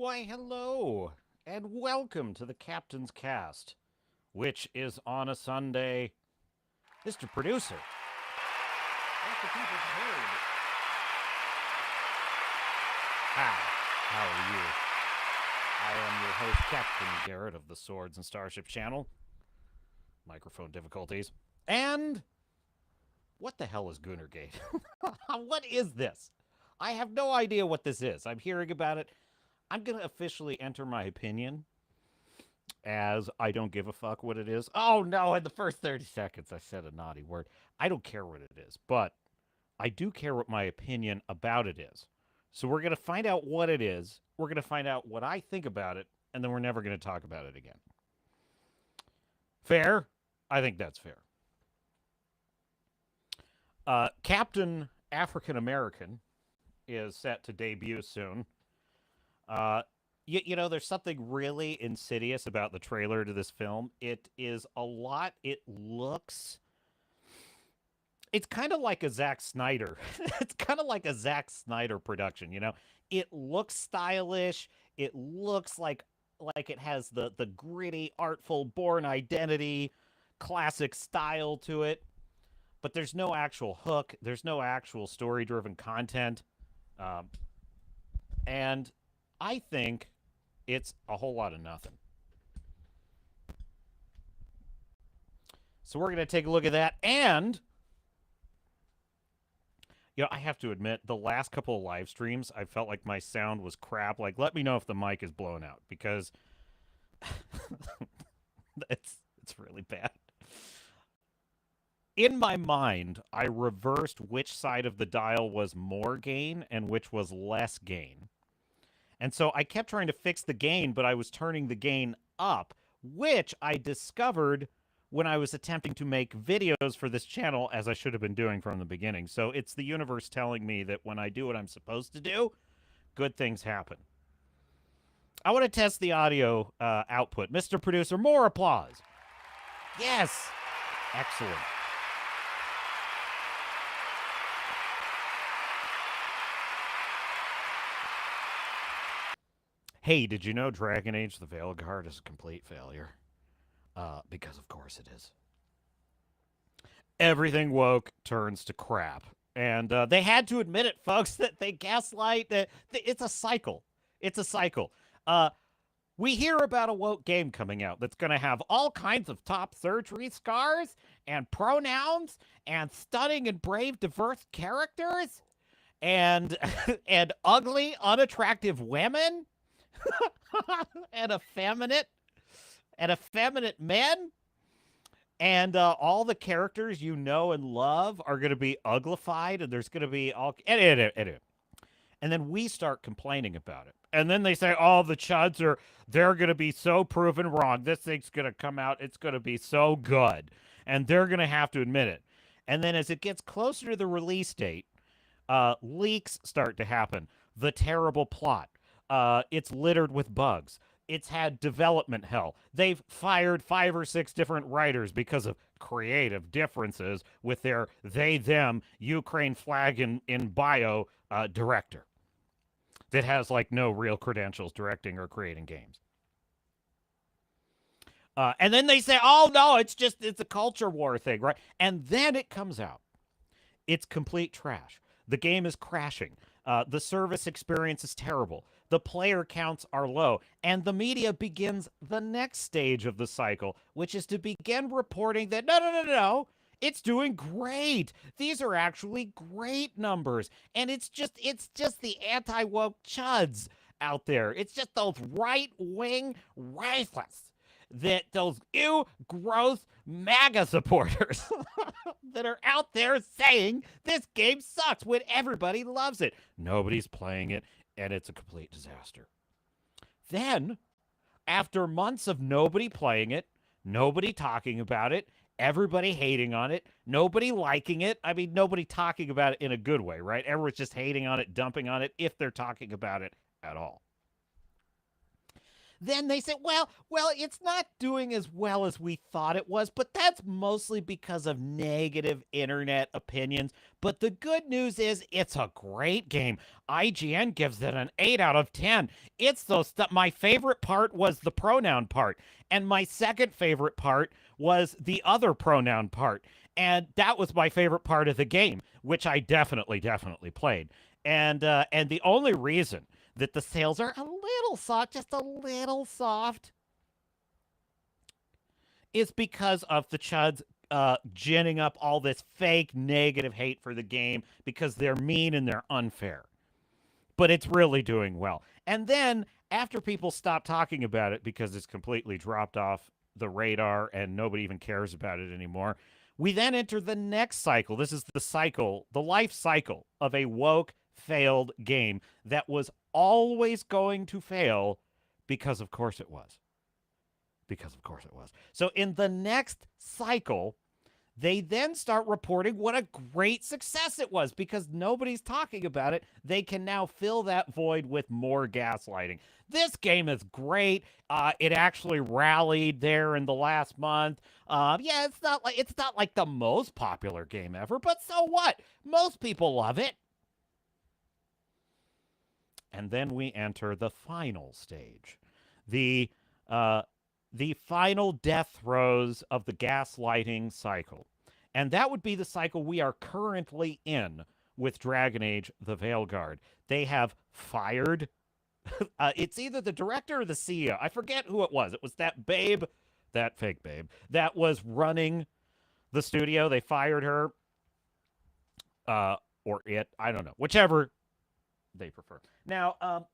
Why, hello, and welcome to the Captain's Cast, which is on a Sunday. Mr. Producer, let the people heard. Hi, how are you? I am your host, Captain Garrett of the Swords and Starship channel. Microphone difficulties. And what the hell is Gooner Gate? What is this? I have no idea what this is. I'm hearing about it. I'm going to officially enter my opinion as I don't give a fuck what it is. Oh, no, in the first 30 seconds, I said a naughty word. I don't care what it is, but I do care what my opinion about it is. So we're going to find out what it is. We're going to find out what I think about it, and then we're never going to talk about it again. Fair? I think that's fair. Capn American is set to debut soon. You know, there's something really insidious about the trailer to this film. It is a lot. It looks. It's kind of like a Zack Snyder. It's kind of like a Zack Snyder production, you know? It looks stylish. It looks like it has the gritty, artful Bourne Identity, classic style to it. But there's no actual hook. There's no actual story-driven content. And I think it's a whole lot of nothing. So we're going to take a look at that. And, you know, I have to admit, the last couple of live streams, I felt like my sound was crap. Like, let me know if the mic is blown out, because it's really bad. In my mind, I reversed which side of the dial was more gain and which was less gain. And so I kept trying to fix the gain, but I was turning the gain up, which I discovered when I was attempting to make videos for this channel, as I should have been doing from the beginning. So it's the universe telling me that when I do what I'm supposed to do, good things happen. I want to test the audio output. Mr. Producer, more applause. Yes. Excellent. Hey, did you know Dragon Age the Veilguard is a complete failure? Because of course it is. Everything woke turns to crap. And they had to admit it, folks, that they gaslight. It's a cycle. It's a cycle. We hear about a woke game coming out that's going to have all kinds of top surgery scars and pronouns and stunning and brave diverse characters and and ugly, unattractive women. and effeminate men, and all the characters you know and love are going to be uglified, and there's going to be all and then we start complaining about it, and then they say, "Oh, the chuds they're going to be so proven wrong. This thing's going to come out. It's going to be so good, and they're going to have to admit it." And then as it gets closer to the release date, leaks start to happen. The terrible plot. It's littered with bugs. It's had development hell. They've fired 5 or 6 different writers because of creative differences with their they-them Ukraine flag in bio director that has, like, no real credentials directing or creating games. And then they say, oh, no, it's a culture war thing, right? And then it comes out. It's complete trash. The game is crashing. The service experience is terrible. The player counts are low. And the media begins the next stage of the cycle, which is to begin reporting that, no, it's doing great. These are actually great numbers. And it's just the anti-woke chuds out there. It's just those right-wing racists, those gross MAGA supporters that are out there saying this game sucks when everybody loves it. Nobody's playing it, and it's a complete disaster. Then, after months of nobody playing it, nobody talking about it, everybody hating on it, nobody liking it. I mean, nobody talking about it in a good way, right? Everyone's just hating on it, dumping on it, if they're talking about it at all. Then they say, well, it's not doing as well as we thought it was, but that's mostly because of negative internet opinions. But the good news is it's a great game. IGN gives it an 8 out of 10. It's those my favorite part was the pronoun part, and my second favorite part was the other pronoun part. And that was my favorite part of the game, which I definitely played. And the only reason that the sales are a little soft, just a little soft, is because of the chuds ginning up all this fake negative hate for the game because they're mean and they're unfair. But it's really doing well. And then after people stop talking about it because it's completely dropped off the radar and nobody even cares about it anymore, we then enter the next cycle. This is the cycle, the life cycle of a woke, failed game that was always going to fail because of course it was. Because of course it was. So in the next cycle, they then start reporting what a great success it was because nobody's talking about it. They can now fill that void with more gaslighting. This game is great. It actually rallied there in the last month. Yeah, it's not like the most popular game ever, but so what? Most people love it. And then we enter the final stage, the final death throes of the gaslighting cycle. And that would be the cycle we are currently in with Dragon Age the Veilguard. They have fired, it's either the director or the CEO. I forget who it was. It was that babe, that fake babe, that was running the studio. They fired her, or it, I don't know, whichever they prefer. Now,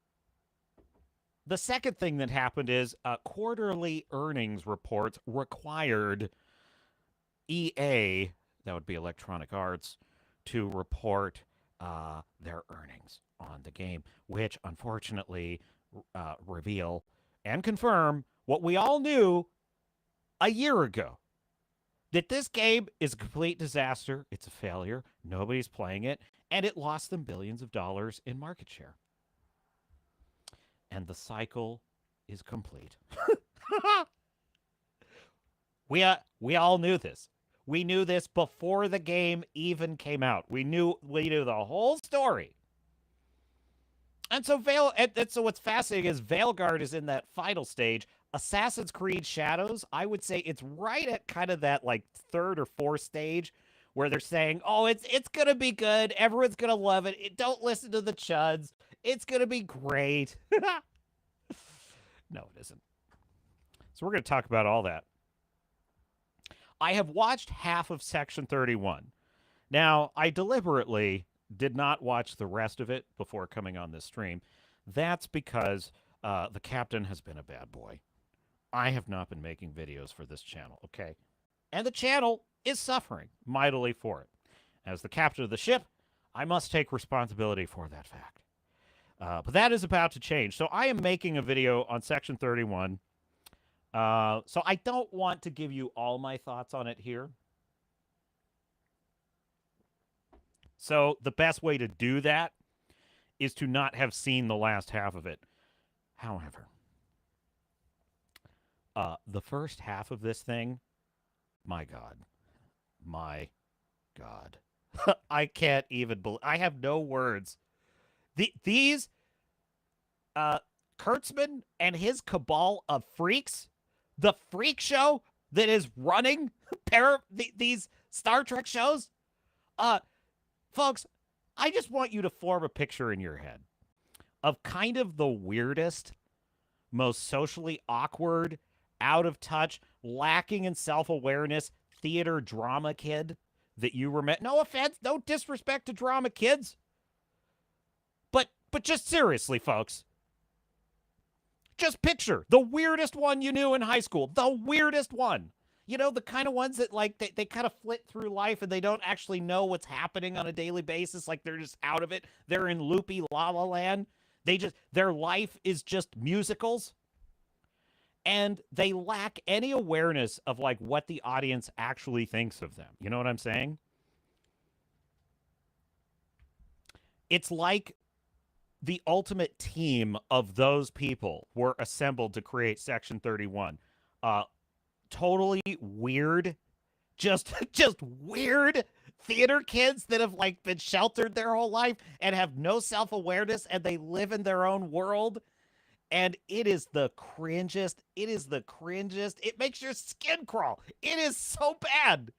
the second thing that happened is quarterly earnings reports required EA, that would be Electronic Arts, to report their earnings on the game, which unfortunately reveal and confirm what we all knew a year ago. That this game is a complete disaster. It's a failure. Nobody's playing it. And it lost them billions of dollars in market share. And the cycle is complete. We all knew this. We knew this before the game even came out. We knew the whole story. And so so what's fascinating is Veilguard is in that final stage. Assassin's Creed Shadows, I would say it's right at kind of that like third or fourth stage where they're saying, oh, it's going to be good. Everyone's going to love it. Don't listen to the chuds. It's going to be great. No, it isn't. So we're going to talk about all that. I have watched half of Section 31. Now, I deliberately did not watch the rest of it before coming on this stream. That's because the captain has been a bad boy. I have not been making videos for this channel, okay? And the channel is suffering mightily for it. As the captain of the ship, I must take responsibility for that fact. But that is about to change. So I am making a video on Section 31. So I don't want to give you all my thoughts on it here. So the best way to do that is to not have seen the last half of it. However, the first half of this thing, my God. I can't even believe, I have no words. These Kurtzman and his cabal of freaks, the freak show that is running these Star Trek shows, folks, I just want you to form a picture in your head of kind of the weirdest, most socially awkward, out of touch, lacking in self-awareness theater drama kid that you were met. No offense, no disrespect to drama kids. But just seriously, folks. Just picture the weirdest one you knew in high school. The weirdest one. You know, the kind of ones that like they kind of flit through life and they don't actually know what's happening on a daily basis. Like they're just out of it. They're in loopy la la land. Their life is just musicals. And they lack any awareness of like what the audience actually thinks of them. You know what I'm saying? It's like the ultimate team of those people were assembled to create Section 31. Uh, totally weird, just weird theater kids that have like been sheltered their whole life and have no self-awareness and they live in their own world. And it is the cringest. It is the cringest. It makes your skin crawl. It is so bad.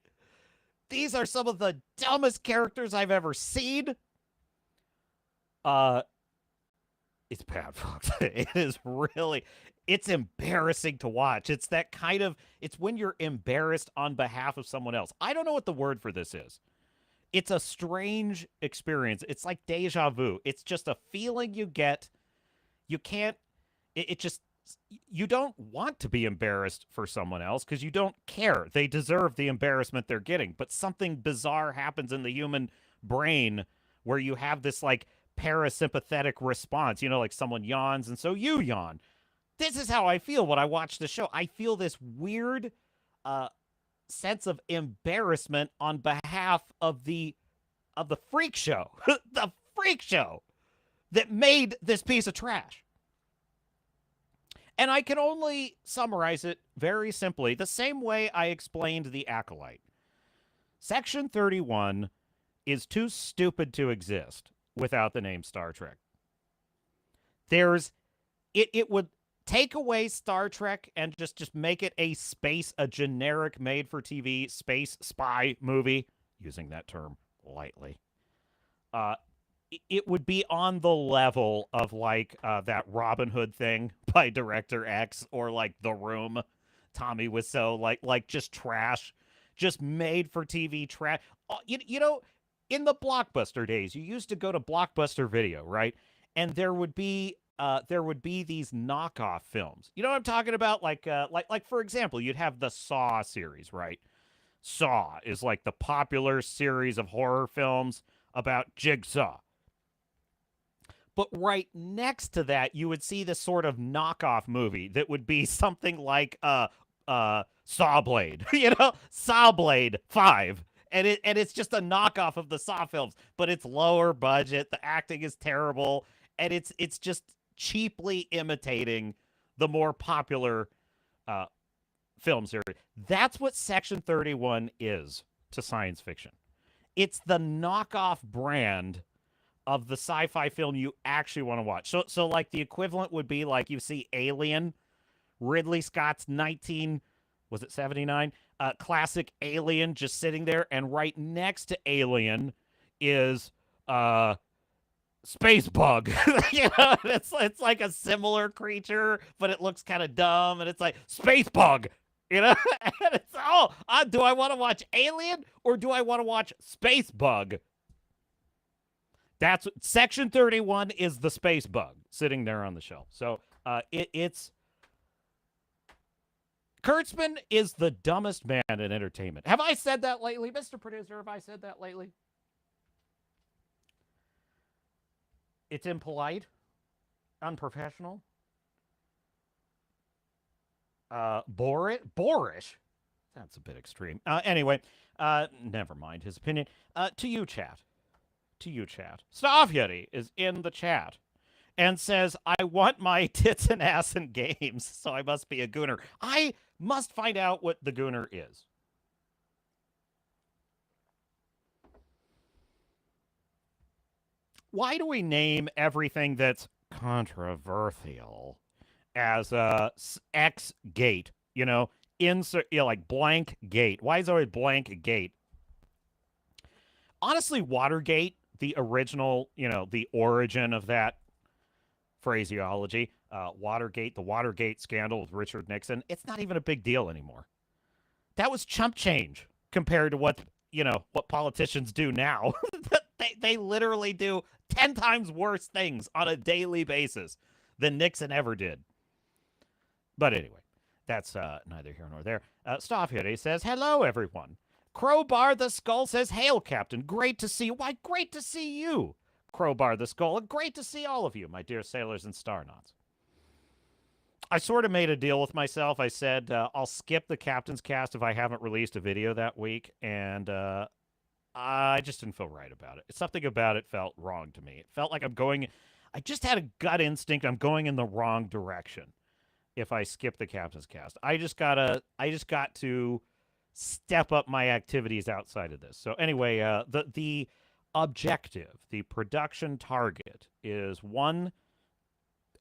These are some of the dumbest characters I've ever seen. Uh, it's bad, folks. It is really, it's embarrassing to watch. It's that kind of, it's when you're embarrassed on behalf of someone else. I don't know what the word for this is. It's a strange experience. It's like deja vu. It's just a feeling you get. You can't, it just, you don't want to be embarrassed for someone else because you don't care. They deserve the embarrassment they're getting. But something bizarre happens in the human brain where you have this like parasympathetic response, you know, like someone yawns and so you yawn. This is how I feel when I watch the show. I feel this weird sense of embarrassment on behalf of the freak show, the freak show that made this piece of trash. And I can only summarize it very simply the same way I explained The Acolyte. Section 31 is too stupid to exist without the name Star Trek. It would take away Star Trek and just make it a generic made-for-TV space spy movie, using that term lightly. It would be on the level of like that Robin Hood thing by Director X or like The Room. Tommy Wiseau, like just trash, just made for TV trash. You know, in the Blockbuster days, you used to go to Blockbuster Video, right? And there would be these knockoff films. You know what I'm talking about? Like for example, you'd have the Saw series, right? Saw is like the popular series of horror films about Jigsaw. But right next to that, you would see this sort of knockoff movie that would be something like Sawblade, you know, Sawblade 5. And it's just a knockoff of the Saw films, but it's lower budget, the acting is terrible, and it's just cheaply imitating the more popular film series. That's what Section 31 is to science fiction. It's the knockoff brand of the sci-fi film you actually want to watch. So like the equivalent would be like you see Alien, Ridley Scott's 79 classic Alien just sitting there, and right next to Alien is Space Bug. You know, it's like a similar creature, but it looks kind of dumb, and it's like Space Bug. You know, and it's do I want to watch Alien or do I want to watch Space Bug? That's Section 31 is the Space Bug sitting there on the shelf. So it's Kurtzman is the dumbest man in entertainment. Have I said that lately, Mr. Producer? Have I said that lately? It's impolite, unprofessional, boorish. That's a bit extreme. Anyway, never mind his opinion. To you, chat. Stavjeri is in the chat and says, I want my tits and ass in games, so I must be a Gooner. I must find out what the Gooner is. Why do we name everything that's controversial as X gate? You know, insert, you know, like blank gate. Why is there always blank gate? Honestly, Watergate, the original, you know, the origin of that phraseology, Watergate, the Watergate scandal with Richard Nixon, it's not even a big deal anymore. That was chump change compared to what, you know, what politicians do now. They literally do 10 times worse things on a daily basis than Nixon ever did. But anyway, that's neither here nor there. Staffhede says, hello, everyone. Crowbar the Skull says, hail, Captain. Great to see you. Why, great to see you, Crowbar the Skull. And great to see all of you, my dear sailors and starnauts. I sort of made a deal with myself. I said, I'll skip the Captain's Cast if I haven't released a video that week. And I just didn't feel right about it. Something about it felt wrong to me. It felt like I'm going... I just had a gut instinct I'm going in the wrong direction if I skip the Capns Cast. I just got to step up my activities outside of this. So anyway, the objective, the production target is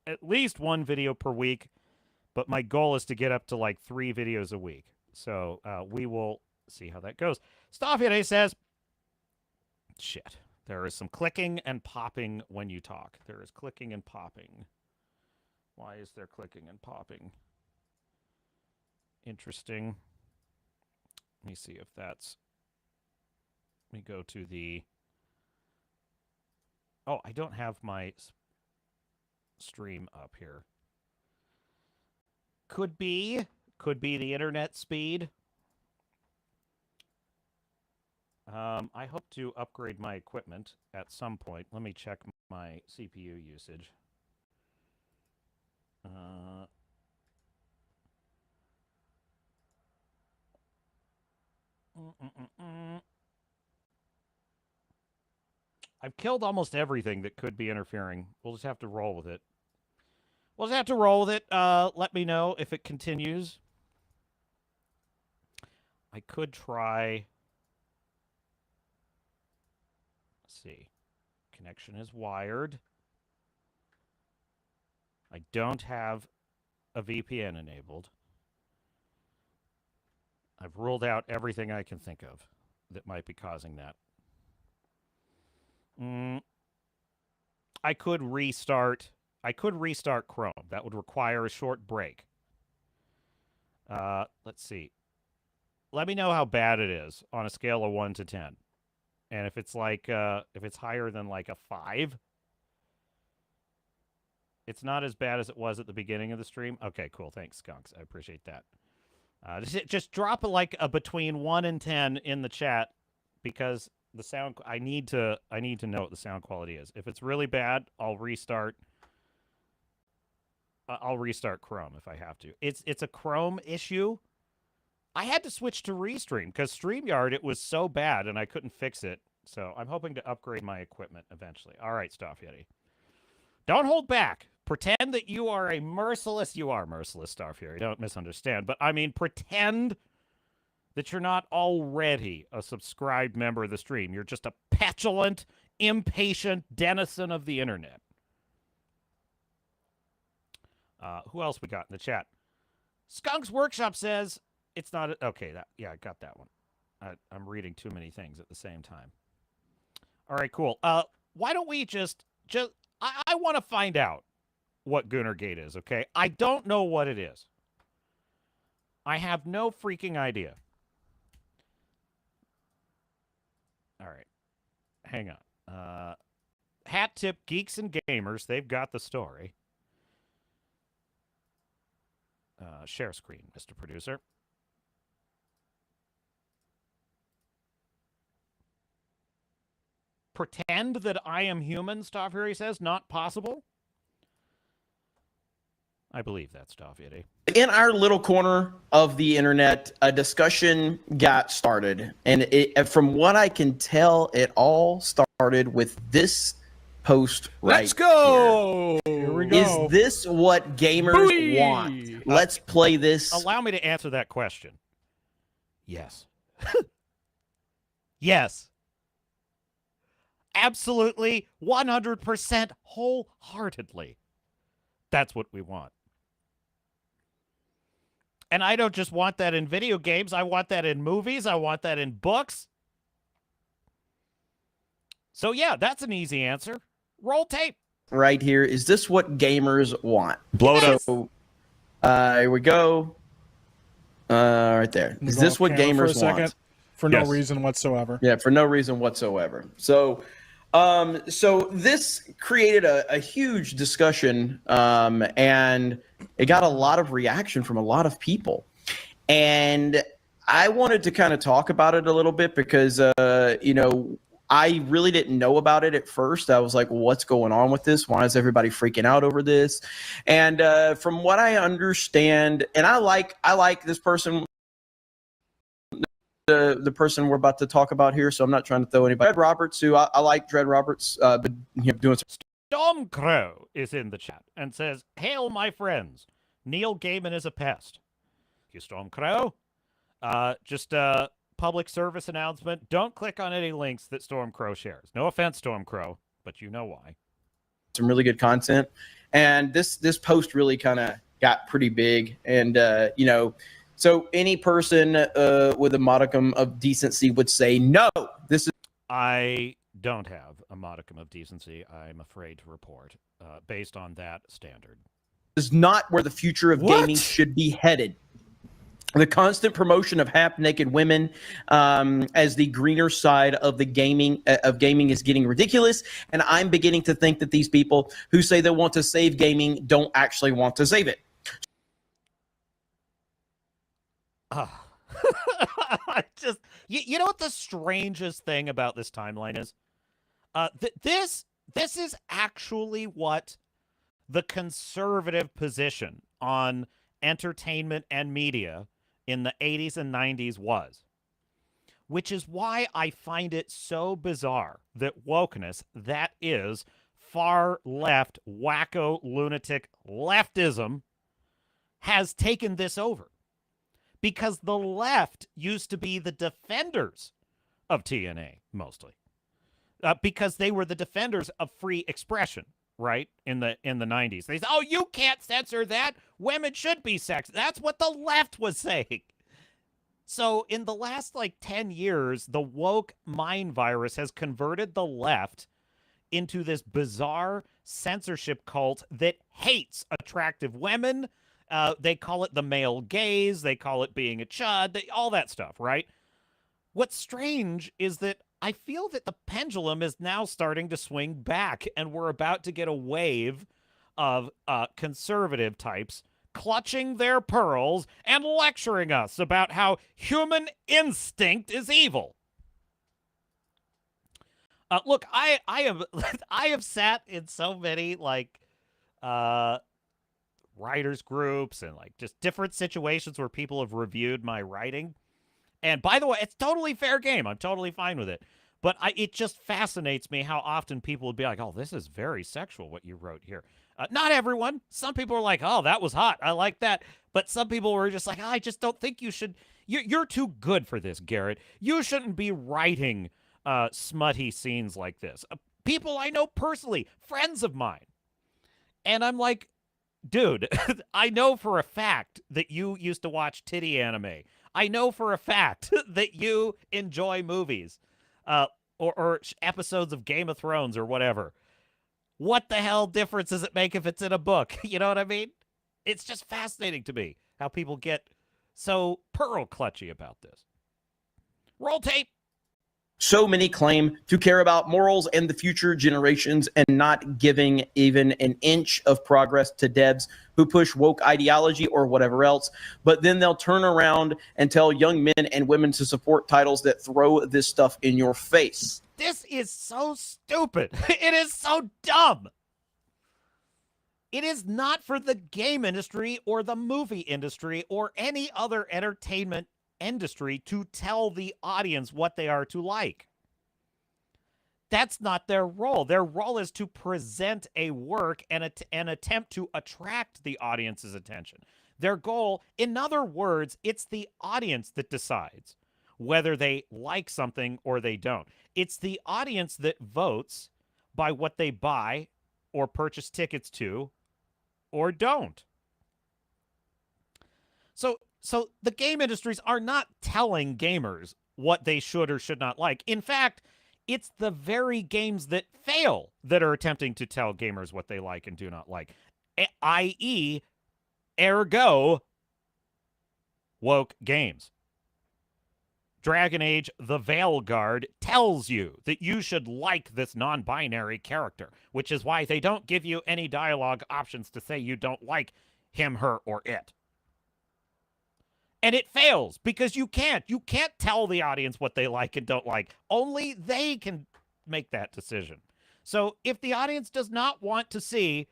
at least one video per week, but my goal is to get up to like 3 videos a week. So we will see how that goes. Starfield says, shit, there is some clicking and popping when you talk. There is clicking and popping. Why is there clicking and popping? Interesting. Let me see if that's... Let me go to the... Oh, I don't have my stream up here. Could be the internet speed. I hope to upgrade my equipment at some point. Let me check my CPU usage. I've killed almost everything that could be interfering. We'll just have to roll with it. Let me know if it continues. I could try... Let's see. Connection is wired. I don't have a VPN enabled. I've ruled out everything I can think of that might be causing that. I could restart Chrome. That would require a short break. Let's see. Let me know how bad it is on a scale of 1 to 10. And if it's like if it's higher than like a 5, it's not as bad as it was at the beginning of the stream. Okay, cool. Thanks, Skunks. I appreciate that. Just drop it like a between 1 and 10 in the chat, because the sound, I need to know what the sound quality is. If it's really bad, I'll restart Chrome if I have to. It's a Chrome issue. I had to switch to Restream because StreamYard, it was so bad and I couldn't fix it. So I'm hoping to upgrade my equipment eventually. All right, Stuff Yeti. Don't hold back. Pretend that you are a merciless... You are merciless, Star Fury. Don't misunderstand. But, I mean, pretend that you're not already a subscribed member of the stream. You're just a petulant, impatient denizen of the internet. Who else we got in the chat? Skunk's Workshop says it's not... Okay, yeah, I got that one. I'm reading too many things at the same time. All right, cool. Why don't we just I want to find out what Gooner Gate is, okay? I don't know what it is. I have no freaking idea. All right. Hang on. Hat Tip Geeks and Gamers, they've got the story. Share screen, Mr. Producer. Pretend that I am human, Staffiri says. Not possible. I believe that, Staffiri. In our little corner of the internet, a discussion got started. And from what I can tell, it all started with this post right Let's go! Here we go. Is this what gamers want? Let's play this. Allow me to answer that question. Yes. Yes. Absolutely, 100%, wholeheartedly. That's what we want. And I don't just want that in video games. I want that in movies. I want that in books. So, yeah, that's an easy answer. Roll tape. Right here. Is this what gamers want? Blow it up. So, here we go. Right there. Is this what gamers want? For no reason whatsoever. Yeah, for no reason whatsoever. So this created a huge discussion, and it got a lot of reaction from a lot of people. And I wanted to kind of talk about it a little bit because, you know, I really didn't know about it at first. I was like, well, what's going on with this? Why is everybody freaking out over this? And from what I understand, and I like this person, the person we're about to talk about here, so I'm not trying to throw anybody. Dread Roberts, who I like Dread Roberts, but doing some Stormcrow is in the chat and says, "Hail, my friends. Neil Gaiman is a pest." Thank you, Stormcrow. Just a public service announcement. Don't click on any links that Stormcrow shares. No offense, Stormcrow, but you know why. Some really good content. And this post really kind of got pretty big. And, so any person with a modicum of decency would say, no, this is. I don't have a modicum of decency, I'm afraid to report, based on that standard. Is not where the future of gaming should be headed. The constant promotion of half-naked women as the greener side of the gaming is getting ridiculous, and I'm beginning to think that these people who say they want to save gaming don't actually want to save it. Just you know what the strangest thing about this timeline is? This is actually what the conservative position on entertainment and media in the 80s and 90s was, which is why I find it so bizarre that wokeness, that is far left, wacko, lunatic leftism, has taken this over. Because the left used to be the defenders of TNA, mostly. Because they were the defenders of free expression, right? In the 90s. They said, oh, you can't censor that. Women should be sexed. That's what the left was saying. So in the last 10 years, the woke mind virus has converted the left into this bizarre censorship cult that hates attractive women. They call it the male gaze. They call it being a chud. All that stuff, right? What's strange is that I feel that the pendulum is now starting to swing back, and we're about to get a wave of conservative types clutching their pearls and lecturing us about how human instinct is evil. Look, I have sat in so many writers groups and just different situations where people have reviewed my writing. And by the way, it's totally fair game. I'm totally fine with it. But it just fascinates me how often people would be like, oh, this is very sexual what you wrote here. Not everyone. Some people are like, oh, that was hot. I like that. But some people were just like, I just don't think you should. You're too good for this, Garrett. You shouldn't be writing smutty scenes like this. People I know personally, friends of mine. And I'm like, dude, I know for a fact that you used to watch titty anime. I know for a fact that you enjoy movies or episodes of Game of Thrones or whatever. What the hell difference does it make if it's in a book? You know what I mean? It's just fascinating to me how people get so pearl clutchy about this. Roll tape. So many claim to care about morals and the future generations and not giving even an inch of progress to devs who push woke ideology or whatever else. But then they'll turn around and tell young men and women to support titles that throw this stuff in your face. This is so stupid. It is so dumb. It is not for the game industry or the movie industry or any other entertainment industry to tell the audience what they are to like. That's not their role. Their role is to present a work and attempt to attract the audience's attention. Their goal, in other words, it's the audience that decides whether they like something or they don't. It's the audience that votes by what they buy or purchase tickets to or don't. So the game industries are not telling gamers what they should or should not like. In fact, it's the very games that fail that are attempting to tell gamers what they like and do not like, i.e., ergo, woke games. Dragon Age the Veilguard tells you that you should like this non-binary character, which is why they don't give you any dialogue options to say you don't like him, her, or it. And it fails because you can't tell the audience what they like and don't like. Only they can make that decision. So if the audience does not want to see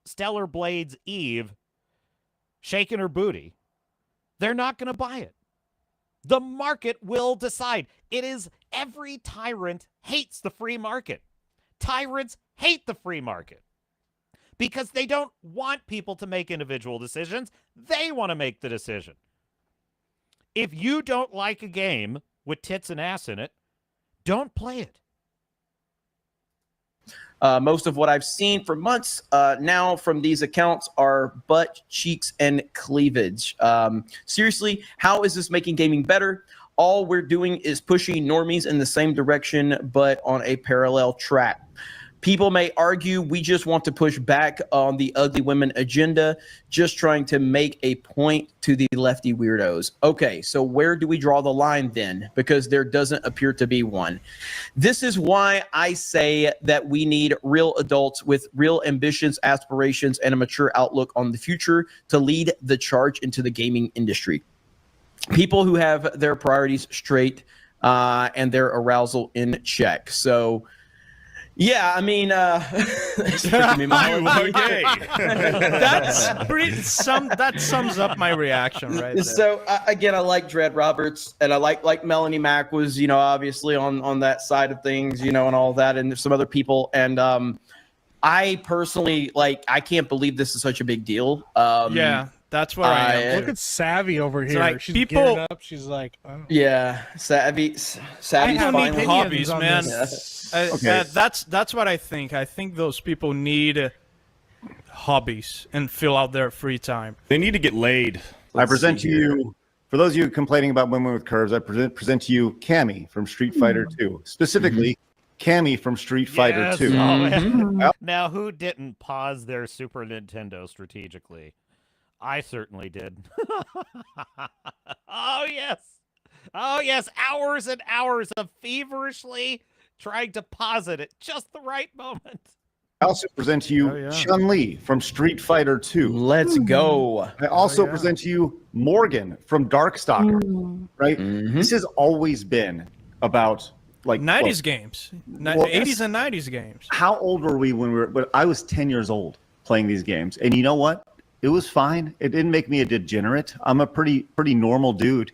Stellar Blade's Eve shaking her booty, they're not going to buy it. The market will decide. It is every tyrant hates the free market. Tyrants hate the free market because they don't want people to make individual decisions. They want to make the decision. If you don't like a game with tits and ass in it, don't play it. Most of what I've seen for months now from these accounts are butt, cheeks, and cleavage. Seriously, how is this making gaming better? All we're doing is pushing normies in the same direction, but on a parallel track. People may argue we just want to push back on the ugly women agenda, just trying to make a point to the lefty weirdos. Okay, so where do we draw the line then? Because there doesn't appear to be one. This is why I say that we need real adults with real ambitions, aspirations, and a mature outlook on the future to lead the charge into the gaming industry. People who have their priorities straight and their arousal in check. So, yeah, I mean, that sums up my reaction right there. So again, I like Dread Roberts, and I like Melanie Mack was, obviously on that side of things, and all that, and there's some other people, and I personally I can't believe this is such a big deal. Yeah. That's where I am. Look at Savvy over here. Like, she's people gearing up. She's like, oh. Yeah, Savvy's people need finally hobbies, man. Okay. That's what I think. I think those people need hobbies and fill out their free time. They need to get laid. I present to you, for those of you complaining about women with curves, I present to you Cammy from Street Fighter 2. Specifically, Cammy from Street Fighter 2. Now, who didn't pause their Super Nintendo strategically? I certainly did. Oh, yes. Oh, yes. Hours and hours of feverishly trying to pause it at just the right moment. I also present to you Chun-Li from Street Fighter 2. Let's go. I also present to you Morgan from Darkstalker. Right? This has always been about 90s games. 80s and 90s games. How old were we when I was 10 years old playing these games? And you know what? It was fine. It didn't make me a degenerate. I'm a pretty normal dude,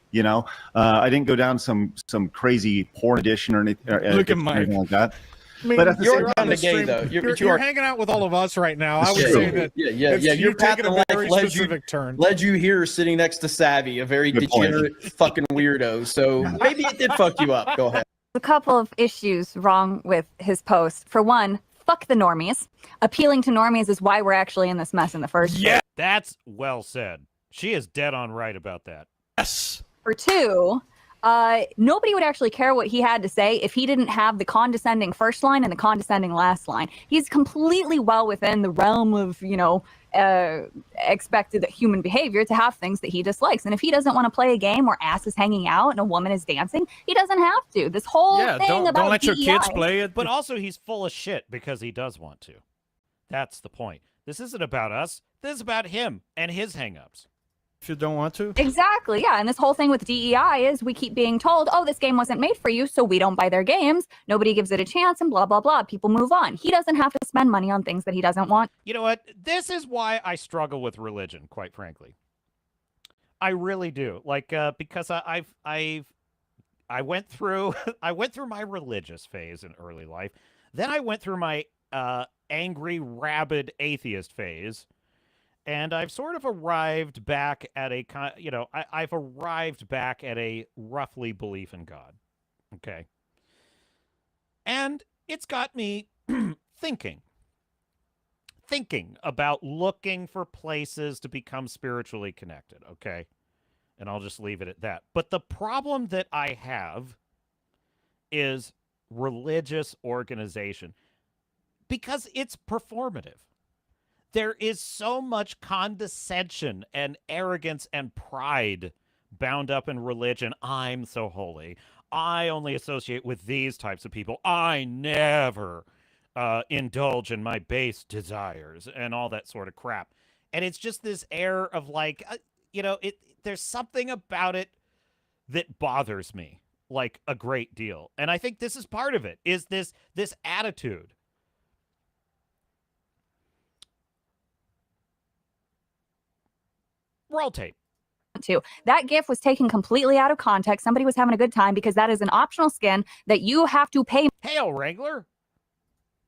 I didn't go down some crazy porn addiction or anything, Look at Mike. Like that. I mean, But at the You're same kind of gay, though. You're hanging out with all of us right now. I would Yeah. say that Yeah. you're Your path taking in a life very specific turn. led you here sitting next to Savvy, a very Good point. degenerate fucking weirdo. So maybe it did fuck you up. Go ahead. A couple of issues wrong with his post. For one, fuck the normies. Appealing to normies is why we're actually in this mess in the first place. Yeah, that's well said. She is dead on right about that. Yes. For two, nobody would actually care what he had to say if he didn't have the condescending first line and the condescending last line. He's completely well within the realm of, expected human behavior to have things that he dislikes. And if he doesn't want to play a game where ass is hanging out and a woman is dancing, he doesn't have to. This whole thing about don't let your kids DEI. play it. But also, he's full of shit because he does want to. That's the point. This isn't about us. This is about him and his hangups. If you don't want to. Exactly, yeah. And this whole thing with DEI is we keep being told, oh, this game wasn't made for you, so we don't buy their games. Nobody gives it a chance and blah, blah, blah. People move on. He doesn't have to spend money on things that he doesn't want. You know what? This is why I struggle with religion, quite frankly. I really do. Because I went through my religious phase in early life. Then I went through my angry, rabid atheist phase. And I've sort of arrived back at I've arrived back at a roughly belief in God. Okay. And it's got me thinking about looking for places to become spiritually connected. Okay. And I'll just leave it at that. But the problem that I have is religious organization because it's performative. There is so much condescension and arrogance and pride bound up in religion. I'm so holy. I only associate with these types of people. I never indulge in my base desires and all that sort of crap. And it's just this air of there's something about it that bothers me a great deal. And I think this is part of it, is this attitude. Roll tape. That GIF was taken completely out of context. Somebody was having a good time because that is an optional skin that you have to pay. Hail, Wrangler.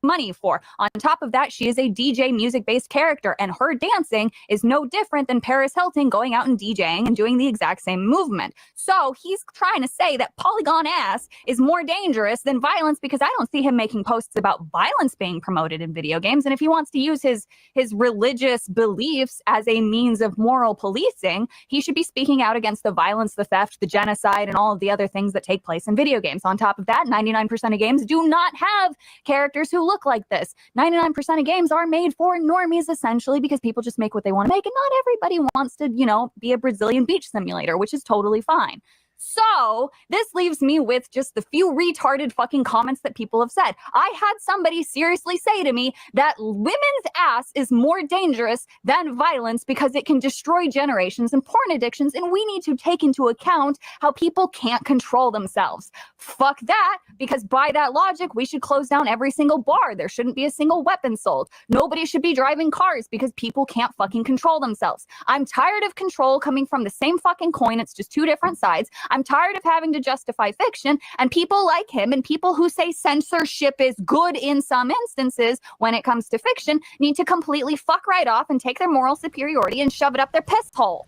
money for. On top of that, she is a DJ music-based character, and her dancing is no different than Paris Hilton going out and DJing and doing the exact same movement. So he's trying to say that Polygon ass is more dangerous than violence, because I don't see him making posts about violence being promoted in video games. And if he wants to use his religious beliefs as a means of moral policing, he should be speaking out against the violence, the theft, the genocide, and all of the other things that take place in video games. On top of that, 99% of games do not have characters who look like this. 99% of games are made for normies, essentially, because people just make what they want to make, and not everybody wants to, you know, be a Brazilian beach simulator, which is totally fine. So this leaves me with just the few retarded fucking comments that people have said. I had somebody seriously say to me that women's ass is more dangerous than violence because it can destroy generations and porn addictions, and we need to take into account how people can't control themselves. Fuck that, because by that logic, we should close down every single bar. There shouldn't be a single weapon sold. Nobody should be driving cars because people can't fucking control themselves. I'm tired of control coming from the same fucking coin. It's just two different sides. I'm tired of having to justify fiction, and people like him and people who say censorship is good in some instances when it comes to fiction need to completely fuck right off and take their moral superiority and shove it up their piss hole.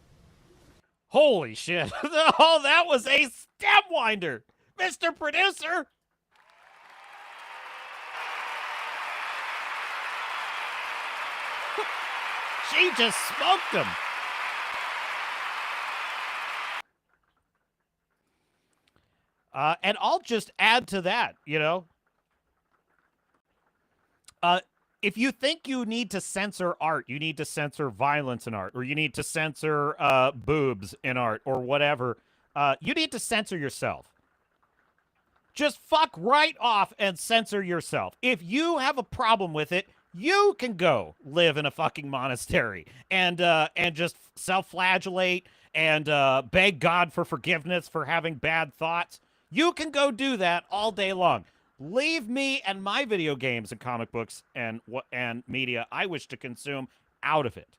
Holy shit. Oh, that was a stem winder, Mr. Producer. She just smoked him. And I'll just add to that, you know. If you think you need to censor art, you need to censor violence in art, or you need to censor boobs in art, or whatever, you need to censor yourself. Just fuck right off and censor yourself. If you have a problem with it, you can go live in a fucking monastery and just self-flagellate and beg God for forgiveness for having bad thoughts. You can go do that all day long. Leave me and my video games and comic books and media I wish to consume out of it.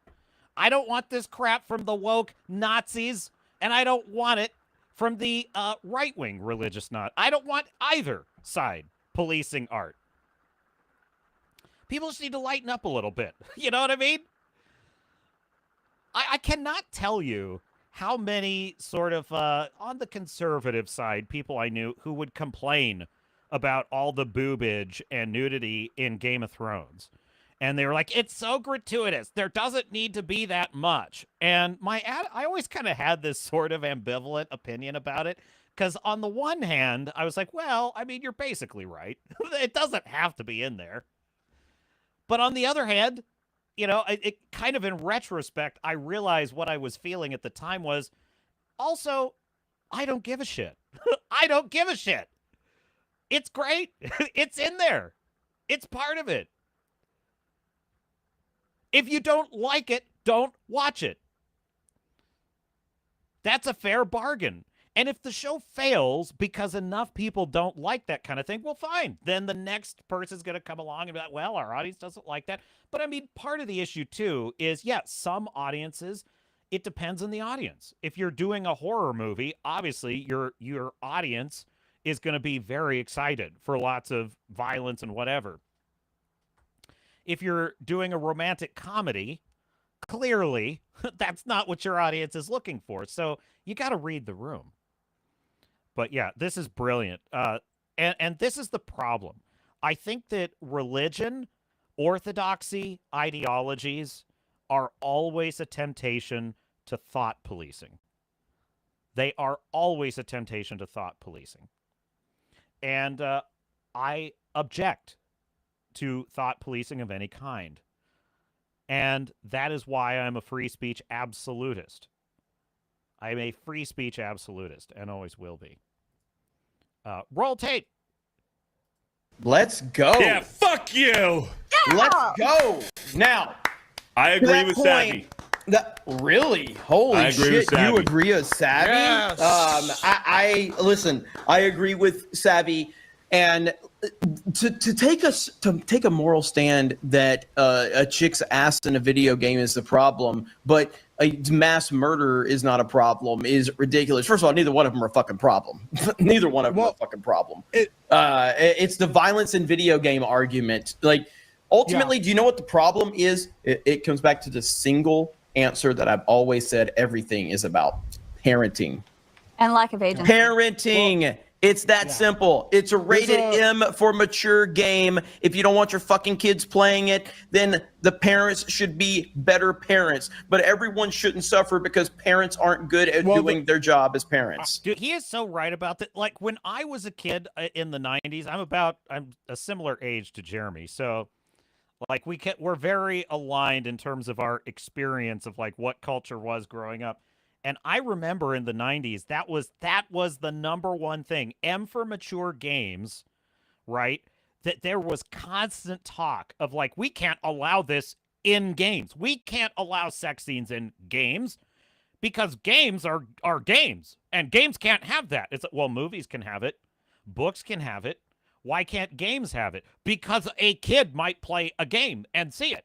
I don't want this crap from the woke Nazis, and I don't want it from the right-wing religious Nazis. I don't want either side policing art. People just need to lighten up a little bit. You know what I mean? I cannot tell you how many sort of, on the conservative side, people I knew who would complain about all the boobage and nudity in Game of Thrones. And they were like, it's so gratuitous. There doesn't need to be that much. And I always kind of had this sort of ambivalent opinion about it. Because on the one hand, I was like, well, I mean, you're basically right. It doesn't have to be in there. But on the other hand, you know, it kind of in retrospect, I realized what I was feeling at the time was also, I don't give a shit. I don't give a shit. It's great. It's in there. It's part of it. If you don't like it, don't watch it. That's a fair bargain. And if the show fails because enough people don't like that kind of thing, well, fine. Then the next person's going to come along and be like, well, our audience doesn't like that. But I mean, part of the issue, too, is, yeah, some audiences, it depends on the audience. If you're doing a horror movie, obviously your audience is going to be very excited for lots of violence and whatever. If you're doing a romantic comedy, clearly that's not what your audience is looking for. So you got to read the room. But yeah, this is brilliant. And this is the problem. I think that religion, orthodoxy, ideologies are always a temptation to thought policing. They are always a temptation to thought policing. And I object to thought policing of any kind. And that is why I'm a free speech absolutist. I'm a free speech absolutist and always will be. Roll tape. Let's go. Yeah, fuck you. Let's go. Now, I agree with Savvy. Really? Holy I agree shit! with Savvy. You agree with Savvy? Yes. I listen. I agree with Savvy, and to take a moral stand that a chick's ass in a video game is the problem, but mass murder is not a problem is ridiculous. First of all, neither one of them are a fucking problem. Neither one of them are a fucking problem. It's the violence in video game argument. Like, ultimately, do you know what the problem is? It comes back to the single answer that I've always said everything is about: parenting. And lack of agency. Parenting. It's that simple. It's a rated M for mature game. If you don't want your fucking kids playing it, then the parents should be better parents. But everyone shouldn't suffer because parents aren't good at doing their job as parents. Dude, he is so right about that. Like, when I was a kid in the 90s, I'm a similar age to Jeremy. So, like, we're very aligned in terms of our experience of, like, what culture was growing up. And I remember in the 90s, that was the number one thing. M for mature games, right? That there was constant talk of, like, we can't allow this in games. We can't allow sex scenes in games because games are games. And games can't have that. It's, well, movies can have it. Books can have it. Why can't games have it? Because a kid might play a game and see it.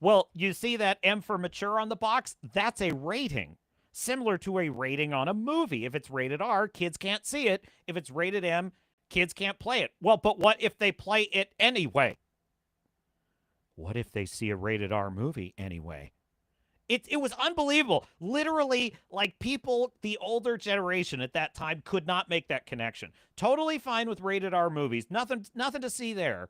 Well, you see that M for mature on the box? That's a rating. Similar to a rating on a movie. If it's rated R, kids can't see it. If it's rated M, kids can't play it. Well, but what if they play it anyway? What if they see a rated R movie anyway? It was unbelievable. Literally, like, people, the older generation at that time could not make that connection. Totally fine with rated R movies. Nothing to see there.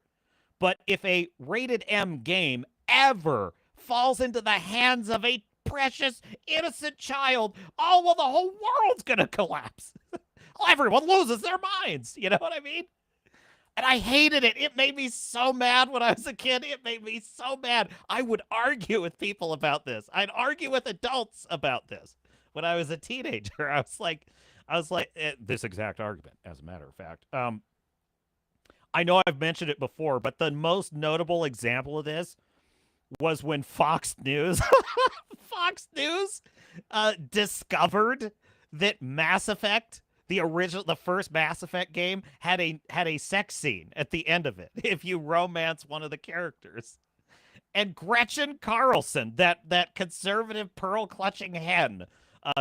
But if a rated M game ever falls into the hands of a precious, innocent child, oh, well, the whole world's gonna collapse. Everyone loses their minds. You know what I mean? And I hated it. It made me so mad when I was a kid. It made me so mad. I would argue with people about this. I'd argue with adults about this. When I was a teenager, I was like, this exact argument, as a matter of fact. I know I've mentioned it before, but the most notable example of this was when Fox News discovered that Mass Effect, the first Mass Effect game, had a sex scene at the end of it if you romance one of the characters. And Gretchen Carlson, that conservative pearl-clutching hen,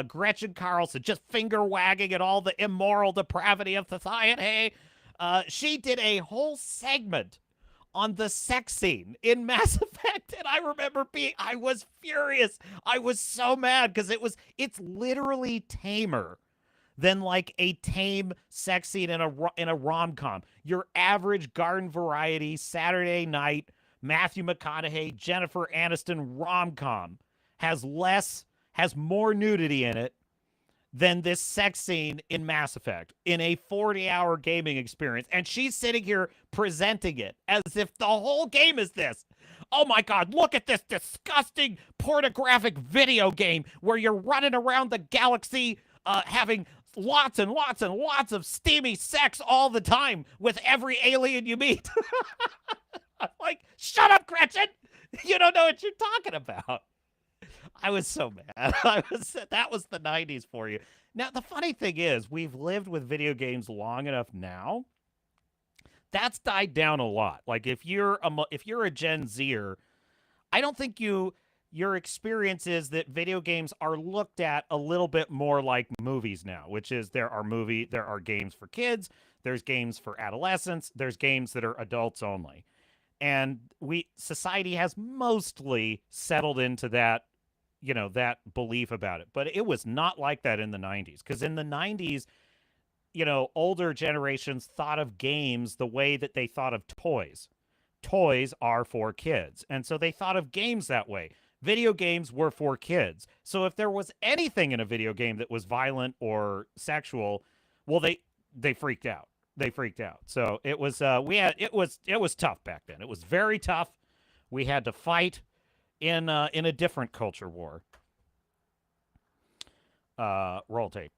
Gretchen Carlson, just finger-wagging at all the immoral depravity of society, she did a whole segment on the sex scene in Mass Effect, and I remember I was furious. I was so mad because it's literally tamer than, like, a tame sex scene in a rom-com. Your average garden variety Saturday night Matthew McConaughey, Jennifer Aniston rom-com has more nudity in it than this sex scene in Mass Effect in a 40-hour gaming experience. And she's sitting here presenting it as if the whole game is this. Oh my God, look at this disgusting pornographic video game where you're running around the galaxy having lots and lots and lots of steamy sex all the time with every alien you meet. I'm like, shut up, Gretchen! You don't know what you're talking about. I was so mad. That was the 90s for you. Now, the funny thing is, we've lived with video games long enough now. That's died down a lot. Like, if you're a Gen Zer, I don't think your experience is that video games are looked at a little bit more like movies now, which is there are games for kids, there's games for adolescents, there's games that are adults only. And society has mostly settled into that, that belief about it. But it was not like that in the 90s. Because in the 90s, older generations thought of games the way that they thought of toys. Toys are for kids. And so they thought of games that way. Video games were for kids. So if there was anything in a video game that was violent or sexual, well, they freaked out. They freaked out. So it was it was tough back then. It was very tough. We had to fight in a different culture war. Roll tape.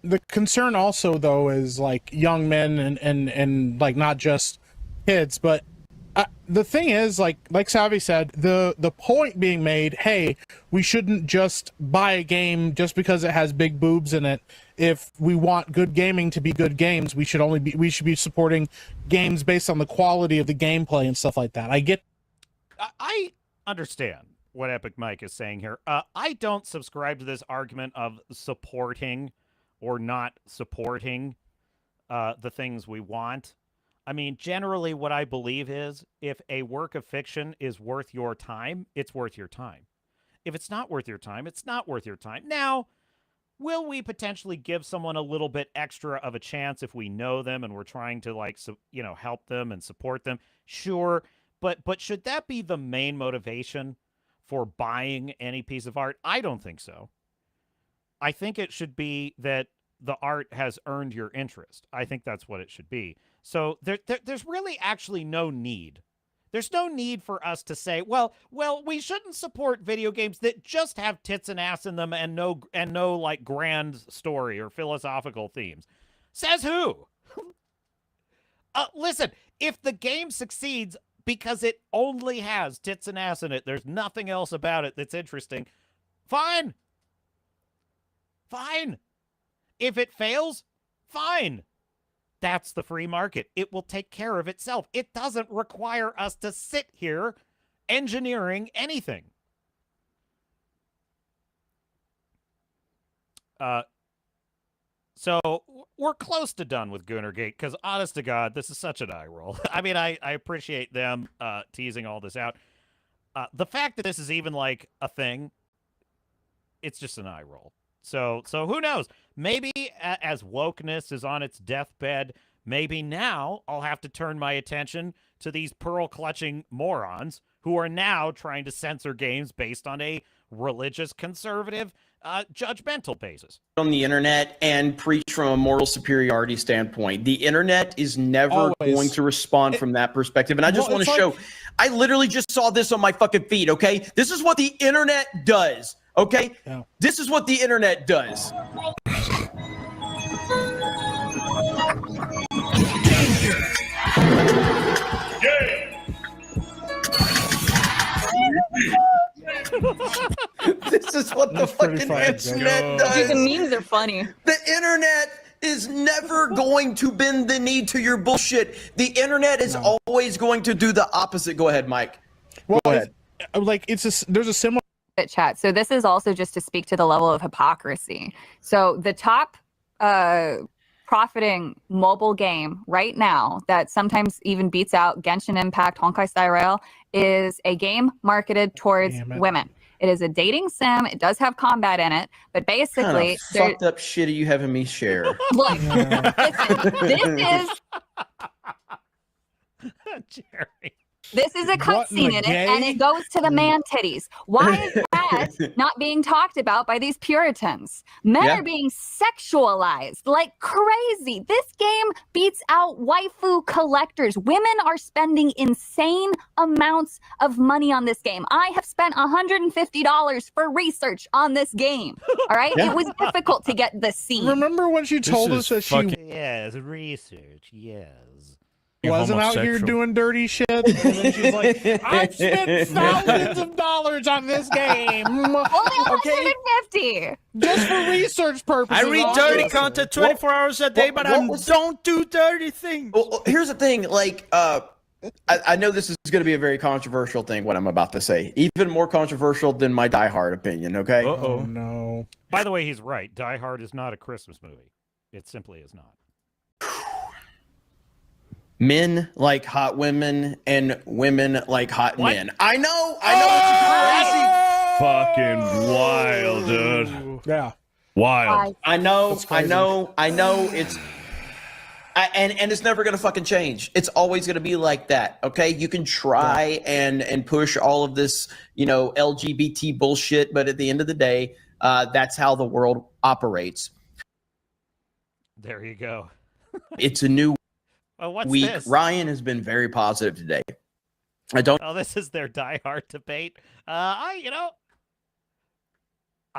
The concern also, though, is like young men and like not just kids, but the thing is, like Savvy said, the point being made, hey, we shouldn't just buy a game just because it has big boobs in it. If we want good gaming to be good games, we should be supporting games based on the quality of the gameplay and stuff like that. I understand. what Epic Mike is saying here. I don't subscribe to this argument of supporting or not supporting the things we want. I mean, generally, what I believe is if a work of fiction is worth your time, it's worth your time. If it's not worth your time, it's not worth your time. Now, will we potentially give someone a little bit extra of a chance if we know them and we're trying to, like, help them and support them? Sure, but should that be the main motivation for buying any piece of art? I don't think so. I think it should be that the art has earned your interest. I think that's what it should be. So there's really actually no need. There's no need for us to say, well, we shouldn't support video games that just have tits and ass in them and no like grand story or philosophical themes. Says who? Listen, if the game succeeds because it only has tits and ass in it, there's nothing else about it that's interesting, fine. Fine. If it fails, fine. That's the free market. It will take care of itself. It doesn't require us to sit here engineering anything. So we're close to done with Gooner Gate because, honest to God, this is such an eye roll. I mean, I appreciate them teasing all this out. The fact that this is even like a thing, it's just an eye roll. So who knows? Maybe as wokeness is on its deathbed, maybe now I'll have to turn my attention to these pearl-clutching morons who are now trying to censor games based on a religious, conservative, judgmental basis. On the internet and preach from a moral superiority standpoint. The internet is never going to respond from that perspective. And I just want to show, I literally just saw this on my fucking feed, okay? This is what the internet does. Okay? Yeah. This is what the internet does. This is what the fucking internet does. Dude, the memes are funny. The internet is never going to bend the knee to your bullshit. The internet is always going to do the opposite. Go ahead, Mike. Well, go ahead. There's a similar chat. So this is also just to speak to the level of hypocrisy. So the top profiting mobile game right now that sometimes even beats out Genshin Impact, Honkai Star Rail is a game marketed towards women. It is a dating sim. It does have combat in it, but basically, what kind of fucked up shit are you having me share? Look, listen, this is Jerry. This is a cutscene in it, and it goes to the man titties. Why is that not being talked about by these Puritans? Men are being sexualized like crazy. This game beats out waifu collectors. Women are spending insane amounts of money on this game. I have spent $150 for research on this game. All right? It was difficult to get the scene. Remember when she told us that she... Yes, research, yes. Wasn't out here doing dirty shit, and then she's like, "I've spent thousands of dollars on this game." Only 150, just for research purposes. I read dirty content 24 hours a day, but I don't do dirty things. Well, here's the thing, like, I know this is going to be a very controversial thing, what I'm about to say, even more controversial than my Die Hard opinion. Okay? Oh no. By the way, he's right. Die Hard is not a Christmas movie. It simply is not. Men like hot women, and women like hot men. I know it's crazy. Fucking wild, dude. Yeah. Wild. I know. It's, and it's never gonna fucking change. It's always gonna be like that. Okay, you can try and push all of this, LGBT bullshit, but at the end of the day, that's how the world operates. There you go. It's a new week. This? Ryan has been very positive today. Oh, this is their Die Hard debate. I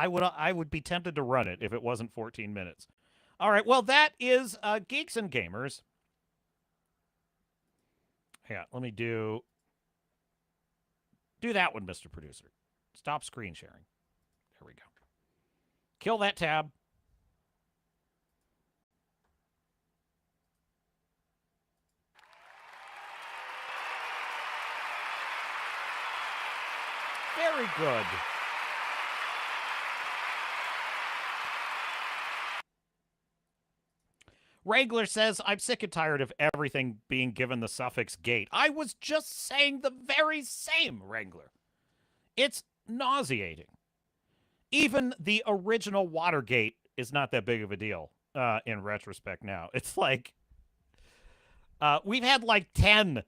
would be tempted to run it if it wasn't 14 minutes. All right, well, that is Geeks and Gamers. Yeah, let me do that one, Mr. Producer. Stop screen sharing. There we go. Kill that tab. Very Very good. Wrangler says, I'm sick and tired of everything being given the suffix gate. I was just saying the very same, Wrangler. It's nauseating. Even the original Watergate is not that big of a deal in retrospect now. It's like we've had like 10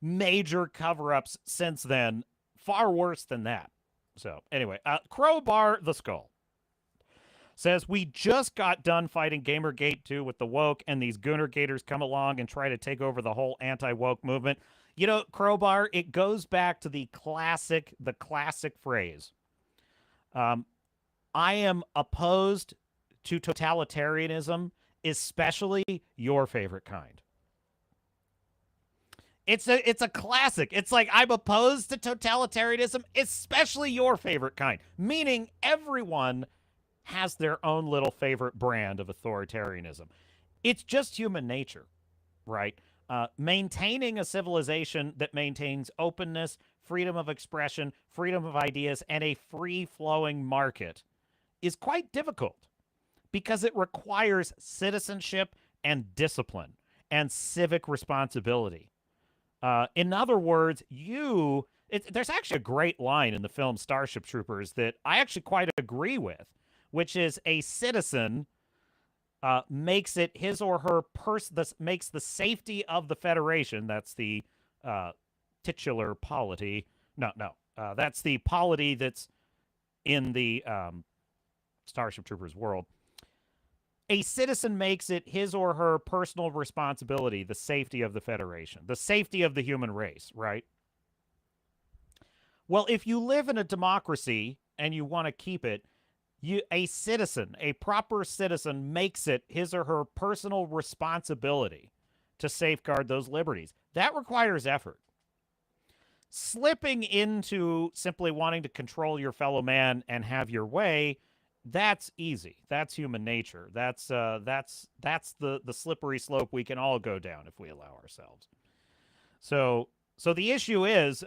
major cover-ups since then, far worse than that. So anyway, Crowbar the Skull says, we just got done fighting Gamergate 2 with the woke, and these Gooner Gators come along and try to take over the whole anti-woke movement. You know, Crowbar, it goes back to the classic phrase. I am opposed to totalitarianism, especially your favorite kind. It's a classic. It's like, I'm opposed to totalitarianism, especially your favorite kind, meaning everyone has their own little favorite brand of authoritarianism. It's just human nature, right? Maintaining a civilization that maintains openness, freedom of expression, freedom of ideas, and a free-flowing market is quite difficult because it requires citizenship and discipline and civic responsibility. In other words, there's actually a great line in the film Starship Troopers that I actually quite agree with, which is a citizen makes it his or her makes the safety of the Federation. That's the titular polity. No, that's the polity that's in the Starship Troopers world. A citizen makes it his or her personal responsibility, the safety of the Federation, the safety of the human race, right? Well, if you live in a democracy and you want to keep it, a proper citizen makes it his or her personal responsibility to safeguard those liberties. That requires effort. Slipping into simply wanting to control your fellow man and have your way, that's easy. That's human nature. That's the slippery slope we can all go down if we allow ourselves. So the issue is,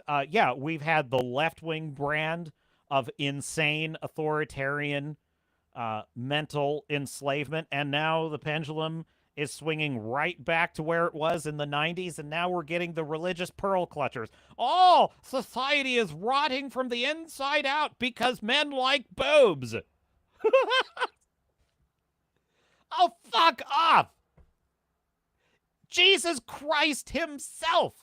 we've had the left-wing brand of insane authoritarian mental enslavement, and now the pendulum is swinging right back to where it was in the 90s, and now we're getting the religious pearl clutchers. Oh, society is rotting from the inside out because men like boobs. Oh, fuck off. Jesus Christ himself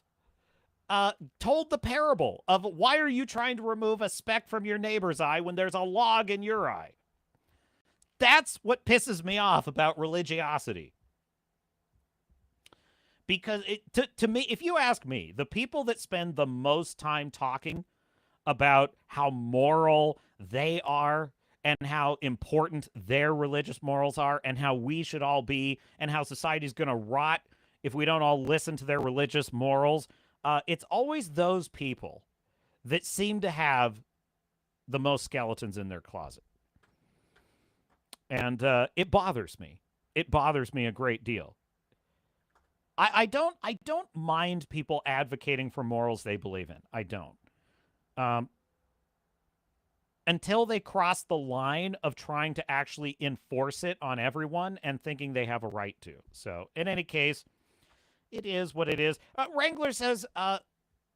told the parable of, why are you trying to remove a speck from your neighbor's eye when there's a log in your eye? That's what pisses me off about religiosity. Because to me, if you ask me, the people that spend the most time talking about how moral they are and how important their religious morals are and how we should all be and how society's going to rot if we don't all listen to their religious morals, it's always those people that seem to have the most skeletons in their closet. And it bothers me. It bothers me a great deal. I don't mind people advocating for morals they believe in. I don't. Until they cross the line of trying to actually enforce it on everyone and thinking they have a right to. So, in any case, it is what it is. Wrangler says,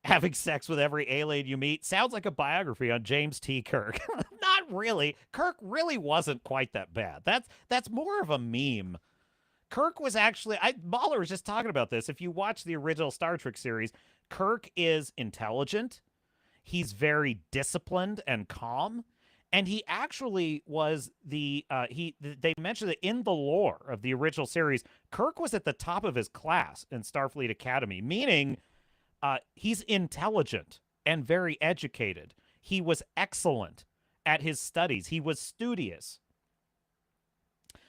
having sex with every alien you meet sounds like a biography on James T. Kirk. Not really. Kirk really wasn't quite that bad. That's more of a meme. Kirk was actually, Mahler was just talking about this. If you watch the original Star Trek series, Kirk is intelligent. He's very disciplined and calm. And he actually was they mentioned that in the lore of the original series, Kirk was at the top of his class in Starfleet Academy, meaning he's intelligent and very educated. He was excellent at his studies. He was studious.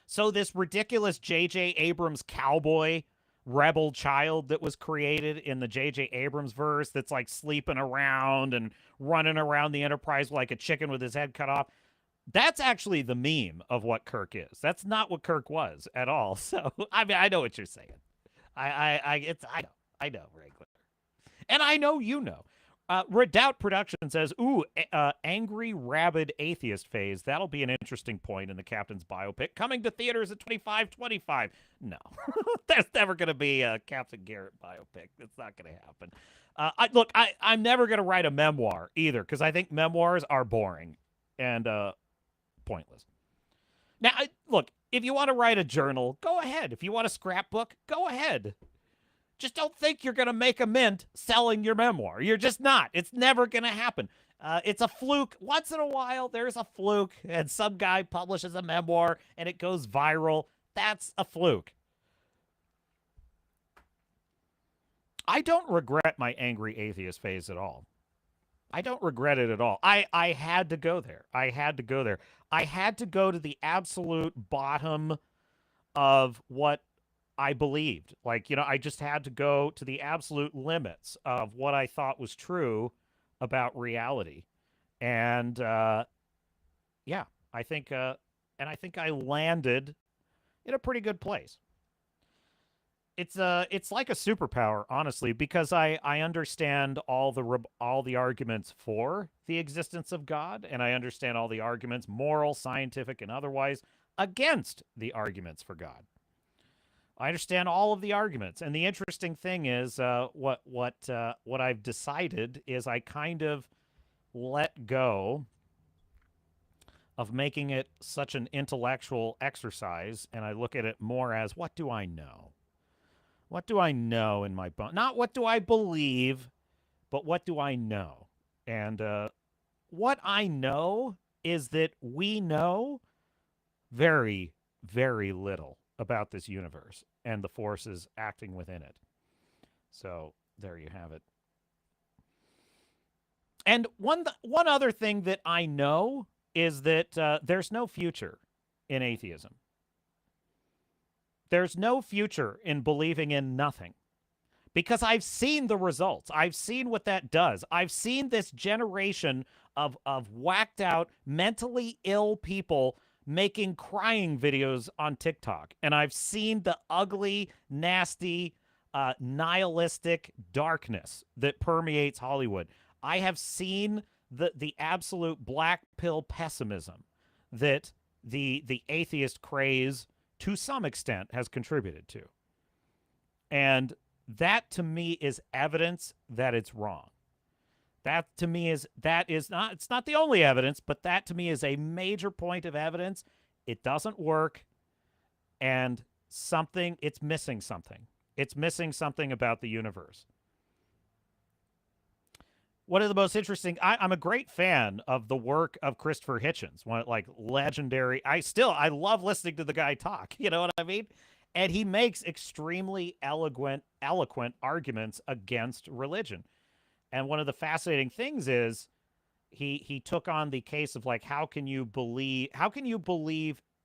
So this ridiculous J.J. Abrams cowboy rebel child that was created in the J.J. Abrams verse that's like sleeping around and running around the Enterprise like a chicken with his head cut off, that's actually the meme of what Kirk is. That's not what Kirk was at all. So, I mean, I know what you're saying. I know, Wrangler. And I know you know. Redoubt Production says, ooh, angry, rabid atheist phase. That'll be an interesting point in the Captain's biopic. Coming to theaters at 25/25. No, there's never going to be a Captain Garrett biopic. It's not going to happen. I'm never going to write a memoir either, because I think memoirs are boring and pointless. Now, look, if you want to write a journal, go ahead. If you want a scrapbook, go ahead. Just don't think you're going to make a mint selling your memoir. You're just not. It's never going to happen. It's a fluke. Once in a while, there's a fluke, and some guy publishes a memoir, and it goes viral. That's a fluke. I don't regret my angry atheist phase at all. I don't regret it at all. I had to go there. I had to go there. I had to go to the absolute bottom of what I believed. Like, I just had to go to the absolute limits of what I thought was true about reality. And yeah, I think I landed in a pretty good place. It's like a superpower, honestly, because I understand all the arguments for the existence of God, and I understand all the arguments, moral, scientific, and otherwise, against the arguments for God. I understand all of the arguments, and the interesting thing is, what I've decided is I kind of let go of making it such an intellectual exercise, and I look at it more as, what do I know? What do I know in my bone? Not what do I believe, but what do I know? And what I know is that we know very, very little about this universe and the forces acting within it. So there you have it. And one other thing that I know is that there's no future in atheism. There's no future in believing in nothing, because I've seen the results. I've seen what that does. I've seen this generation of whacked out, mentally ill people making crying videos on TikTok. And I've seen the ugly, nasty, nihilistic darkness that permeates Hollywood. I have seen the absolute black pill pessimism that the atheist craze, to some extent, has contributed to. And that, to me, is evidence that it's wrong. That, to me, it's not the only evidence, but that, to me, is a major point of evidence. It doesn't work, and it's missing something. It's missing something about the universe. One of the most interesting, I'm a great fan of the work of Christopher Hitchens, legendary. I love listening to the guy talk, you know what I mean? And he makes extremely eloquent arguments against religion. And one of the fascinating things is he took on the case of, how can you believe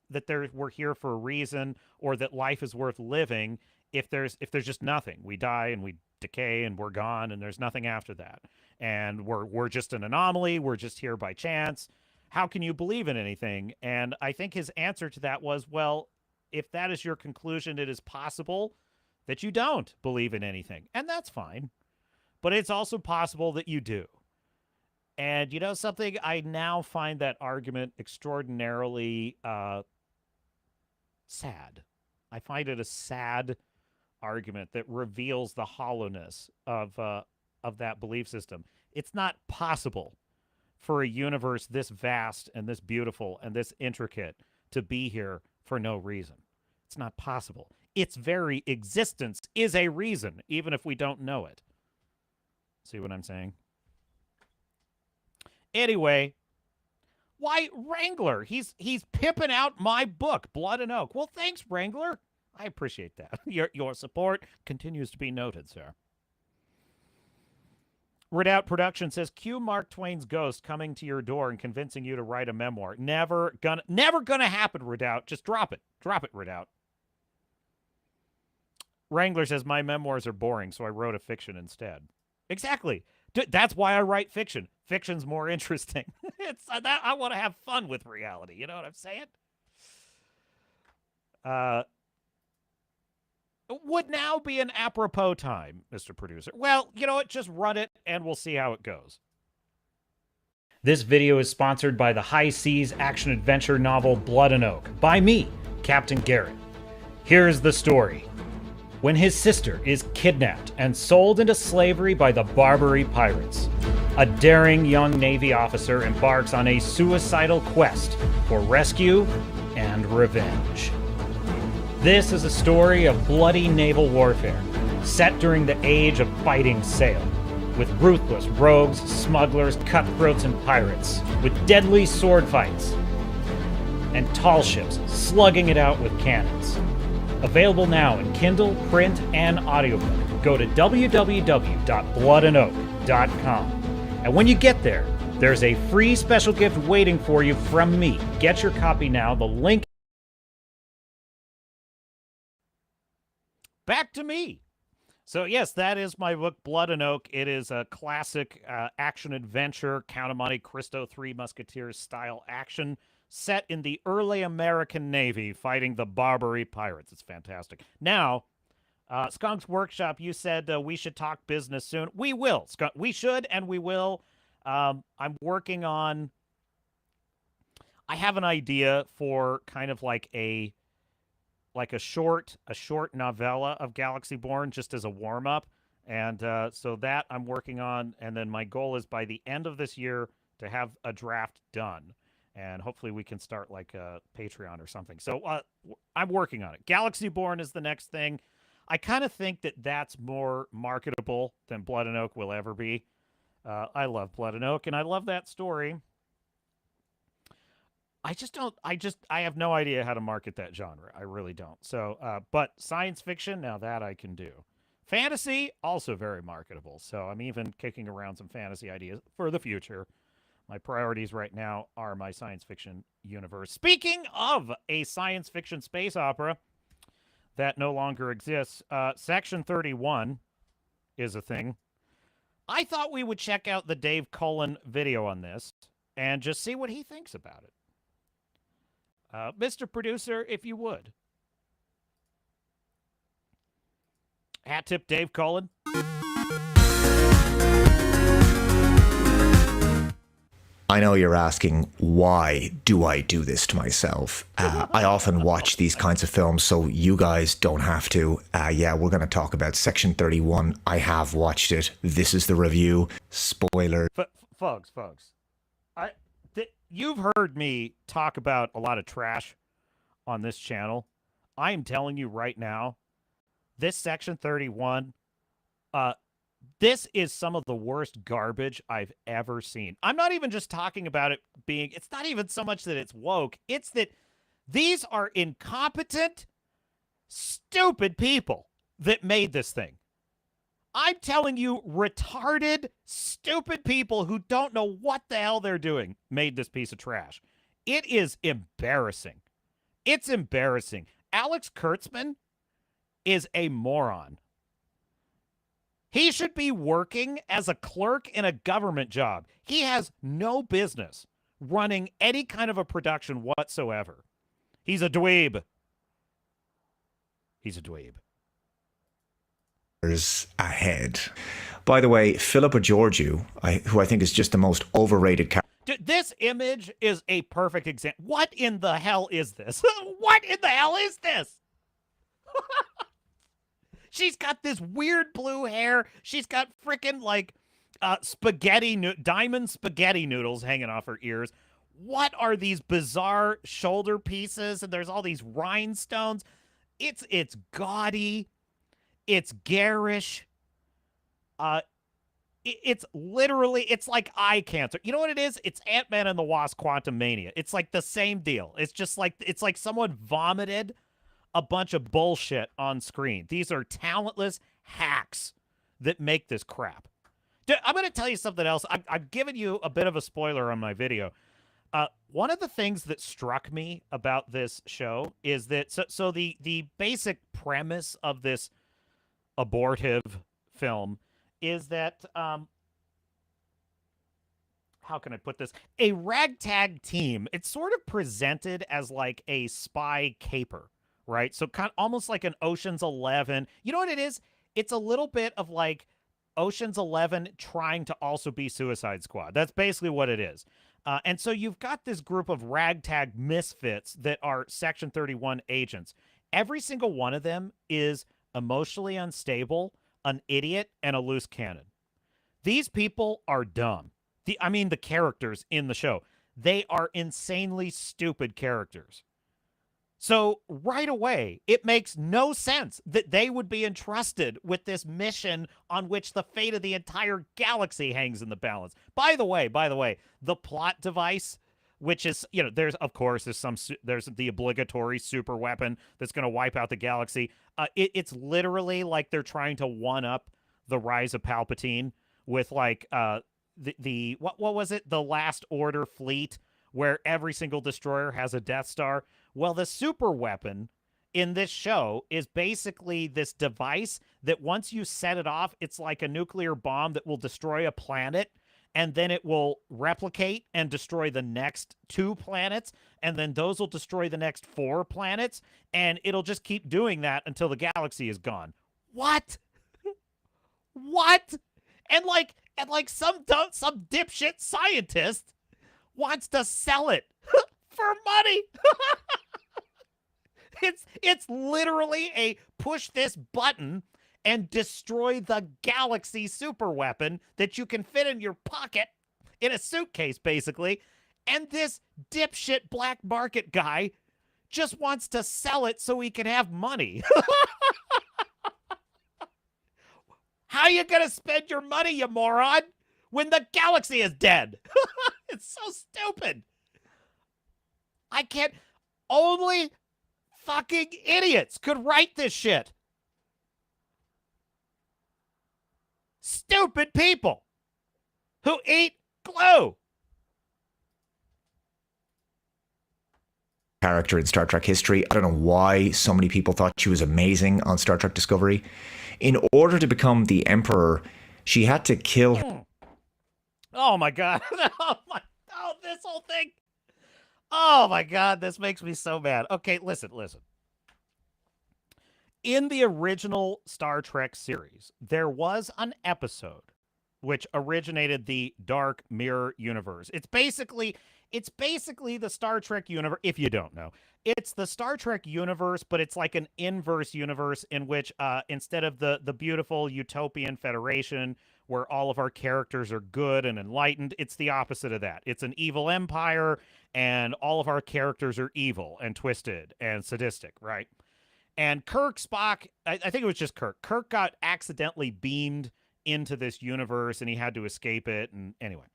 that we're here for a reason, or that life is worth living if there's just nothing? We die and we decay and we're gone and there's nothing after that. And we're just an anomaly. We're just here by chance. How can you believe in anything? And I think his answer to that was, well, if that is your conclusion, it is possible that you don't believe in anything. And that's fine. But it's also possible that you do. And you know something? I now find that argument extraordinarily sad. I find it a sad argument that reveals the hollowness of that belief system. It's not possible for a universe this vast and this beautiful and this intricate to be here for no reason. It's not possible. Its very existence is a reason, even if we don't know it. See what I'm saying? Anyway, why Wrangler? He's pimping out my book, Blood and Oak. Well, thanks, Wrangler. I appreciate that. Your support continues to be noted, sir. Redoubt Production says, cue Mark Twain's ghost coming to your door and convincing you to write a memoir. Never gonna happen, Redoubt. Just drop it. Drop it, Redoubt. Wrangler says, my memoirs are boring, so I wrote a fiction instead. Exactly. That's why I write fiction. Fiction's more interesting. I want to have fun with reality. You know what I'm saying? would now be an apropos time, Mr. Producer. Well, you know what? Just run it and we'll see how it goes. This video is sponsored by the high seas action-adventure novel Blood and Oak by me, Captain Garrett. Here's the story. When his sister is kidnapped and sold into slavery by the Barbary pirates, a daring young Navy officer embarks on a suicidal quest for rescue and revenge. This is a story of bloody naval warfare, set during the age of fighting sail, with ruthless rogues, smugglers, cutthroats, and pirates, with deadly sword fights, and tall ships slugging it out with cannons. Available now in Kindle, print, and audiobook. Go to www.bloodanoak.com. And when you get there, there's a free special gift waiting for you from me. Get your copy now. The link. Back to me. So yes, that is my book, Blood and Oak. It is a classic action-adventure, Count of Monte Cristo, Three Musketeers style action set in the early American Navy fighting the Barbary pirates. It's fantastic. Now, Skunk's Workshop, you said we should talk business soon. We will. We should and we will. I'm working on... I have an idea for kind of like a short novella of Galaxy Born just as a warm-up. And so that I'm working on. And then my goal is by the end of this year to have a draft done. And hopefully we can start like a Patreon or something. So I'm working on it. Galaxy Born is the next thing. I kind of think that that's more marketable than Blood and Oak will ever be. I love Blood and Oak, and I love that story. I have no idea how to market that genre. I really don't. So, but science fiction, now that I can do. Fantasy, also very marketable. So I'm even kicking around some fantasy ideas for the future. My priorities right now are my science fiction universe. Speaking of a science fiction space opera that no longer exists, Section 31 is a thing. I thought we would check out the Dave Cullen video on this and just see what he thinks about it. Mr. Producer, if you would. Hat tip Dave Cullen. I know you're asking, why do I do this to myself? I often watch these kinds of films so you guys don't have to. Yeah, we're going to talk about Section 31. I have watched it. This is the review. Spoiler. Folks. You've heard me talk about a lot of trash on this channel. I am telling you right now, this Section 31, this is some of the worst garbage I've ever seen. I'm not even just talking about it being, it's not even so much that it's woke. It's that these are incompetent, stupid people that made this thing. I'm telling you, retarded, stupid people who don't know what the hell they're doing made this piece of trash. It is embarrassing. It's embarrassing. Alex Kurtzman is a moron. He should be working as a clerk in a government job. He has no business running any kind of a production whatsoever. He's a dweeb. He's a dweeb. Ahead. By the way, Philippa Georgiou, who I think is just the most overrated character. This image is a perfect example. What in the hell is this? What in the hell is this? She's got this weird blue hair. She's got freaking like diamond spaghetti noodles hanging off her ears. What are these bizarre shoulder pieces? And there's all these rhinestones. It's gaudy. It's garish. It's literally, it's like eye cancer. You know what it is? It's Ant-Man and the Wasp: Quantumania. It's like the same deal. It's just like, it's like someone vomited a bunch of bullshit on screen. These are talentless hacks that make this crap. Dude, I'm going to tell you something else. I've given you a bit of a spoiler on my video. One of the things that struck me about this show is that, so the basic premise of this abortive film is that, how can I put this? A ragtag team. It's sort of presented as like a spy caper, right? So kind of almost like an Ocean's 11. You know what it is? It's a little bit of like Ocean's 11 trying to also be Suicide Squad. That's basically what it is. And so you've got this group of ragtag misfits that are Section 31 agents. Every single one of them is emotionally unstable, an idiot, and a loose cannon. These people are dumb. The characters in the show, they are insanely stupid characters. So right away, it makes no sense that they would be entrusted with this mission on which the fate of the entire galaxy hangs in the balance. By the way, the plot device, which is, there's the obligatory super weapon that's going to wipe out the galaxy. It's literally like they're trying to one up the rise of Palpatine with like what was it? The Last Order fleet, where every single destroyer has a Death Star. Well, the super weapon in this show is basically this device that once you set it off, it's like a nuclear bomb that will destroy a planet, and then it will replicate and destroy the next 2 planets, and then those will destroy the next 4 planets, and it'll just keep doing that until the galaxy is gone. What? What? And some dipshit scientist wants to sell it for money. It's literally a push this button and destroy the galaxy super weapon that you can fit in your pocket in a suitcase, basically. And this dipshit black market guy just wants to sell it so he can have money. How you gonna spend your money, you moron, when the galaxy is dead? It's so stupid. I can't. Only fucking idiots could write this shit. Stupid people who eat glue. Character in Star Trek history. I don't know why so many people thought she was amazing on Star Trek Discovery. In order to become the Emperor, she had to kill... Oh my god. This whole thing. Oh my god, this makes me so mad. Okay, listen. In the original Star Trek series, there was an episode which originated the Dark Mirror universe. It's basically the Star Trek universe, if you don't know. It's the Star Trek universe, but it's like an inverse universe in which instead of the beautiful utopian Federation where all of our characters are good and enlightened, it's the opposite of that. It's an evil empire, and all of our characters are evil and twisted and sadistic, right? And Spock, I think it was just Kirk got accidentally beamed into this universe, and he had to escape it, and anyway.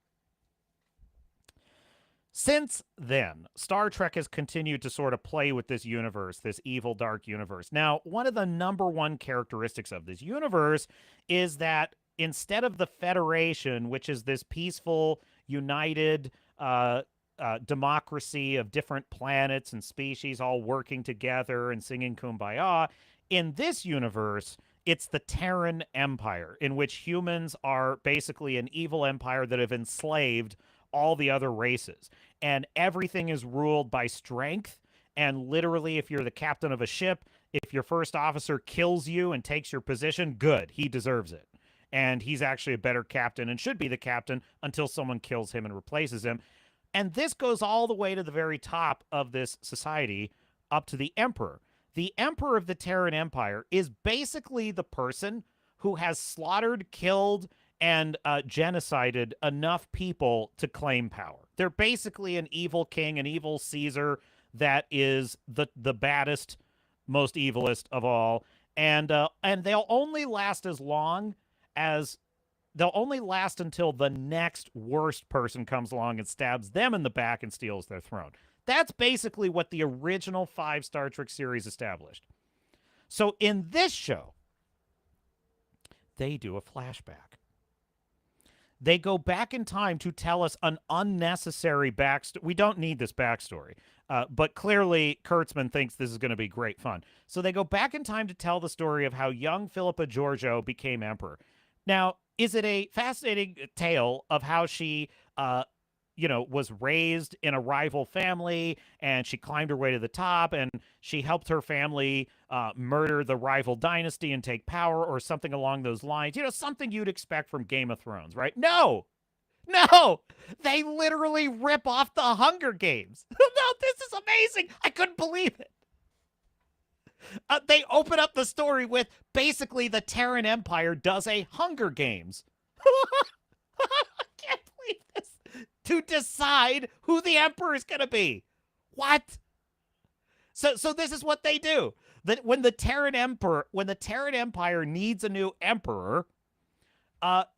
Since then, Star Trek has continued to sort of play with this universe, this evil, dark universe. Now, one of the number one characteristics of this universe is that instead of the Federation, which is this peaceful, united democracy of different planets and species all working together and singing Kumbaya, in this universe, it's the Terran Empire, in which humans are basically an evil empire that have enslaved all the other races. And everything is ruled by strength. And literally, if you're the captain of a ship, if your first officer kills you and takes your position, good, he deserves it. And he's actually a better captain and should be the captain until someone kills him and replaces him. And this goes all the way to the very top of this society, up to the Emperor. The Emperor of the Terran Empire is basically the person who has slaughtered, killed, and genocided enough people to claim power. They're basically an evil king, an evil Caesar that is the baddest, most evilest of all. And they'll only last as long as... They'll only last until the next worst person comes along and stabs them in the back and steals their throne. That's basically what the original 5 Star Trek series established. So in this show, they do a flashback. They go back in time to tell us an unnecessary backstory. We don't need this backstory, but clearly Kurtzman thinks this is going to be great fun. So they go back in time to tell the story of how young Philippa Georgiou became emperor. Now, is it a fascinating tale of how she was raised in a rival family, and she climbed her way to the top, and she helped her family murder the rival dynasty and take power, or something along those lines. Something you'd expect from Game of Thrones, right? No, they literally rip off the Hunger Games. No, this is amazing. I couldn't believe it. They open up the story with basically the Terran Empire does a Hunger Games. I can't believe this. To decide who the emperor is going to be. What? So this is what they do. That when the Terran Empire needs a new emperor,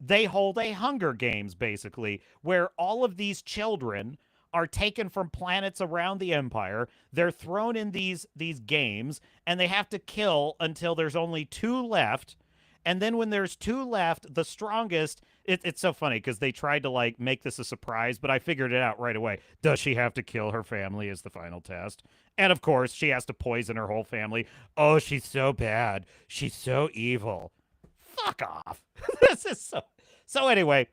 they hold a Hunger Games, basically, where all of these children are taken from planets around the Empire. They're thrown in these games, and they have to kill until there's only 2 left. And then when there's 2 left, the strongest... It's so funny because they tried to make this a surprise, but I figured it out right away. Does she have to kill her family is the final test. And of course, she has to poison her whole family. Oh, she's so bad. She's so evil. Fuck off. This is so... So anyway,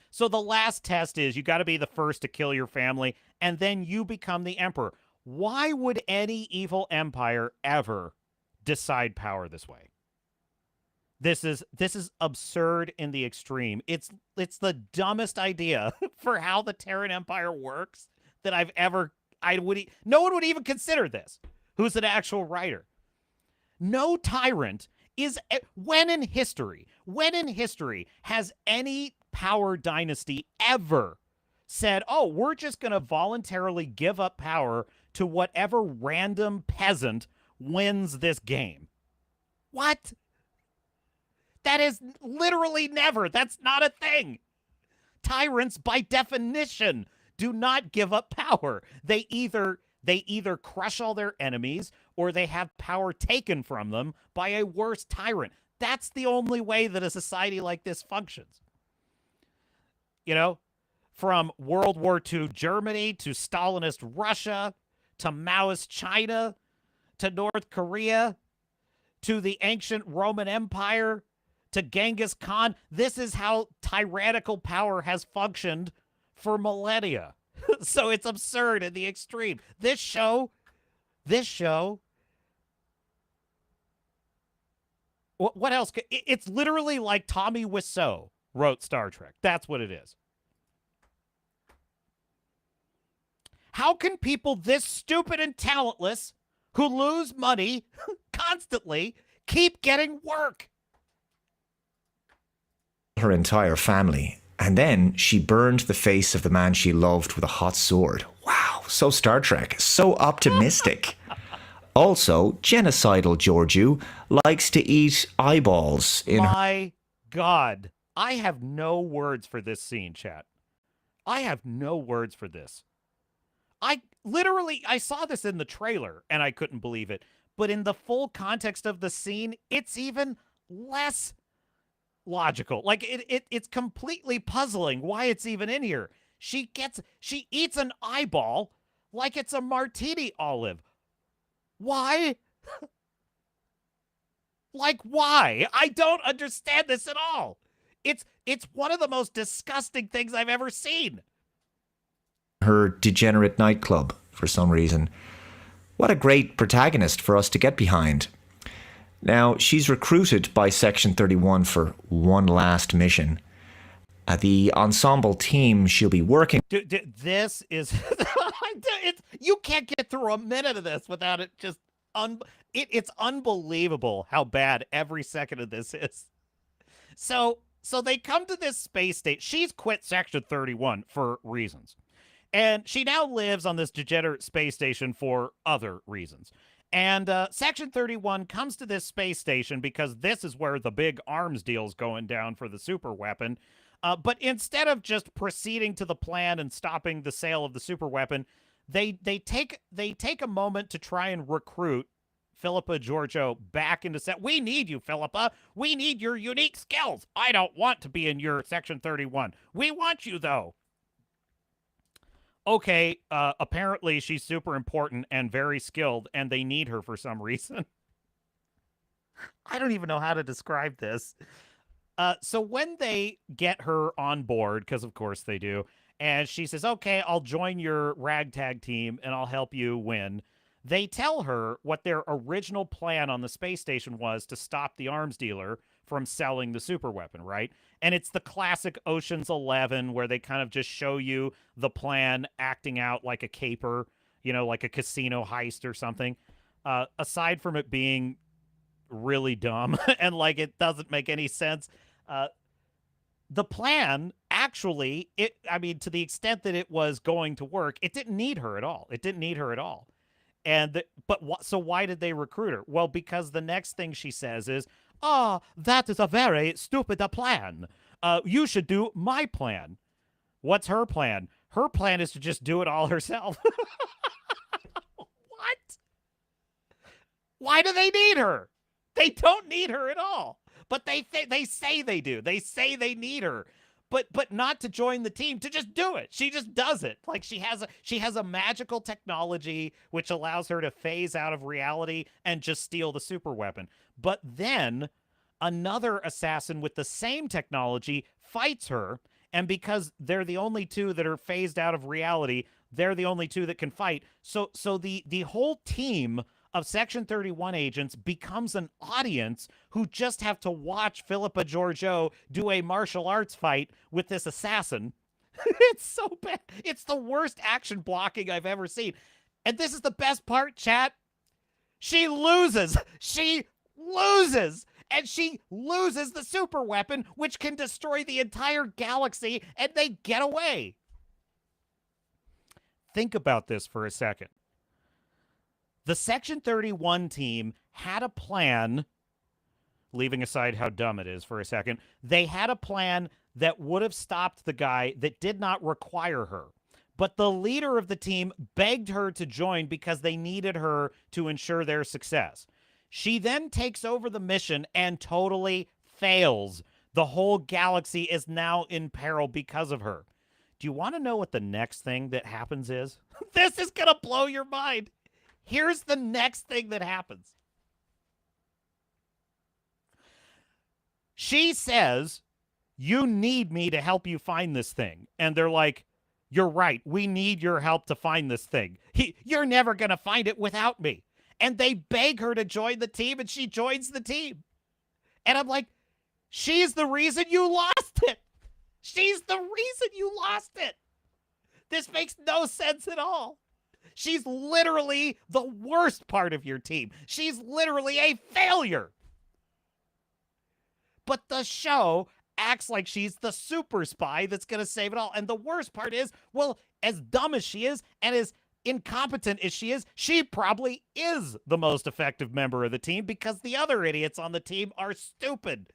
so the last test is you got to be the first to kill your family, and then you become the emperor. Why would any evil empire ever decide power this way? This is absurd in the extreme. It's the dumbest idea for how the Terran Empire works that no one would even consider this. Who's an actual writer? No tyrant is when in history has any power dynasty ever said, "Oh, we're just going to voluntarily give up power to whatever random peasant wins this game." What? That is literally never. That's not a thing. Tyrants, by definition, do not give up power. They either crush all their enemies, or they have power taken from them by a worse tyrant. That's the only way that a society like this functions. From World War II Germany to Stalinist Russia to Maoist China to North Korea to the ancient Roman Empire to Genghis Khan. This is how tyrannical power has functioned for millennia. So it's absurd in the extreme. This show, what else? It's literally like Tommy Wiseau wrote Star Trek. That's what it is. How can people this stupid and talentless who lose money constantly keep getting work? Her entire family, and then she burned the face of the man she loved with a hot sword. Wow, so Star Trek, so optimistic. Also, genocidal Georgiou likes to eat eyeballs in My God, I have no words for this scene, chat. I have no words for this. I saw this in the trailer and I couldn't believe it, but in the full context of the scene, it's even less logical. It's completely puzzling why it's even in here. She eats an eyeball like it's a martini olive. Why? Why? I don't understand this at all. It's one of the most disgusting things I've ever seen. her degenerate nightclub for some reason. What a great protagonist for us to get behind. Now, she's recruited by Section 31 for one last mission. The ensemble team she'll be working... This is... you can't get through a minute of this without it just... It's unbelievable how bad every second of this is. So they come to this space station. She's quit Section 31 for reasons. And she now lives on this degenerate space station for other reasons. And Section 31 comes to this space station because this is where the big arms deal's going down for the super weapon. But instead of just proceeding to the plan and stopping the sale of the super weapon, they take a moment to try and recruit Philippa Georgiou back into set. We need you, Philippa. We need your unique skills. I don't want to be in your Section 31. We want you, though. Okay, apparently she's super important and very skilled, and they need her for some reason. I don't even know how to describe this. So when they get her on board, because of course they do, And she says, okay, I'll join your ragtag team and I'll help you win. They tell her what their original plan on the space station was to stop the arms dealer from selling the super weapon, right? And it's the classic Ocean's 11 where they kind of just show you the plan acting out like a caper, like a casino heist or something. Aside from it being really dumb and like it doesn't make any sense, the plan actually, to the extent that it was going to work, it didn't need her at all. So why did they recruit her? Well, because the next thing she says is, that is a very stupid plan. You should do my plan. What's her plan? Her plan is to just do it all herself. What? Why do they need her? They don't need her at all. But they say they do. They say they need her. But not to join the team, to just do it. She just does it. Like she has a magical technology which allows her to phase out of reality and just steal the super weapon. But then another assassin with the same technology fights her, and because they're the only two that are phased out of reality, they're the only two that can fight. So the whole team of Section 31 agents becomes an audience who just have to watch Philippa Georgiou do a martial arts fight with this assassin. It's so bad. It's the worst action blocking I've ever seen. And this is the best part, chat. She loses. And she loses the super weapon, which can destroy the entire galaxy, and they get away. Think about this for a second. The Section 31 team had a plan, leaving aside how dumb it is for a second, they had a plan that would have stopped the guy that did not require her. But the leader of the team begged her to join because they needed her to ensure their success. She then takes over the mission and totally fails. The whole galaxy is now in peril because of her. Do you want to know what the next thing that happens is? This is going to blow your mind. Here's the next thing that happens. She says, you need me to help you find this thing. And they're like, you're right. We need your help to find this thing. You're never going to find it without me. And they beg her to join the team, and she joins the team. And I'm like, she's the reason you lost it. She's the reason you lost it. This makes no sense at all. She's literally the worst part of your team. She's literally a failure. But the show acts like she's the super spy that's going to save it all. And the worst part is, well, as dumb as she is and as incompetent as she is, she probably is the most effective member of the team because the other idiots on the team are stupid.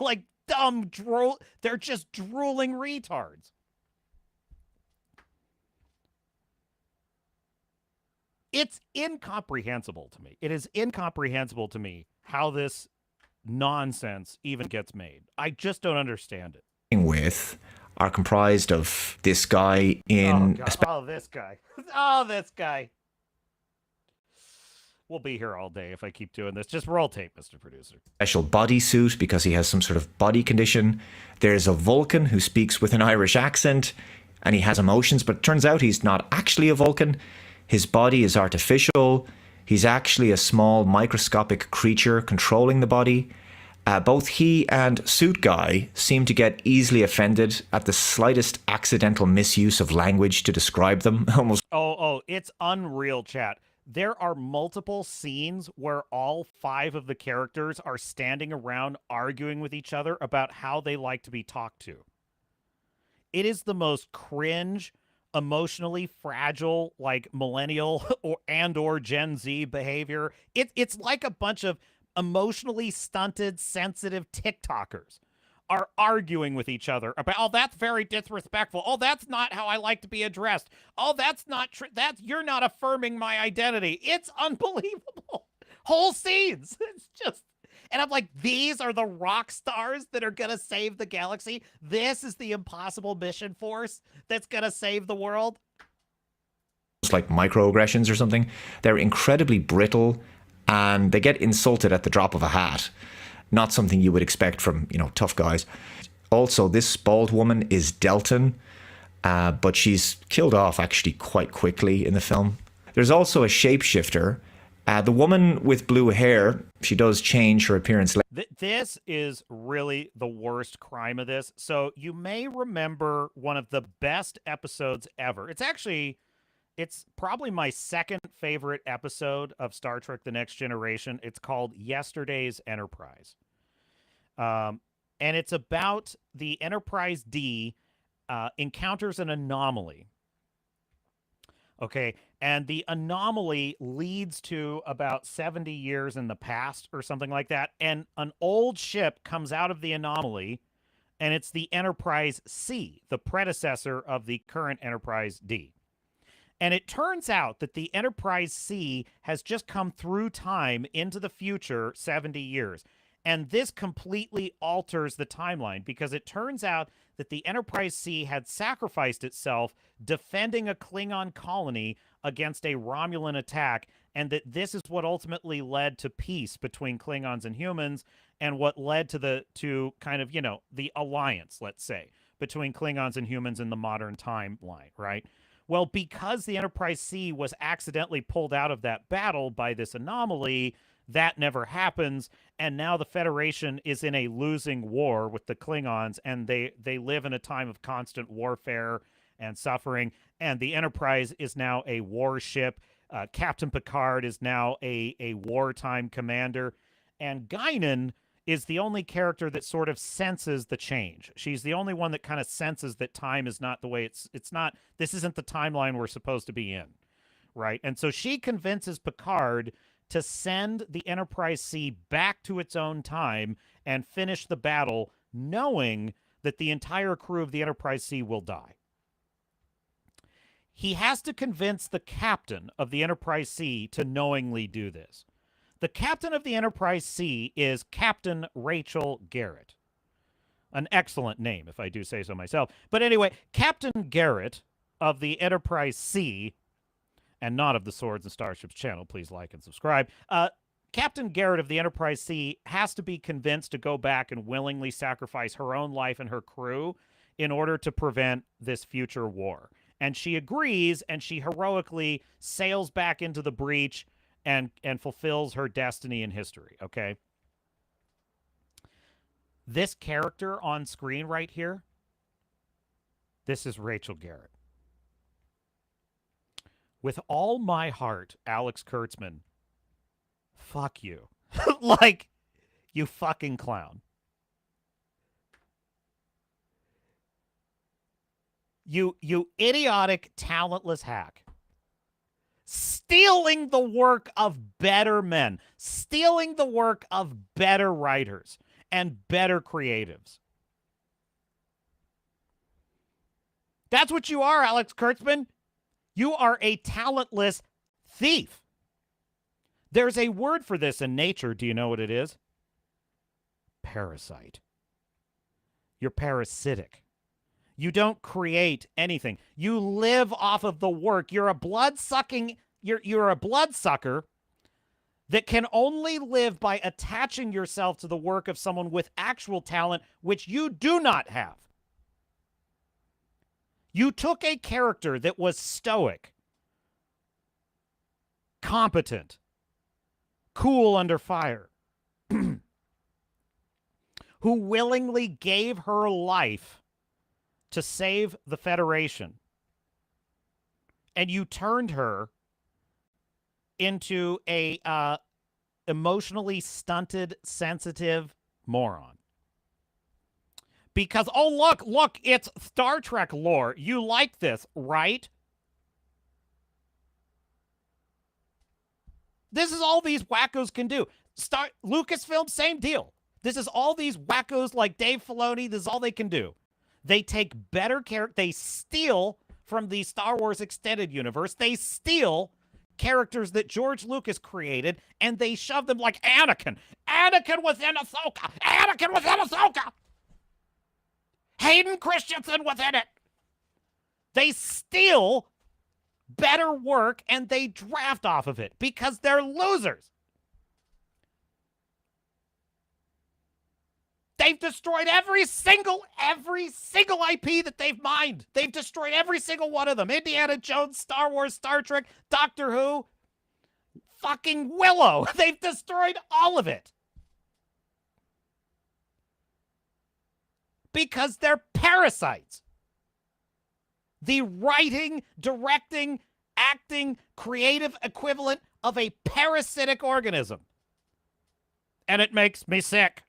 Like dumb drool. They're just drooling retards. It's incomprehensible to me. It is incomprehensible to me how this nonsense even gets made. I just don't understand it. With are comprised of this guy in this guy. This guy. We'll be here all day if I keep doing this. Just roll tape, Mr. Producer. Special bodysuit because he has some sort of body condition. There's a Vulcan who speaks with an Irish accent and he has emotions, but it turns out he's not actually a Vulcan. His body is artificial. He's actually a small microscopic creature controlling the body. Both he and Suit Guy seem to get easily offended at the slightest accidental misuse of language to describe them. Almost. It's unreal, chat. There are multiple scenes where all 5 of the characters are standing around arguing with each other about how they like to be talked to. It is the most cringe, emotionally fragile, like millennial or Gen Z behavior. It's like a bunch of emotionally stunted, sensitive TikTokers are arguing with each other about, oh, that's very disrespectful. Oh, that's not how I like to be addressed. Oh, that's not true. You're not affirming my identity. It's unbelievable. Whole scenes. It's just, and I'm like, these are the rock stars that are going to save the galaxy. This is the impossible mission force that's going to save the world. Like microaggressions or something. They're incredibly brittle and they get insulted at the drop of a hat. Not something you would expect from, tough guys. Also, this bald woman is Delton. but she's killed off actually quite quickly in the film. There's also a shapeshifter. The woman with blue hair, she does change her appearance. This is really the worst crime of this. So you may remember one of the best episodes ever. It's probably my second favorite episode of Star Trek The Next Generation. It's called Yesterday's Enterprise. And it's about the Enterprise D encounters an anomaly. Okay, and the anomaly leads to about 70 years in the past or something like that, and an old ship comes out of the anomaly, and it's the Enterprise C, the predecessor of the current Enterprise D. And it turns out that the Enterprise C has just come through time into the future 70 years. And this completely alters the timeline because it turns out that the Enterprise C had sacrificed itself defending a Klingon colony against a Romulan attack, and that this is what ultimately led to peace between Klingons and humans, and what led to kind of, the alliance, let's say, between Klingons and humans in the modern timeline, right? Well, because the Enterprise C was accidentally pulled out of that battle by this anomaly, that never happens, and now the Federation is in a losing war with the Klingons, and they live in a time of constant warfare and suffering, and the Enterprise is now a warship. Captain Picard is now a wartime commander, and Guinan is the only character that sort of senses the change. She's the only one that kind of senses that time is not the way it's not, this isn't the timeline we're supposed to be in, right? And so she convinces Picard to send the Enterprise C back to its own time and finish the battle, knowing that the entire crew of the Enterprise C will die. He has to convince the captain of the Enterprise C to knowingly do this. The captain of the Enterprise C is Captain Rachel Garrett. An excellent name, if I do say so myself. But anyway, Captain Garrett of the Enterprise C, and not of the Swords and Starships channel, please like and subscribe. Captain Garrett of the Enterprise C has to be convinced to go back and willingly sacrifice her own life and her crew in order to prevent this future war. And she agrees, and she heroically sails back into the breach and fulfills her destiny in history, okay? This character on screen right here, this is Rachel Garrett. With all my heart, Alex Kurtzman, fuck you. Like, you fucking clown. You idiotic, talentless hack. Stealing the work of better men. Stealing the work of better writers and better creatives. That's what you are, Alex Kurtzman. You are a talentless thief. There's a word for this in nature. Do you know what it is? Parasite. You're parasitic. You don't create anything. You live off of the work. You're a blood-sucking, you're a bloodsucker that can only live by attaching yourself to the work of someone with actual talent, which you do not have. You took a character that was stoic, competent, cool under fire, who willingly gave her life to save the Federation, and you turned her into a emotionally stunted, sensitive moron. Because, oh, look, it's Star Trek lore. You like this, right? This is all these wackos can do. Lucasfilm, same deal. This is all these wackos like Dave Filoni. This is all they can do. They take better characters. They steal from the Star Wars extended universe. They steal characters that George Lucas created, and they shove them like Anakin. Anakin within Ahsoka. Anakin within Ahsoka. Hayden Christensen within it. They steal better work, and they draft off of it because they're losers. They've destroyed every single IP that they've mined. They've destroyed every single one of them. Indiana Jones, Star Wars, Star Trek, Doctor Who, fucking Willow. They've destroyed all of it. Because they're parasites. The writing, directing, acting, creative equivalent of a parasitic organism. And it makes me sick.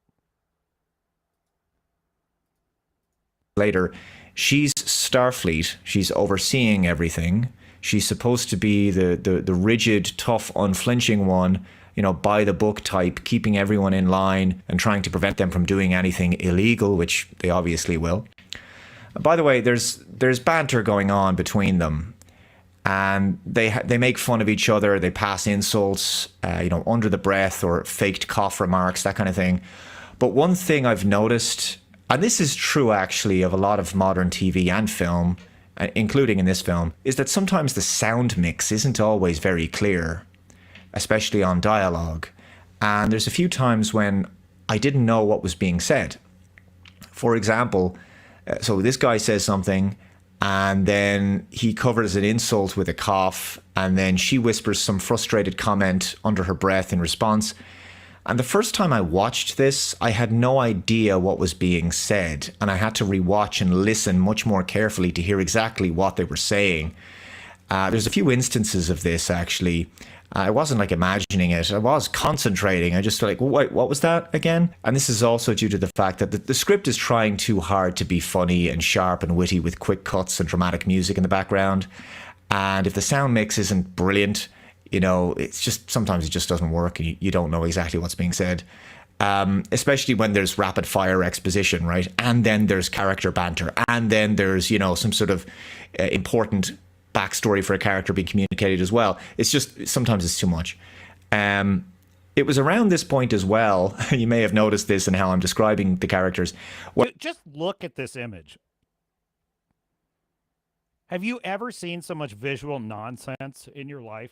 Later, she's Starfleet. She's overseeing everything. She's supposed to be the rigid, tough, unflinching one, you know, by the book type, keeping everyone in line and trying to prevent them from doing anything illegal, which they obviously will. By the way, there's banter going on between them, and they make fun of each other. They pass insults, you know, under the breath or faked cough remarks, that kind of thing. But one thing I've noticed, and this is true actually of a lot of modern TV and film, including in this film, is that sometimes the sound mix isn't always very clear, especially on dialogue. And there's a few times when I didn't know what was being said. For example, so this guy says something, and then he covers an insult with a cough, and then she whispers some frustrated comment under her breath in response. And the first time I watched this, I had no idea what was being said, and I had to rewatch and listen much more carefully to hear exactly what they were saying. There's a few instances of this, actually. I wasn't like imagining it. I was concentrating. I just like, wait, what was that again? And this is also due to the fact that the script is trying too hard to be funny and sharp and witty with quick cuts and dramatic music in the background. And if the sound mix isn't brilliant, you know, it's just, sometimes it just doesn't work and you don't know exactly what's being said. Especially when there's rapid fire exposition, right? And then there's character banter. And then there's, you know, some sort of important backstory for a character being communicated as well. It's just, sometimes it's too much. It was around this point as well, you may have noticed this in how I'm describing the characters. Just look at this image. Have you ever seen so much visual nonsense in your life?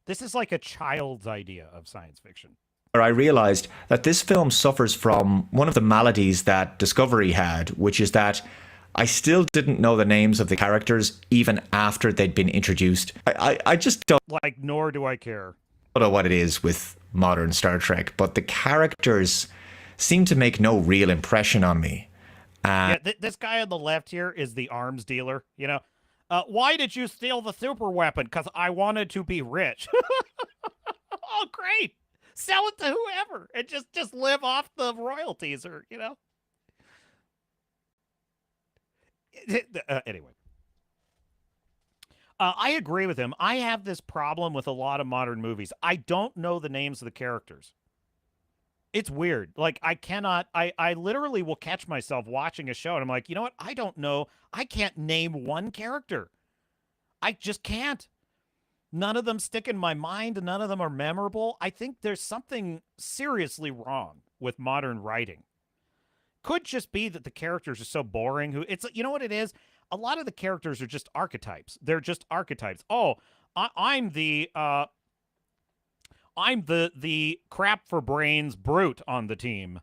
This is like a child's idea of science fiction. I realized that this film suffers from one of the maladies that Discovery had, which is that I still didn't know the names of the characters even after they'd been introduced. I just don't like, nor do I care. know what it is with modern Star Trek, but the characters seem to make no real impression on me. Yeah, this guy on the left here is the arms dealer, you know. Why did you steal the super weapon? Because I wanted to be rich. Oh, great. Sell it to whoever and just live off the royalties, or, you know. Anyway, I agree with him. I have this problem with a lot of modern movies. I don't know the names of the characters. It's weird. Like, I literally will catch myself watching a show and I'm like, you know what? I don't know. I can't name one character. I just can't. None of them stick in my mind and none of them are memorable. I think there's something seriously wrong with modern writing. Could just be that the characters are so boring. You know what it is? A lot of the characters are just archetypes. They're just archetypes. Oh, I'm the crap for brains brute on the team.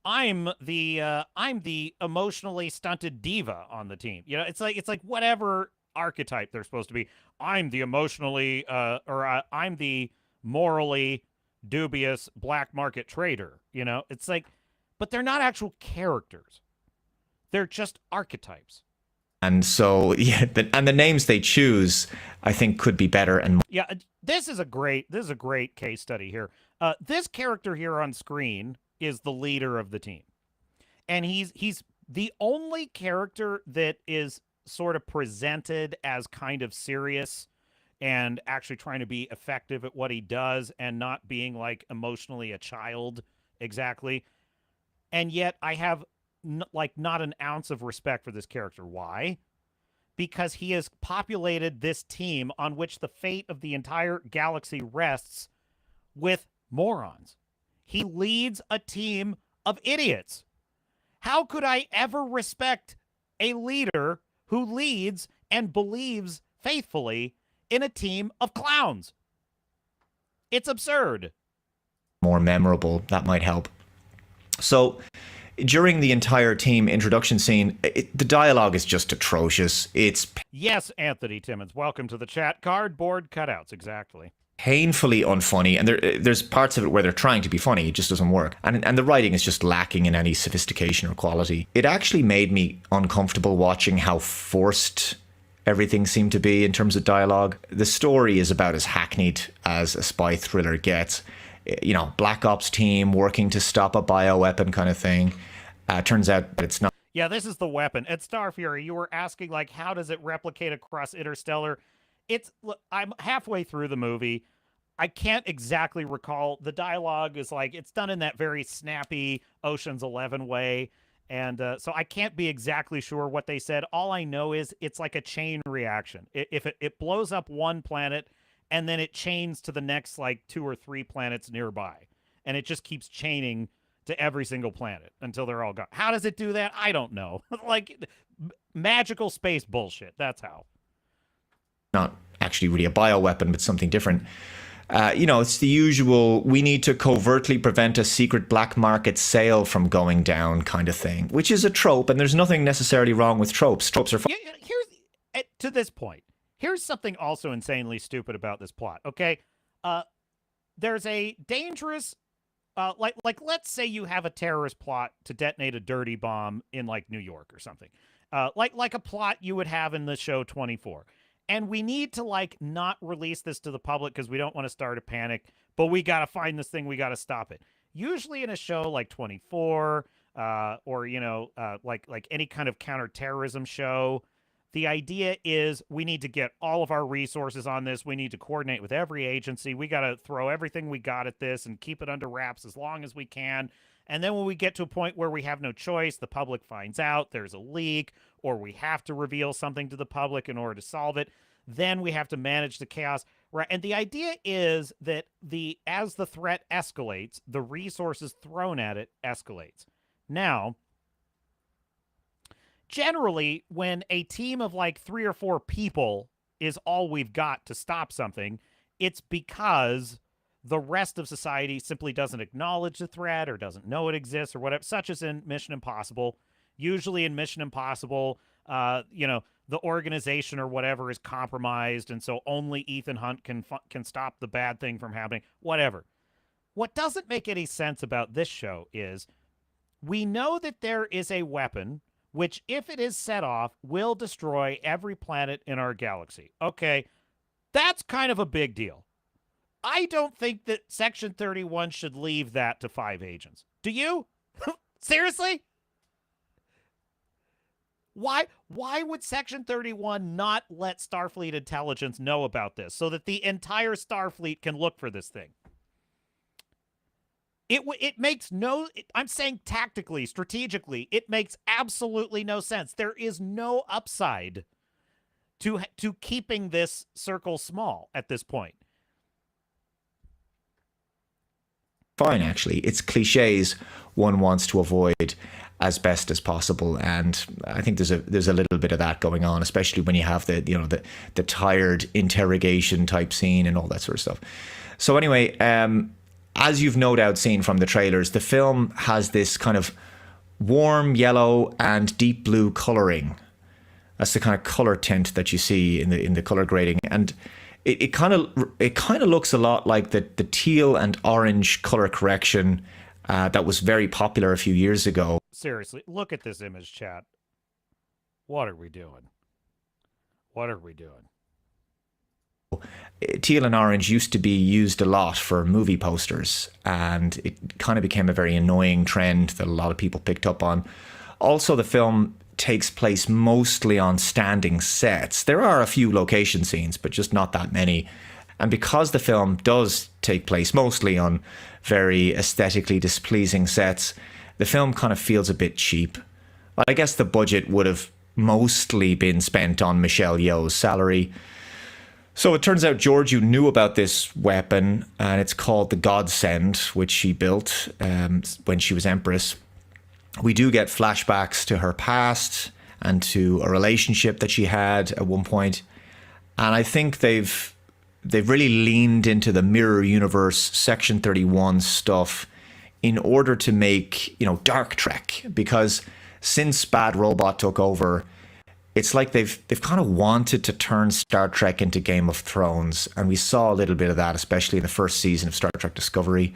I'm the emotionally stunted diva on the team. You know, it's like whatever archetype they're supposed to be. I'm the emotionally I'm the morally dubious black market trader. You know, it's like, but they're not actual characters. They're just archetypes. And so, yeah, and the names they choose, I think, could be better. And yeah, this is a great case study here. This character here on screen is the leader of the team, and he's the only character that is sort of presented as kind of serious and actually trying to be effective at what he does and not being like emotionally a child exactly. And yet I have not an ounce of respect for this character. Why? Because he has populated this team on which the fate of the entire galaxy rests with morons. He leads a team of idiots. How could I ever respect a leader who leads and believes faithfully in a team of clowns? It's absurd. more memorable. That might help. So during the entire team introduction scene, the dialogue is just atrocious. It's Yes, Anthony Timmons, welcome to the chat. Cardboard cutouts, exactly. painfully unfunny, and there's parts of it where they're trying to be funny. It just doesn't work, and the writing is just lacking in any sophistication or quality. It actually made me uncomfortable watching how forced everything seemed to be in terms of dialogue. The story is about as hackneyed as a spy thriller gets. You know, Black Ops team working to stop a bioweapon kind of thing. Turns out that it's not. Yeah, this is the weapon. At Starfury, you were asking, like, how does it replicate across Interstellar? Look, I'm halfway through the movie. I can't exactly recall. The dialogue is like, it's done in that very snappy Ocean's 11 way. And so I can't be exactly sure what they said. All I know is it's like a chain reaction. If it blows up one planet and then it chains to the next like 2 or 3 planets nearby. And it just keeps chaining to every single planet until they're all gone. How does it do that? I don't know. Like magical space bullshit. That's how. Not actually really a bioweapon, but something different. You know, it's the usual, we need to covertly prevent a secret black market sale from going down kind of thing, which is a trope, and there's nothing necessarily wrong with tropes. Tropes are fun. Here's to this point. Here's something also insanely stupid about this plot, okay? There's a dangerous, like let's say you have a terrorist plot to detonate a dirty bomb in, like, New York or something. Like a plot you would have in the show 24. And we need to, like, not release this to the public because we don't want to start a panic, but we got to find this thing, we got to stop it. Usually in a show like 24, or, you know, like any kind of counterterrorism show, the idea is we need to get all of our resources on this. We need to coordinate with every agency. We got to throw everything we got at this and keep it under wraps as long as we can. And then when we get to a point where we have no choice, the public finds out there's a leak, or we have to reveal something to the public in order to solve it, then we have to manage the chaos. Right? And the idea is that as the threat escalates, the resources thrown at it escalates. Now, generally, when a team of like 3 or 4 people is all we've got to stop something, it's because the rest of society simply doesn't acknowledge the threat or doesn't know it exists or whatever, such as in Mission Impossible. Usually in Mission Impossible, you know, the organization or whatever is compromised, and so only Ethan Hunt can stop the bad thing from happening, whatever. What doesn't make any sense about this show is we know that there is a weapon which, if it is set off, will destroy every planet in our galaxy. Okay, that's kind of a big deal. I don't think that Section 31 should leave that to 5 agents. Do you? Seriously? Why would Section 31 not let Starfleet intelligence know about this so that the entire Starfleet can look for this thing? It makes no... I'm saying tactically, strategically, it makes absolutely no sense. There is no upside to keeping this circle small at this point. Fine, actually. It's cliches one wants to avoid as best as possible, and I think there's a little bit of that going on, especially when you have the tired interrogation type scene and all that sort of stuff. So anyway, as you've no doubt seen from the trailers, the film has this kind of warm yellow and deep blue coloring. That's the kind of color tint that you see in the color grading, and it kind of looks a lot like the teal and orange color correction that was very popular a few years ago. Seriously, look at this image, chat. What are we doing? What are we doing? Teal and orange used to be used a lot for movie posters, and it kind of became a very annoying trend that a lot of people picked up on. Also, the film takes place mostly on standing sets. There are a few location scenes, but just not that many. And because the film does take place mostly on very aesthetically displeasing sets, the film kind of feels a bit cheap. I guess the budget would have mostly been spent on Michelle Yeoh's salary. So it turns out Georgiou knew about this weapon, and it's called the Godsend, which she built when she was Empress. We do get flashbacks to her past and to a relationship that she had at one point. And I think they've they've really leaned into the mirror universe Section 31 stuff in order to make, Dark Trek, because since Bad Robot took over, it's like they've kind of wanted to turn Star Trek into Game of Thrones, and we saw a little bit of that, especially in the first season of Star Trek Discovery.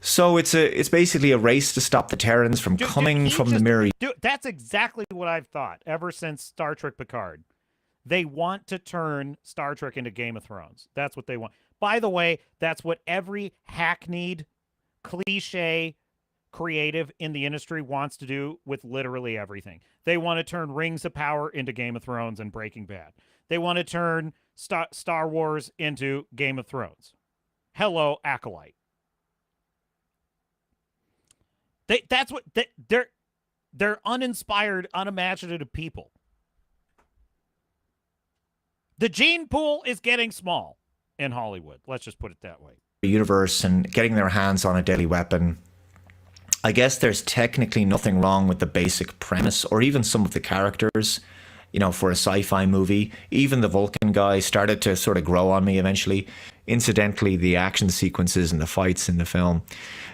So it's basically a race to stop the Terrans from coming from the mirror. That's exactly what I've thought ever since Star Trek Picard. They want to turn Star Trek into Game of Thrones. That's what they want. By the way, that's what every hackneyed, cliche creative in the industry wants to do with literally everything. They want to turn Rings of Power into Game of Thrones and Breaking Bad. They want to turn Star Wars into Game of Thrones. Hello, Acolyte. They're uninspired, unimaginative people. The gene pool is getting small in Hollywood. Let's just put it that way. Universe and getting their hands on a deadly weapon. I guess there's technically nothing wrong with the basic premise or even some of the characters, for a sci-fi movie. Even the Vulcan guy started to sort of grow on me eventually. Incidentally, the action sequences and the fights in the film,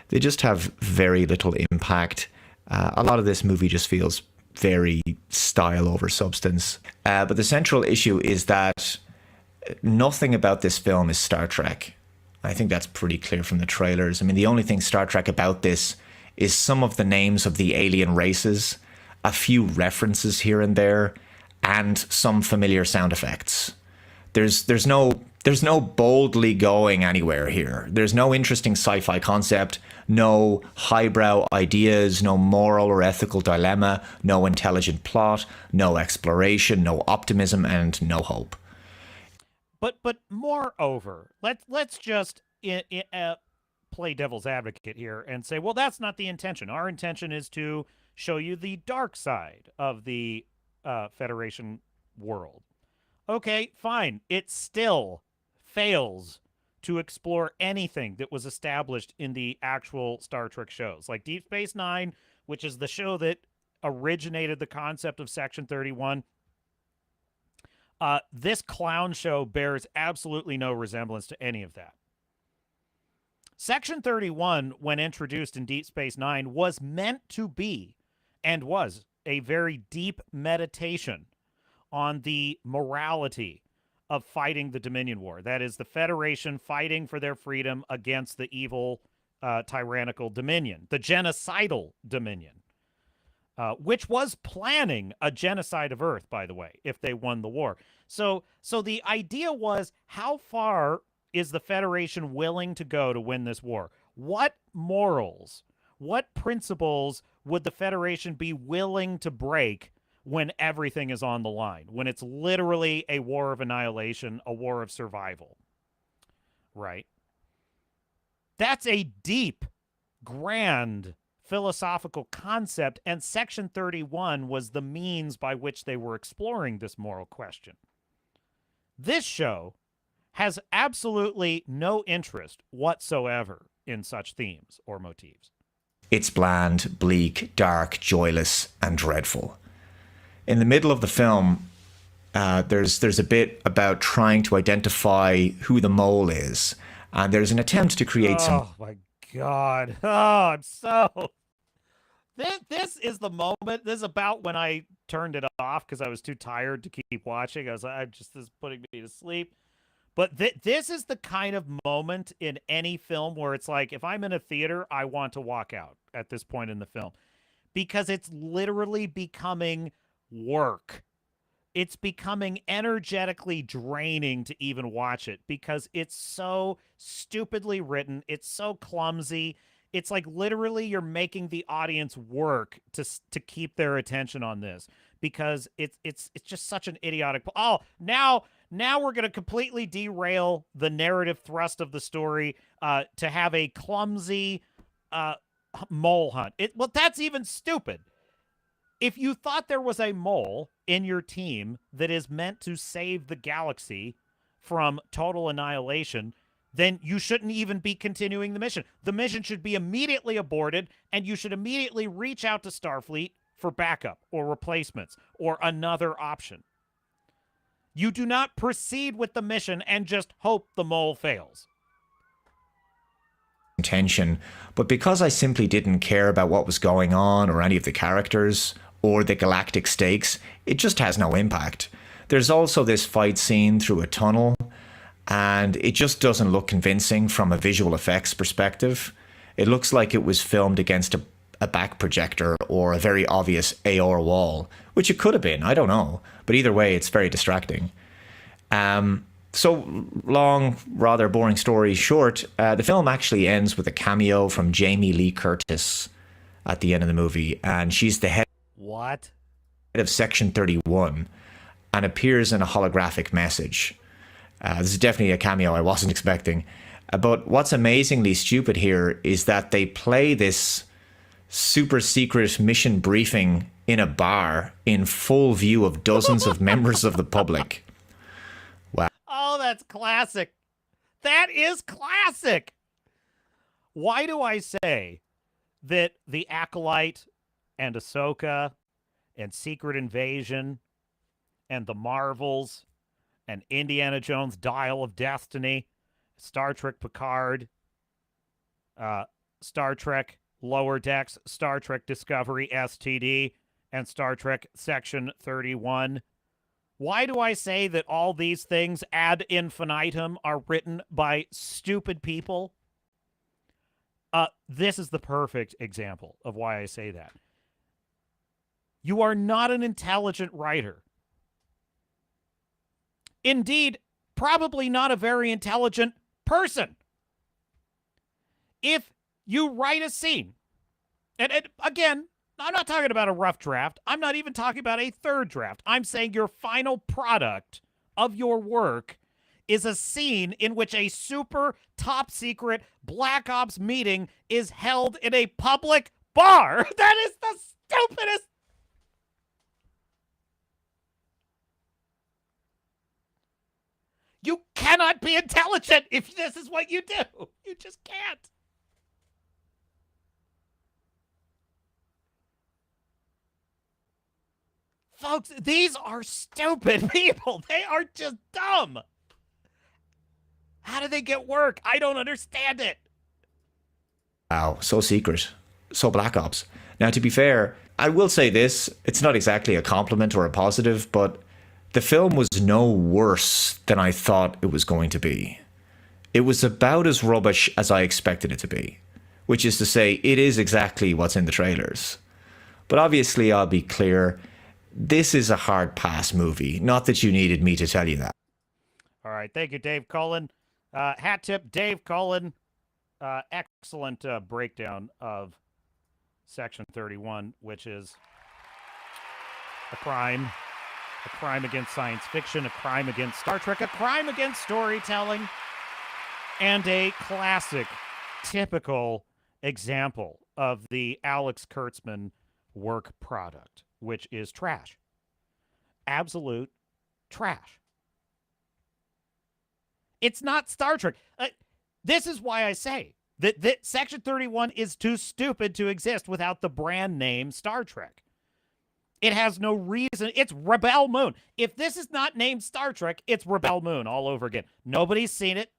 they just have very little impact. A lot of this movie just feels very style over substance. But the central issue is that nothing about this film is Star Trek. I think that's pretty clear from the trailers. I mean, the only thing Star Trek about this is some of the names of the alien races, a few references here and there, and some familiar sound effects. There's no boldly going anywhere here. There's no interesting sci-fi concept, no highbrow ideas, no moral or ethical dilemma, no intelligent plot, no exploration, no optimism, and no hope. But moreover, let's just play devil's advocate here and say, well, that's not the intention. Our intention is to show you the dark side of the Federation world. Okay, fine. It still fails to explore anything that was established in the actual Star Trek shows. Like Deep Space Nine, which is the show that originated the concept of Section 31. This clown show bears absolutely no resemblance to any of that. Section 31, when introduced in Deep Space Nine, was meant to be, and was, a very deep meditation on the morality of fighting the Dominion War. That is, the Federation fighting for their freedom against the evil, tyrannical Dominion, the genocidal Dominion, which was planning a genocide of Earth, by the way, if they won the war. So the idea was, how far is the Federation willing to go to win this war? What morals, what principles would the Federation be willing to break when everything is on the line, when it's literally a war of annihilation, a war of survival, right? That's a deep, grand philosophical concept, and Section 31 was the means by which they were exploring this moral question. This show has absolutely no interest whatsoever in such themes or motifs. It's bland, bleak, dark, joyless, and dreadful. In the middle of the film, there's a bit about trying to identify who the mole is, and there's an attempt to create some... Oh, my God. Oh, I'm so... This is the moment. This is about when I turned it off because I was too tired to keep watching. This is putting me to sleep. But this is the kind of moment in any film where it's like, if I'm in a theater, I want to walk out at this point in the film. Because it's literally becoming work. It's becoming energetically draining to even watch it because it's so stupidly written. It's so clumsy. It's like literally you're making the audience work to keep their attention on this because it's just such an idiotic. Oh, now we're going to completely derail the narrative thrust of the story to have a clumsy mole hunt. Well, that's even stupid. If you thought there was a mole in your team that is meant to save the galaxy from total annihilation, then you shouldn't even be continuing the mission. The mission should be immediately aborted, and you should immediately reach out to Starfleet for backup or replacements or another option. You do not proceed with the mission and just hope the mole fails. Intention, but because I simply didn't care about what was going on or any of the characters or the galactic stakes, it just has no impact. There's also this fight scene through a tunnel, and it just doesn't look convincing from a visual effects perspective. It looks like it was filmed against a back projector or a very obvious AR wall, which it could have been, I don't know. But either way, it's very distracting. So long, rather boring story short, the film actually ends with a cameo from Jamie Lee Curtis at the end of the movie, and she's the head What? of Section 31 and appears in a holographic message. This is definitely a cameo I wasn't expecting. But what's amazingly stupid here is that they play this super secret mission briefing in a bar in full view of dozens of members of the public. Wow. Oh, that's classic. That is classic. Why do I say that the Acolyte and Ahsoka and Secret Invasion and the Marvels and Indiana Jones' Dial of Destiny, Star Trek Picard, Star Trek Lower Decks, Star Trek Discovery STD, and Star Trek Section 31. Why do I say that all these things ad infinitum are written by stupid people? This is the perfect example of why I say that. You are not an intelligent writer. Indeed, probably not a very intelligent person. If you write a scene, and again, I'm not talking about a rough draft. I'm not even talking about a third draft. I'm saying your final product of your work is a scene in which a super top secret Black Ops meeting is held in a public bar. That is the stupidest. You cannot be intelligent if this is what you do. You just can't. Folks, these are stupid people. They are just dumb. How do they get work? I don't understand it. Wow, so secret. So Black Ops. Now, to be fair, I will say this. It's not exactly a compliment or a positive, but the film was no worse than I thought it was going to be. It was about as rubbish as I expected it to be, which is to say, it is exactly what's in the trailers. But obviously, I'll be clear, this is a hard pass movie. Not that you needed me to tell you that. All right, thank you, Dave Cullen. Hat tip, Dave Cullen. Excellent breakdown of Section 31, which is a crime against science fiction, a crime against Star Trek, a crime against storytelling, and a classic, typical example of the Alex Kurtzman work product, which is trash. Absolute trash. It's not Star Trek. This is why I say that Section 31 is too stupid to exist without the brand name Star Trek. It has no reason. It's Rebel Moon. If this is not named Star Trek, it's Rebel Moon all over again. Nobody's seen it.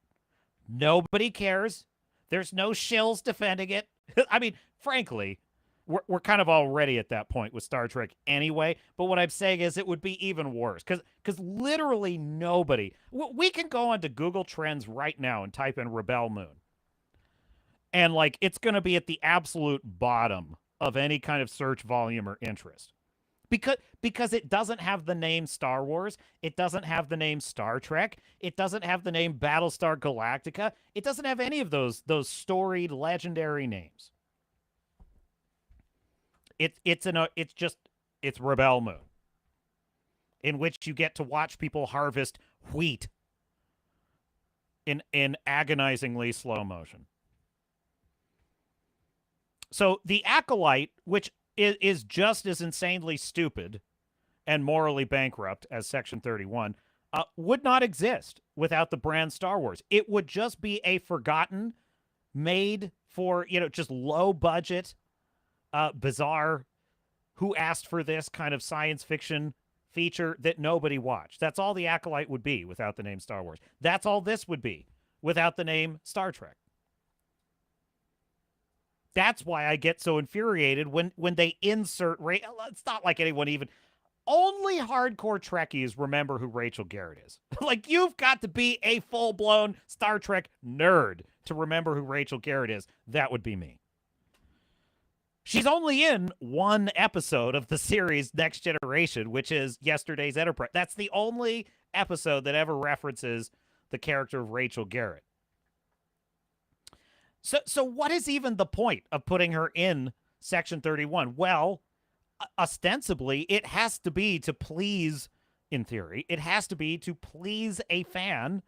Nobody cares. There's no shills defending it. I mean, frankly, we're kind of already at that point with Star Trek anyway. But what I'm saying is it would be even worse because literally nobody. We can go onto Google Trends right now and type in Rebel Moon. And like it's going to be at the absolute bottom of any kind of search volume or interest. Because it doesn't have the name Star Wars, it doesn't have the name Star Trek, it doesn't have the name Battlestar Galactica, it doesn't have any of those storied legendary names. It's Rebel Moon, in which you get to watch people harvest wheat in agonizingly slow motion. So the Acolyte, which is just as insanely stupid and morally bankrupt as Section 31, would not exist without the brand Star Wars. It would just be a forgotten, made for, just low budget, bizarre, who asked for this kind of science fiction feature that nobody watched. That's all the Acolyte would be without the name Star Wars. That's all this would be without the name Star Trek. That's why I get so infuriated when they insert... It's not like anyone even... Only hardcore Trekkies remember who Rachel Garrett is. Like, you've got to be a full-blown Star Trek nerd to remember who Rachel Garrett is. That would be me. She's only in one episode of the series Next Generation, which is yesterday's Enterprise. That's the only episode that ever references the character of Rachel Garrett. So what is even the point of putting her in Section 31? Well, ostensibly, it has to be to please, in theory, it has to be to please a fan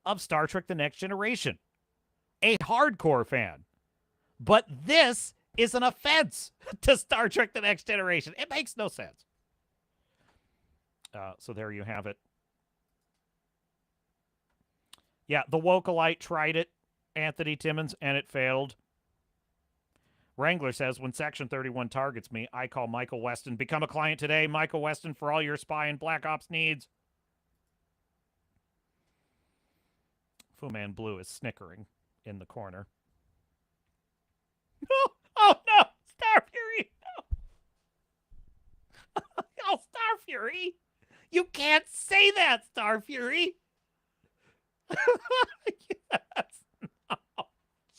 of Star Trek The Next Generation. A hardcore fan. But this is an offense to Star Trek The Next Generation. It makes no sense. So there you have it. Yeah, the Wokalite tried it, Anthony Timmons, and it failed. Wrangler says, when Section 31 targets me, I call Michael Weston. Become a client today. Michael Weston for all your spy and Black Ops needs. Fu Man Blue is snickering in the corner. Oh, no! Star Fury! No! Oh, Star Fury! You can't say that, Star Fury! Yes. Oh,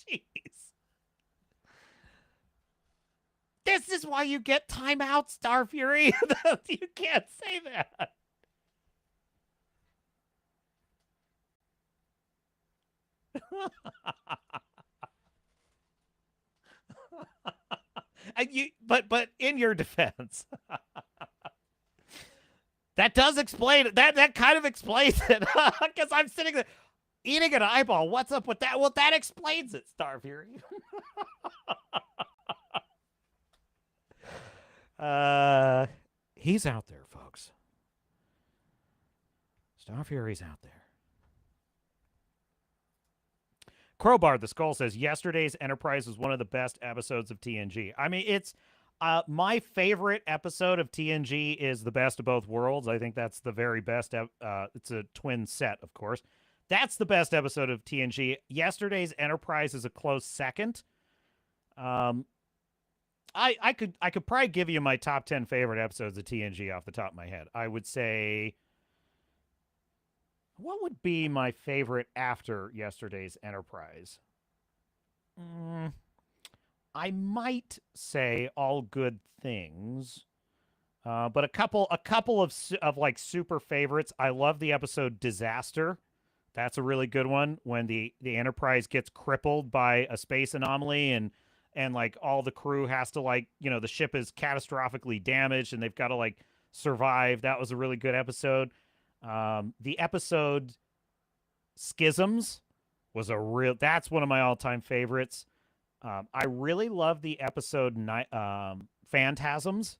jeez. This is why you get timeout, Star Fury. You can't say that. But in your defense, that does explain it. That kind of explains it. Because I'm sitting there eating an eyeball. What's up with that? Well, that explains it, Star Fury. He's out there, folks. Star Fury's out there. Crowbar the Skull says, yesterday's Enterprise was one of the best episodes of TNG. I mean, it's my favorite episode of TNG is The Best of Both Worlds. I think that's the very best. It's a twin set, of course. That's the best episode of TNG. Yesterday's Enterprise is a close second. I could probably give you my top 10 favorite episodes of TNG off the top of my head. I would say, what would be my favorite after yesterday's Enterprise? I might say All Good Things, but a couple of like super favorites. I love the episode Disaster. That's a really good one when the Enterprise gets crippled by a space anomaly and like all the crew has to like, you know, the ship is catastrophically damaged and they've got to like survive. That was a really good episode. The episode Schisms was that's one of my all-time favorites. I really love the episode Phantasms.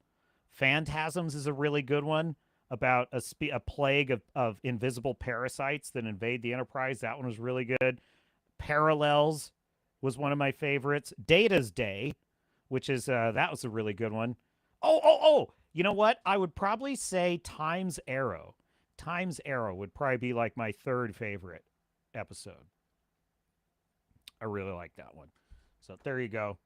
Phantasms is a really good one about a plague of invisible parasites that invade the Enterprise. That one was really good. Parallels was one of my favorites. Data's Day, which is that was a really good one. Oh! You know what? I would probably say Time's Arrow. Time's Arrow would probably be like my third favorite episode. I really like that one. So there you go.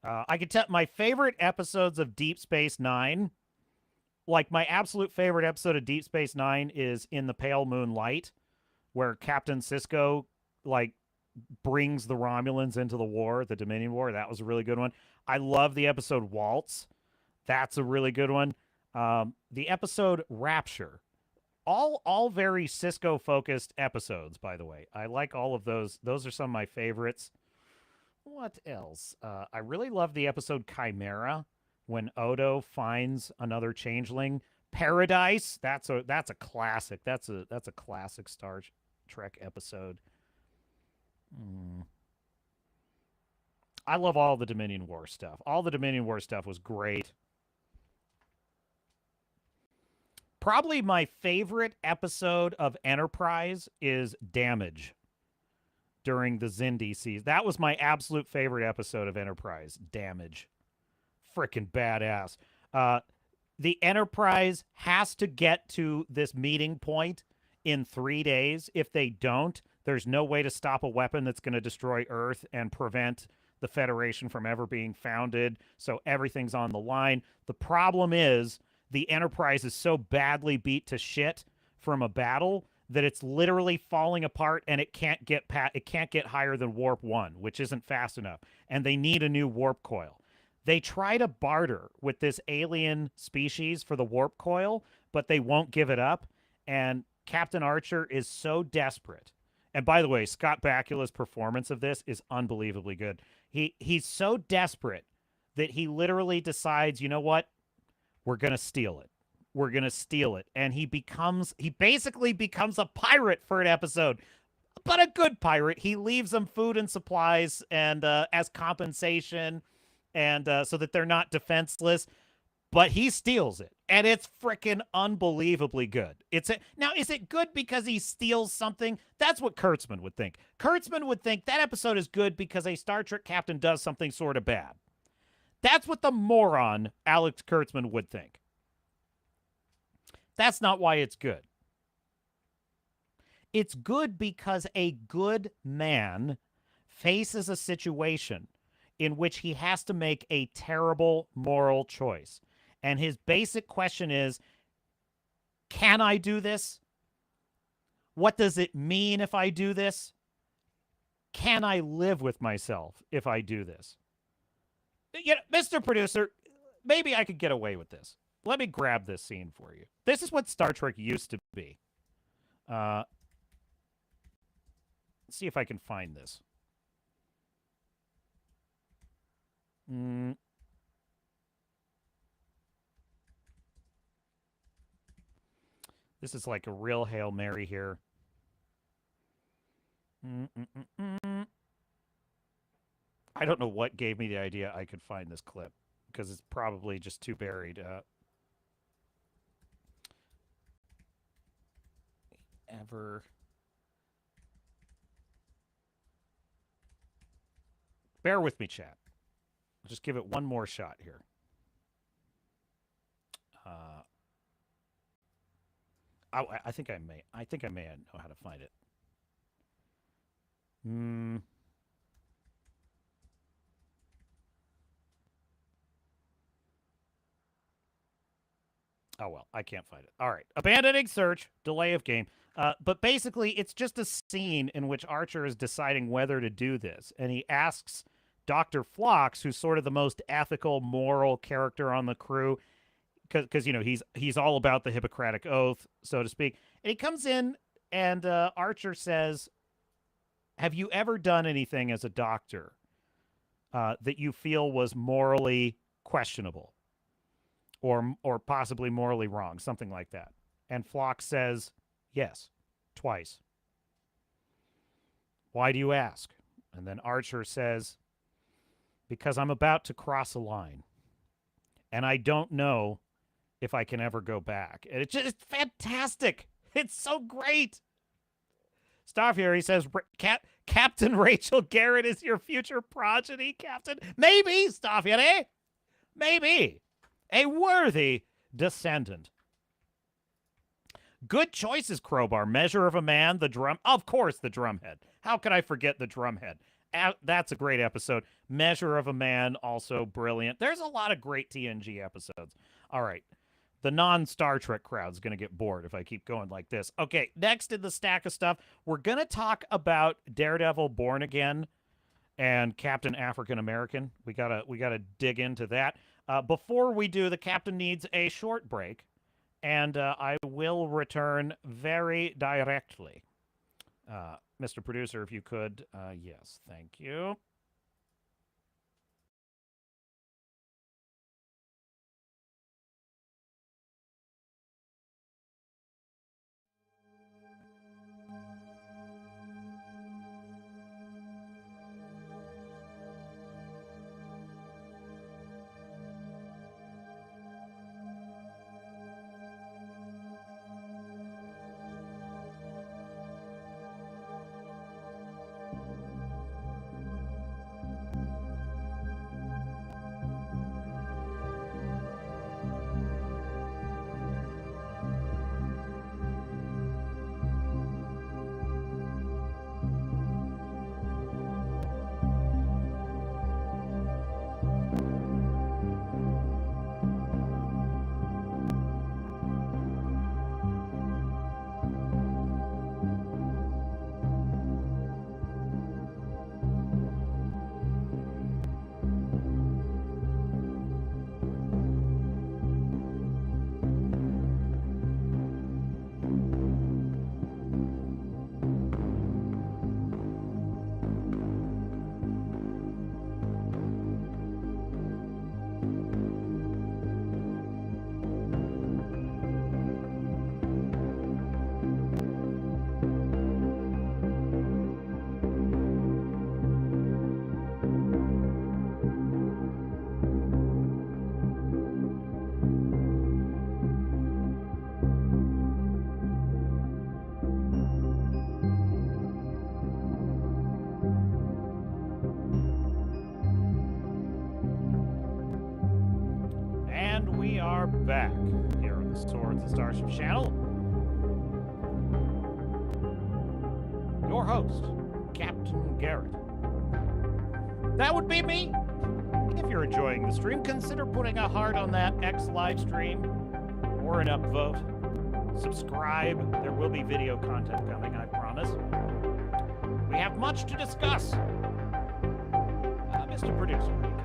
I could tell my favorite episodes of Deep Space Nine. Like my absolute favorite episode of Deep Space Nine is In the Pale Moonlight, where Captain Sisko like brings the Romulans into the war, the Dominion War. That was a really good one. I love the episode Waltz. That's a really good one. The episode Rapture. All very Cisco-focused episodes, by the way. I like all of those. Those are some of my favorites. What else? I really love the episode Chimera, when Odo finds another changeling. Paradise. That's a classic. That's a classic Star Trek episode. I love all the Dominion War stuff. All the Dominion War stuff was great. Probably my favorite episode of Enterprise is Damage during the Xindi season. That was my absolute favorite episode of Enterprise, Damage. Frickin' badass. The Enterprise has to get to this meeting point in 3 days. If they don't, there's no way to stop a weapon that's going to destroy Earth and prevent the Federation from ever being founded. So everything's on the line. The problem is the Enterprise is so badly beat to shit from a battle that it's literally falling apart, and it can't get higher than warp 1, which isn't fast enough. And they need a new warp coil. They try to barter with this alien species for the warp coil, but they won't give it up. And Captain Archer is so desperate. And by the way, Scott Bakula's performance of this is unbelievably good. He's so desperate that he literally decides, you know what? We're going to steal it. We're going to steal it. And he basically becomes a pirate for an episode. But a good pirate. He leaves them food and supplies and as compensation, and so that they're not defenseless. But he steals it, and it's freaking unbelievably good. Now, is it good because he steals something? That's what Kurtzman would think. Kurtzman would think that episode is good because a Star Trek captain does something sort of bad. That's what the moron Alex Kurtzman would think. That's not why it's good. It's good because a good man faces a situation in which he has to make a terrible moral choice. And his basic question is, can I do this? What does it mean if I do this? Can I live with myself if I do this? You know, Mr. Producer, maybe I could get away with this. Let me grab this scene for you. This is what Star Trek used to be. Let's see if I can find this. This is like a real Hail Mary here. I don't know what gave me the idea I could find this clip, because it's probably just too buried. Bear with me, chat. I'll just give it one more shot here. I think I may know how to find it. Oh, well, I can't find it. All right. Abandoning search, delay of game. But basically, it's just a scene in which Archer is deciding whether to do this. And he asks Dr. Phlox, who's sort of the most ethical, moral character on the crew, because you know, he's all about the Hippocratic Oath, so to speak. And he comes in, and Archer says, have you ever done anything as a doctor that you feel was morally questionable? Or possibly morally wrong, something like that. And Phlox says, yes, twice. Why do you ask? And then Archer says, because I'm about to cross a line, and I don't know if I can ever go back. And it's fantastic. It's so great. Starfury says, Captain Rachel Garrett is your future progeny, Captain. Maybe, Starfury. Maybe. A worthy descendant. Good choices, Crowbar. Measure of a Man, the drum. Of course, the drumhead. How could I forget the drumhead? That's a great episode. Measure of a Man, also brilliant. There's a lot of great TNG episodes. All right. The non-Star Trek crowd's going to get bored if I keep going like this. Okay, next in the stack of stuff, we're going to talk about Daredevil Born Again and Captain African American. We gotta dig into that. Before we do, the captain needs a short break, and I will return very directly. Mr. Producer, if you could. Yes, thank you. back here on the Swords and Starships channel. Your host, Captain Garrett. That would be me. If you're enjoying the stream, consider putting a heart on that X live stream or an upvote. Subscribe. There will be video content coming, I promise. We have much to discuss. Mr. Producer, you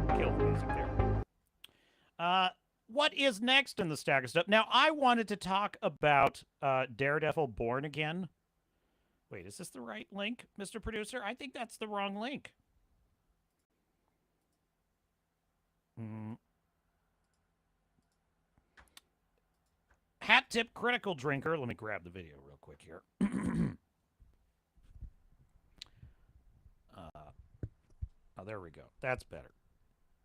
can kill the music there. What is next in the stack of stuff? Now, I wanted to talk about Daredevil Born Again. Wait, is this the right link, Mr. Producer? I think that's the wrong link. Hat Tip Critical Drinker. Let me grab the video real quick here. Oh, there we go. That's better.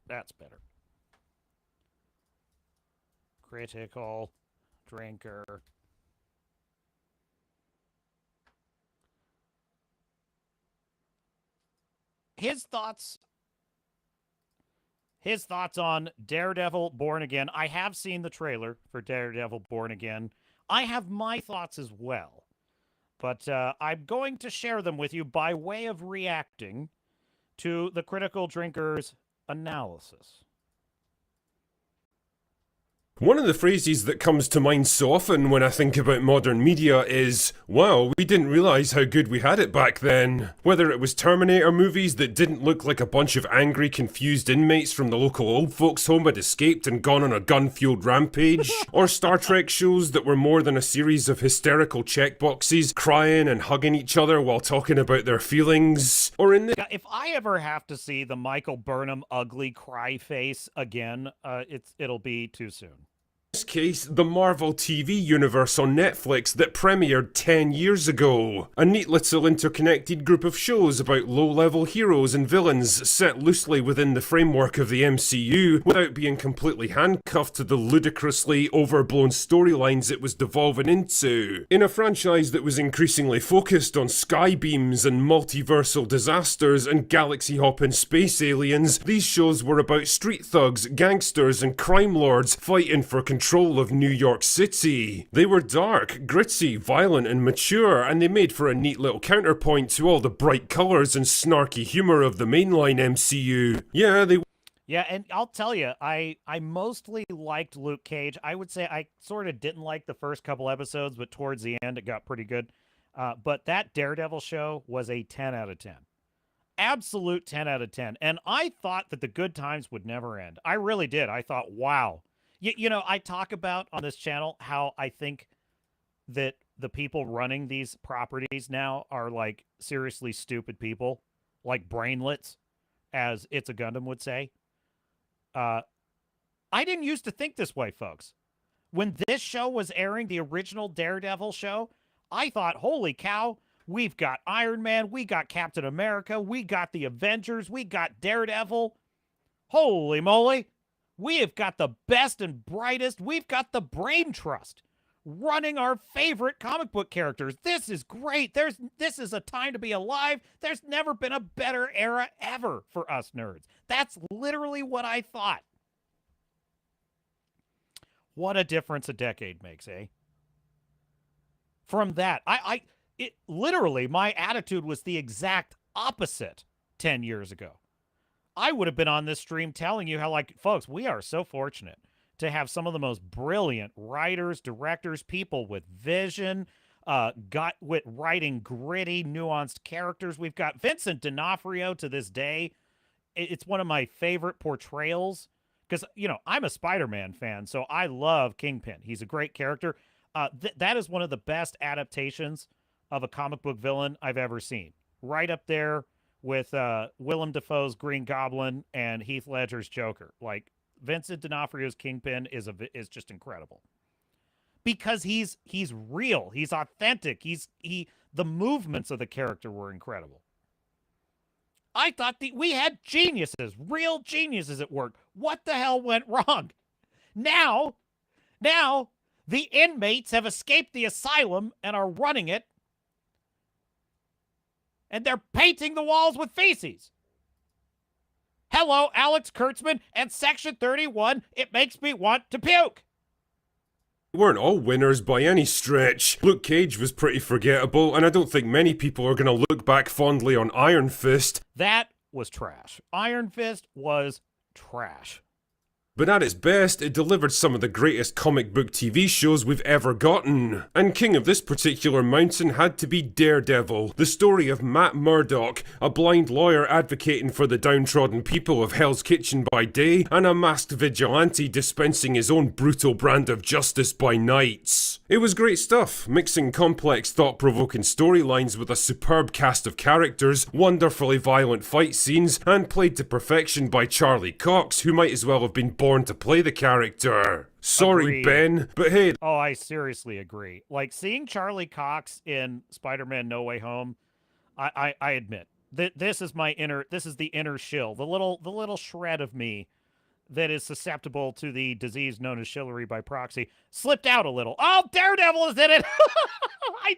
That's better. Critical Drinker. His thoughts on Daredevil Born Again. I have seen the trailer for Daredevil Born Again. I have my thoughts as well. But I'm going to share them with you by way of reacting to the Critical Drinker's analysis. One of the phrases that comes to mind so often when I think about modern media is, wow, we didn't realise how good we had it back then. Whether it was Terminator movies that didn't look like a bunch of angry, confused inmates from the local old folks home had escaped and gone on a gun-fueled rampage, or Star Trek shows that were more than a series of hysterical checkboxes, crying and hugging each other while talking about their feelings, or in the... If I ever have to see the Michael Burnham ugly cry face again, it'll be too soon. In this case, the Marvel TV universe on Netflix that premiered 10 years ago. A neat little interconnected group of shows about low-level heroes and villains set loosely within the framework of the MCU without being completely handcuffed to the ludicrously overblown storylines it was devolving into. In a franchise that was increasingly focused on skybeams and multiversal disasters and galaxy-hopping space aliens, these shows were about street thugs, gangsters and crime lords fighting for control of New York City. They were dark, gritty, violent and mature, and they made for a neat little counterpoint to all the bright colours and snarky humour of the mainline MCU. Yeah, and I'll tell you, I mostly liked Luke Cage. I would say I sort of didn't like the first couple episodes, but towards the end it got pretty good. But that Daredevil show was a 10 out of 10. Absolute 10 out of 10. And I thought that the good times would never end. I really did. I thought, wow. You know, I talk about on this channel how I think that the people running these properties now are, like, seriously stupid people. Like brainlets, as It's a Gundam would say. I didn't used to think this way, folks. When this show was airing, the original Daredevil show, I thought, holy cow, we've got Iron Man, we got Captain America, we got the Avengers, we got Daredevil. Holy moly. We have got the best and brightest. We've got the brain trust running our favorite comic book characters. This is great. This is a time to be alive. There's never been a better era ever for us nerds. That's literally what I thought. What a difference a decade makes, eh? From that, literally, my attitude was the exact opposite 10 years ago. I would have been on this stream telling you how, like, folks, we are so fortunate to have some of the most brilliant writers, directors, people with vision, with writing gritty, nuanced characters. We've got Vincent D'Onofrio to this day. It's one of my favorite portrayals because, you know, I'm a Spider-Man fan, so I love Kingpin. He's a great character. That is one of the best adaptations of a comic book villain I've ever seen. Right up there with Willem Dafoe's Green Goblin and Heath Ledger's Joker. Like, Vincent D'Onofrio's Kingpin is just incredible. Because he's real, he's authentic, the movements of the character were incredible. I thought we had geniuses, real geniuses at work. What the hell went wrong? Now, the inmates have escaped the asylum and are running it. And they're painting the walls with feces. Hello, Alex Kurtzman and Section 31. It makes me want to puke. Weren't all winners by any stretch. Luke Cage was pretty forgettable, and I don't think many people are gonna look back fondly on Iron Fist. That was trash. Iron Fist was trash. But at its best, it delivered some of the greatest comic book TV shows we've ever gotten. And king of this particular mountain had to be Daredevil, the story of Matt Murdock, a blind lawyer advocating for the downtrodden people of Hell's Kitchen by day, and a masked vigilante dispensing his own brutal brand of justice by night. It was great stuff, mixing complex, thought-provoking storylines with a superb cast of characters, wonderfully violent fight scenes, and played to perfection by Charlie Cox, who might as well have been born to play the character. Sorry, Agreed. Ben, but hey. Oh, I seriously agree. Like, seeing Charlie Cox in Spider-Man No Way Home, I admit, this is the inner shill, the little shred of me that is susceptible to the disease known as shillery by proxy, slipped out a little. Oh, Daredevil is in it! I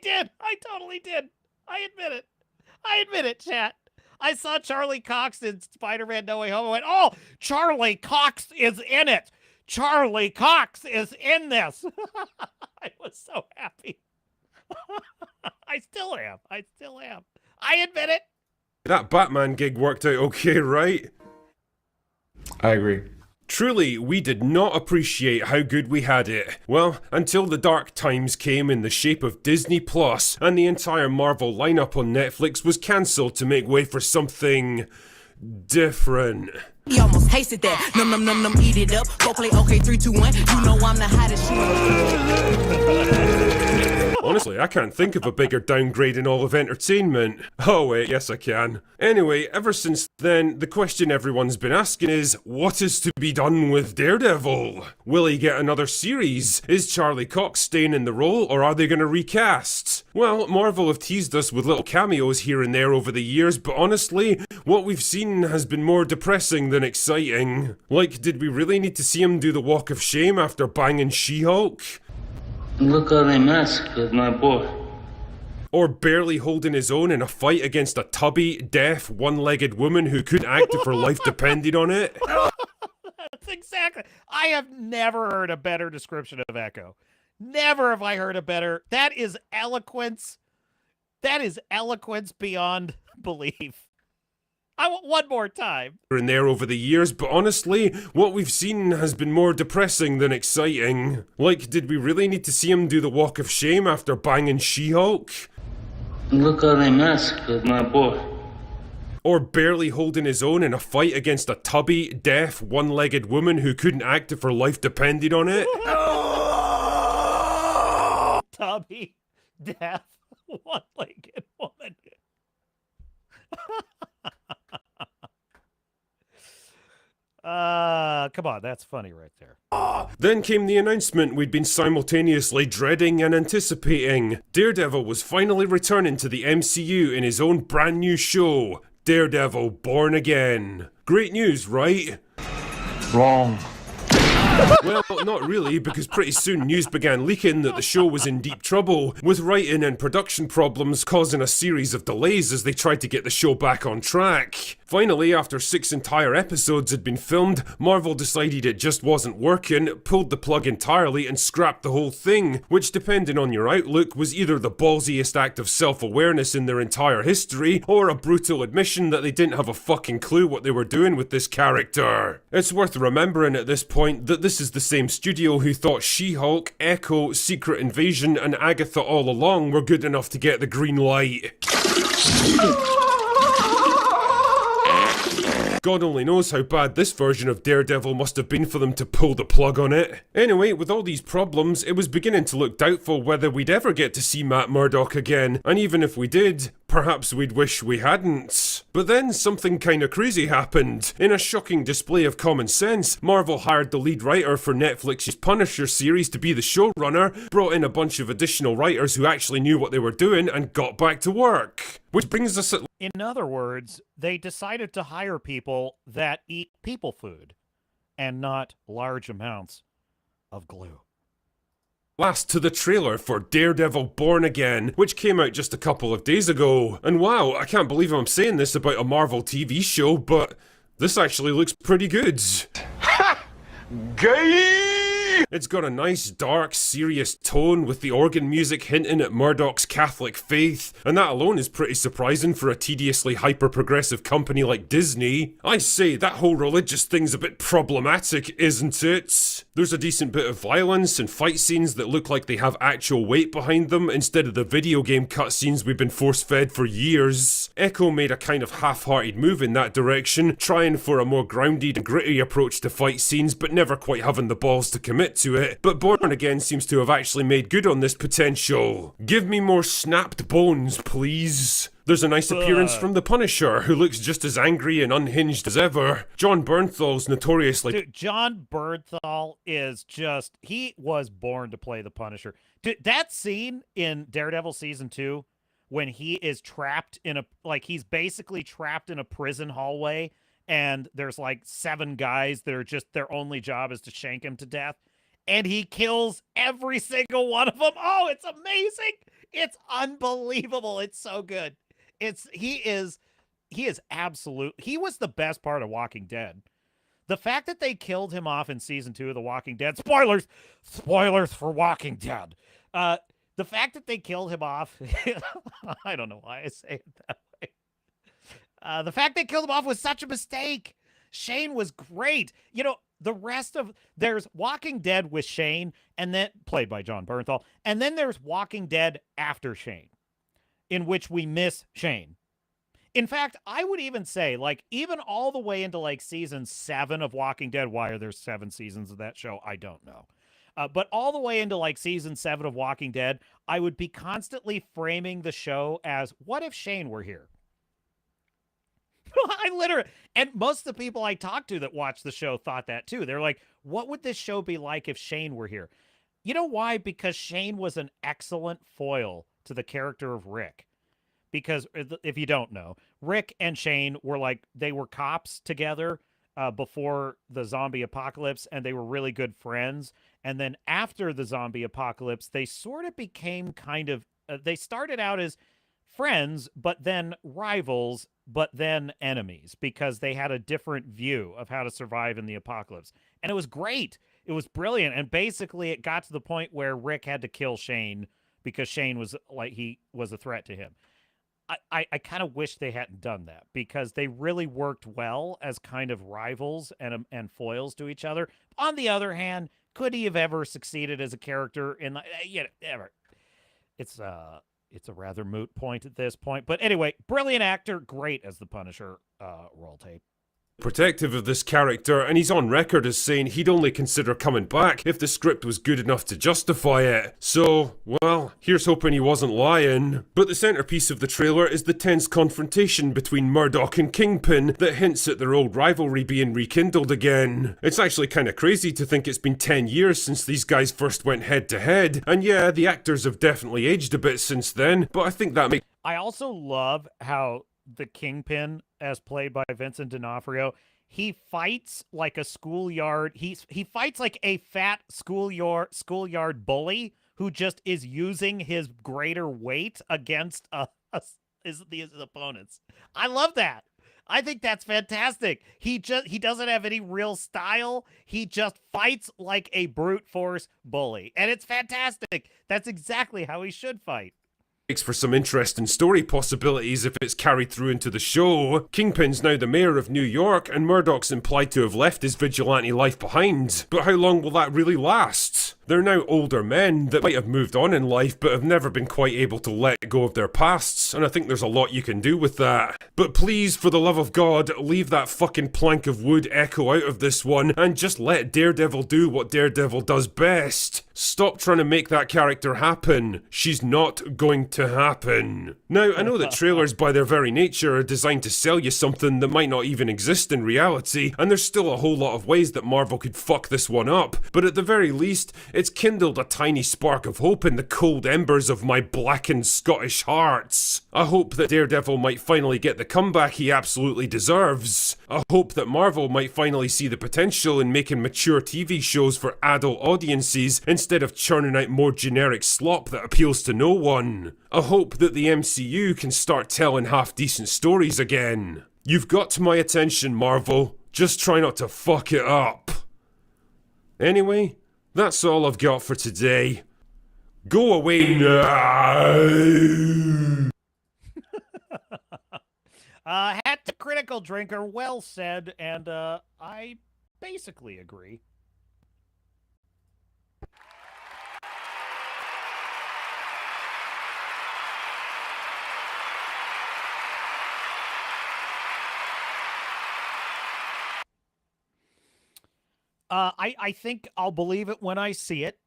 totally did. I admit it, chat. I saw Charlie Cox in Spider-Man No Way Home. I went, oh, Charlie Cox is in it. Charlie Cox is in this. I was so happy. I still am. I admit it. That Batman gig worked out okay, right? I agree. Truly, we did not appreciate how good we had it. Well, until the dark times came in the shape of Disney Plus, and the entire Marvel lineup on Netflix was cancelled to make way for something different. He almost tasted that. Num, eat it up. Go play okay, 3, 2, 1. You know I'm the hottest shit. Honestly, I can't think of a bigger downgrade in all of entertainment. Oh wait, yes I can. Anyway, ever since then, the question everyone's been asking is, what is to be done with Daredevil? Will he get another series? Is Charlie Cox staying in the role, or are they going to recast? Well, Marvel have teased us with little cameos here and there over the years, but honestly, what we've seen has been more depressing than exciting. Like, did we really need to see him do the walk of shame after banging She-Hulk? Look how they mess with my boy. Or barely holding his own in a fight against a tubby, deaf, one-legged woman who couldn't act if her life depended on it. That's exactly. I have never heard a better description of Echo. Never have I heard a better. That is eloquence. That is eloquence beyond belief. I want one more time. In there over the years, but honestly, what we've seen has been more depressing than exciting. Like, did we really need to see him do the walk of shame after banging She-Hulk? Look how they mess with my boy. Or barely holding his own in a fight against a tubby, deaf, one-legged woman who couldn't act if her life depended on it? Tubby, deaf, one-legged woman. Come on, that's funny right there. Then came the announcement we'd been simultaneously dreading and anticipating. Daredevil was finally returning to the MCU in his own brand new show, Daredevil Born Again. Great news, right? Wrong. Well, not really, because pretty soon news began leaking that the show was in deep trouble, with writing and production problems causing a series of delays as they tried to get the show back on track. Finally, after 6 entire episodes had been filmed, Marvel decided it just wasn't working, pulled the plug entirely and scrapped the whole thing, which depending on your outlook was either the ballsiest act of self-awareness in their entire history, or a brutal admission that they didn't have a fucking clue what they were doing with this character. It's worth remembering at this point that this is the same studio who thought She-Hulk, Echo, Secret Invasion and Agatha All Along were good enough to get the green light. God only knows how bad this version of Daredevil must have been for them to pull the plug on it. Anyway, with all these problems, it was beginning to look doubtful whether we'd ever get to see Matt Murdock again, and even if we did, perhaps we'd wish we hadn't. But then something kinda crazy happened. In a shocking display of common sense, Marvel hired the lead writer for Netflix's Punisher series to be the showrunner, brought in a bunch of additional writers who actually knew what they were doing, and got back to work. Which brings us at... In other words, they decided to hire people that eat people food and not large amounts of glue. Last to the trailer for Daredevil Born Again, which came out just a couple of days ago. And wow, I can't believe I'm saying this about a Marvel TV show, but This actually looks pretty good. Gay! It's got a nice, dark, serious tone with the organ music hinting at Murdoch's Catholic faith, and that alone is pretty surprising for a tediously hyper-progressive company like Disney. I say, that whole religious thing's a bit problematic, isn't it? There's a decent bit of violence and fight scenes that look like they have actual weight behind them instead of the video game cutscenes we've been force-fed for years. Echo made a kind of half-hearted move in that direction, trying for a more grounded and gritty approach to fight scenes, but never quite having the balls to commit to it. But Born Again seems to have actually made good on this potential. Give me more snapped bones, please. There's a nice appearance from the Punisher, who looks just as angry and unhinged as ever. Jon Bernthal's notoriously... Dude, Jon Bernthal is just... He was born to play the Punisher. Dude, that scene in Daredevil Season 2, when he is trapped in a... Like, he's basically trapped in a prison hallway, and there's like 7 guys that are just... Their only job is to shank him to death. And he kills every single one of them. Oh, it's amazing. It's unbelievable. It's so good. He is absolute. He was the best part of Walking Dead. The fact that they killed him off in season 2 of The Walking Dead. Spoilers for Walking Dead. The fact that they killed him off. I don't know why I say it that way. The fact they killed him off was such a mistake. Shane was great. You know, the rest of there's Walking Dead with Shane, and then played by Jon Bernthal, and then there's Walking Dead after Shane, in which we miss Shane. In fact, I would even say, like, even all the way into like season 7 of Walking Dead. Why are there 7 seasons of that show? I don't know. But all the way into like season 7 of Walking Dead, I would be constantly framing the show as, what if Shane were here? I literally, and most of the people I talked to that watched the show thought that too. They're like, what would this show be like if Shane were here? You know why? Because Shane was an excellent foil to the character of Rick. Because if you don't know, Rick and Shane were like, they were cops together before the zombie apocalypse, and they were really good friends. And then after the zombie apocalypse, they sort of became kind of, they started out as friends, but then rivals, but then enemies, because they had a different view of how to survive in the apocalypse. And it was great. It was brilliant. And basically it got to the point where Rick had to kill Shane because Shane was like, he was a threat to him. I kind of wish they hadn't done that, because they really worked well as kind of rivals and foils to each other. On the other hand, could he have ever succeeded as a character in the, ever? It's a rather moot point at this point. But anyway, brilliant actor, great as the Punisher. Roll tape. Protective of this character, and he's on record as saying he'd only consider coming back if the script was good enough to justify it. So, well, here's hoping he wasn't lying. But the centerpiece of the trailer is the tense confrontation between Murdoch and Kingpin that hints at their old rivalry being rekindled again. It's actually kind of crazy to think it's been 10 years since these guys first went head to head, and yeah, the actors have definitely aged a bit since then, but I think that makes... I also love how the Kingpin, as played by Vincent D'Onofrio, he fights like a schoolyard. He fights like a fat schoolyard bully who just is using his greater weight against his opponents. I love that. I think that's fantastic. He doesn't have any real style. He just fights like a brute force bully, and it's fantastic. That's exactly how he should fight. For some interesting story possibilities if it's carried through into the show. Kingpin's now the mayor of New York, and Murdoch's implied to have left his vigilante life behind. But how long will that really last? They're now older men that might have moved on in life but have never been quite able to let go of their pasts, and I think there's a lot you can do with that. But please, for the love of God, leave that fucking plank of wood Echo out of this one, and just let Daredevil do what Daredevil does best. Stop trying to make that character happen. She's not going to happen. Now, I know that trailers by their very nature are designed to sell you something that might not even exist in reality, and there's still a whole lot of ways that Marvel could fuck this one up, but at the very least, it's kindled a tiny spark of hope in the cold embers of my blackened Scottish hearts. I hope that Daredevil might finally get the comeback he absolutely deserves. I hope that Marvel might finally see the potential in making mature TV shows for adult audiences instead of churning out more generic slop that appeals to no one. I hope that the MCU can start telling half-decent stories again. You've got my attention, Marvel. Just try not to fuck it up. Anyway, that's all I've got for today. Go away now! Hat to Critical Drinker, well said, and I basically agree. I think I'll believe it when I see it.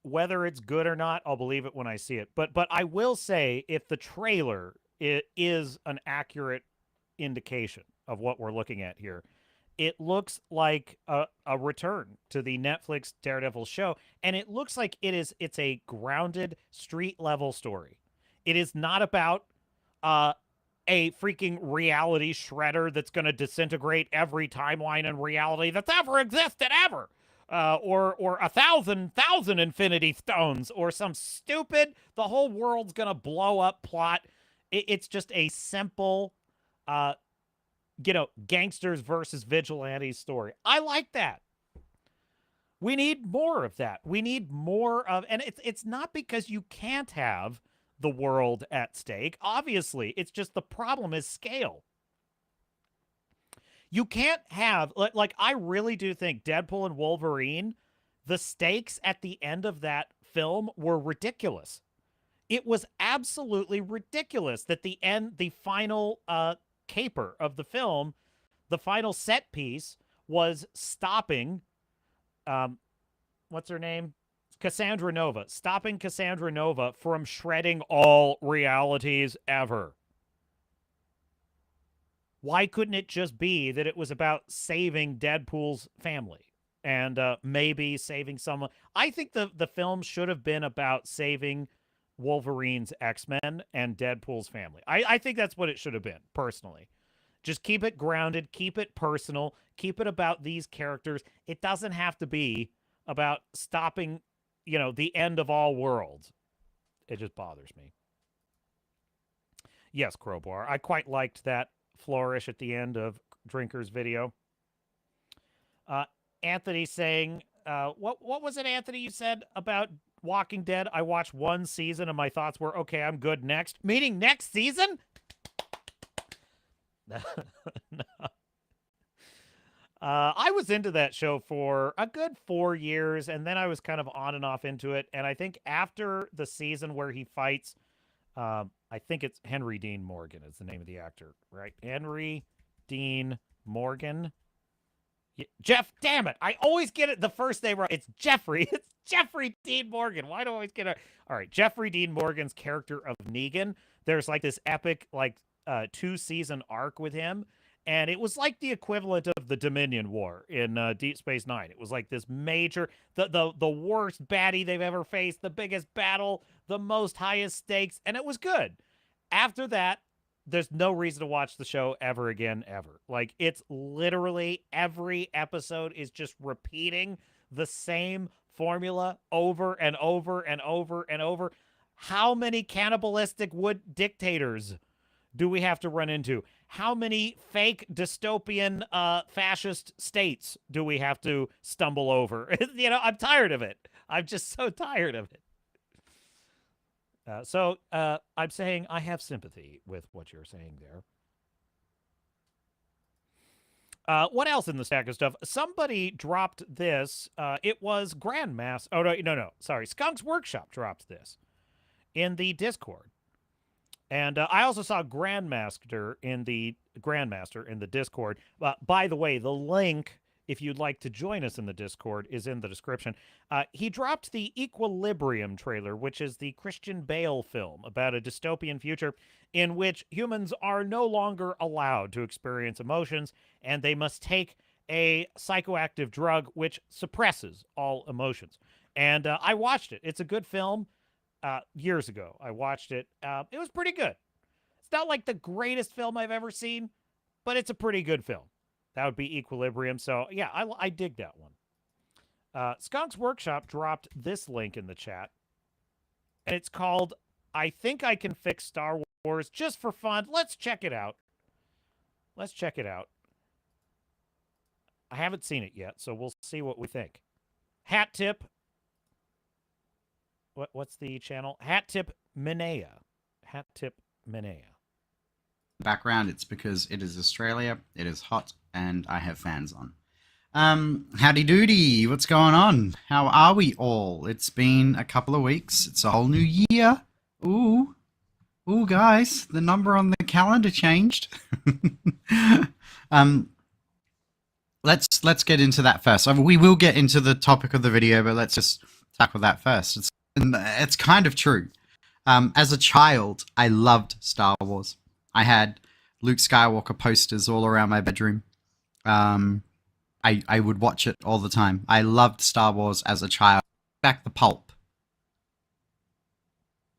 Whether it's good or not, I'll believe it when I see it. But I will say, if the trailer is an accurate indication of what we're looking at here, it looks like a return to the Netflix Daredevil show, and it looks like it's a grounded street level story. It is not about a freaking reality shredder that's going to disintegrate every timeline in reality that's ever existed ever. Or 1,000 Infinity Stones, or some stupid, the whole world's going to blow up plot. It's just a simple, gangsters versus vigilantes story. I like that. We need more of that. We need more of, and it's not because you can't have the world at stake. Obviously, it's just the problem is scale. You can't have, like, I really do think Deadpool and Wolverine, the stakes at the end of that film were ridiculous. It was absolutely ridiculous that the final caper of the film, the final set piece, was stopping, what's her name? Cassandra Nova. Stopping Cassandra Nova from shredding all realities ever. Why couldn't it just be that it was about saving Deadpool's family and maybe saving someone? I think the film should have been about saving Wolverine's X-Men and Deadpool's family. I think that's what it should have been, personally. Just keep it grounded, keep it personal, keep it about these characters. It doesn't have to be about stopping, the end of all worlds. It just bothers me. Yes, Crowbar. I quite liked that flourish at the end of Drinker's video. Anthony saying, what was it, Anthony, you said about Walking Dead? I watched one season and my thoughts were, okay, I'm good next. Meaning next season? No. I was into that show for a good 4 years, and then I was kind of on and off into it. And I think after the season where he fights, I think it's Henry Dean Morgan is the name of the actor, right? Henry Dean Morgan. Jeff, damn it. I always get it the first name right. It's Jeffrey. It's Jeffrey Dean Morgan. Why do I always get it? All right. Jeffrey Dean Morgan's character of Negan. There's like this epic, 2-season arc with him. And it was like the equivalent of the Dominion War in Deep Space Nine. It was like this major, the worst baddie they've ever faced, the biggest battle, the most highest stakes, and it was good. After that, there's no reason to watch the show ever again, ever. Like, it's literally every episode is just repeating the same formula over and over and over and over. How many cannibalistic wood dictators do we have to run into? How many fake dystopian fascist states do we have to stumble over? I'm tired of it. I'm just so tired of it. So I'm saying I have sympathy with what you're saying there. What else in the stack of stuff? Somebody dropped this. It was Grandmaster. Oh, no. Sorry. Skunk's Workshop dropped this in the Discord. And I also saw Grandmaster in the Discord. By the way, the link, if you'd like to join us in the Discord, is in the description. He dropped the Equilibrium trailer, which is the Christian Bale film about a dystopian future in which humans are no longer allowed to experience emotions, and they must take a psychoactive drug which suppresses all emotions. And I watched it. It's a good film. Years ago, I watched it. It was pretty good. It's not like the greatest film I've ever seen, but it's a pretty good film. That would be Equilibrium. So, yeah, I dig that one. Skunk's Workshop dropped this link in the chat, and it's called I Think I Can Fix Star Wars Just for Fun. Let's check it out. Let's check it out. I haven't seen it yet, so we'll see what we think. Hat Tip. What's the channel? Hat Tip Minea. Hat Tip Minea. Background, it's because it is Australia, it is hot, and I have fans on. Howdy doody, what's going on? How are we all? It's been a couple of weeks, it's a whole new year. Ooh, guys, the number on the calendar changed. Let's get into that first. We will get into the topic of the video, but let's just tackle that first. It's kind of true. As a child, I loved Star Wars. I had Luke Skywalker posters all around my bedroom. I would watch it all the time. I loved Star Wars as a child. Back the pulp.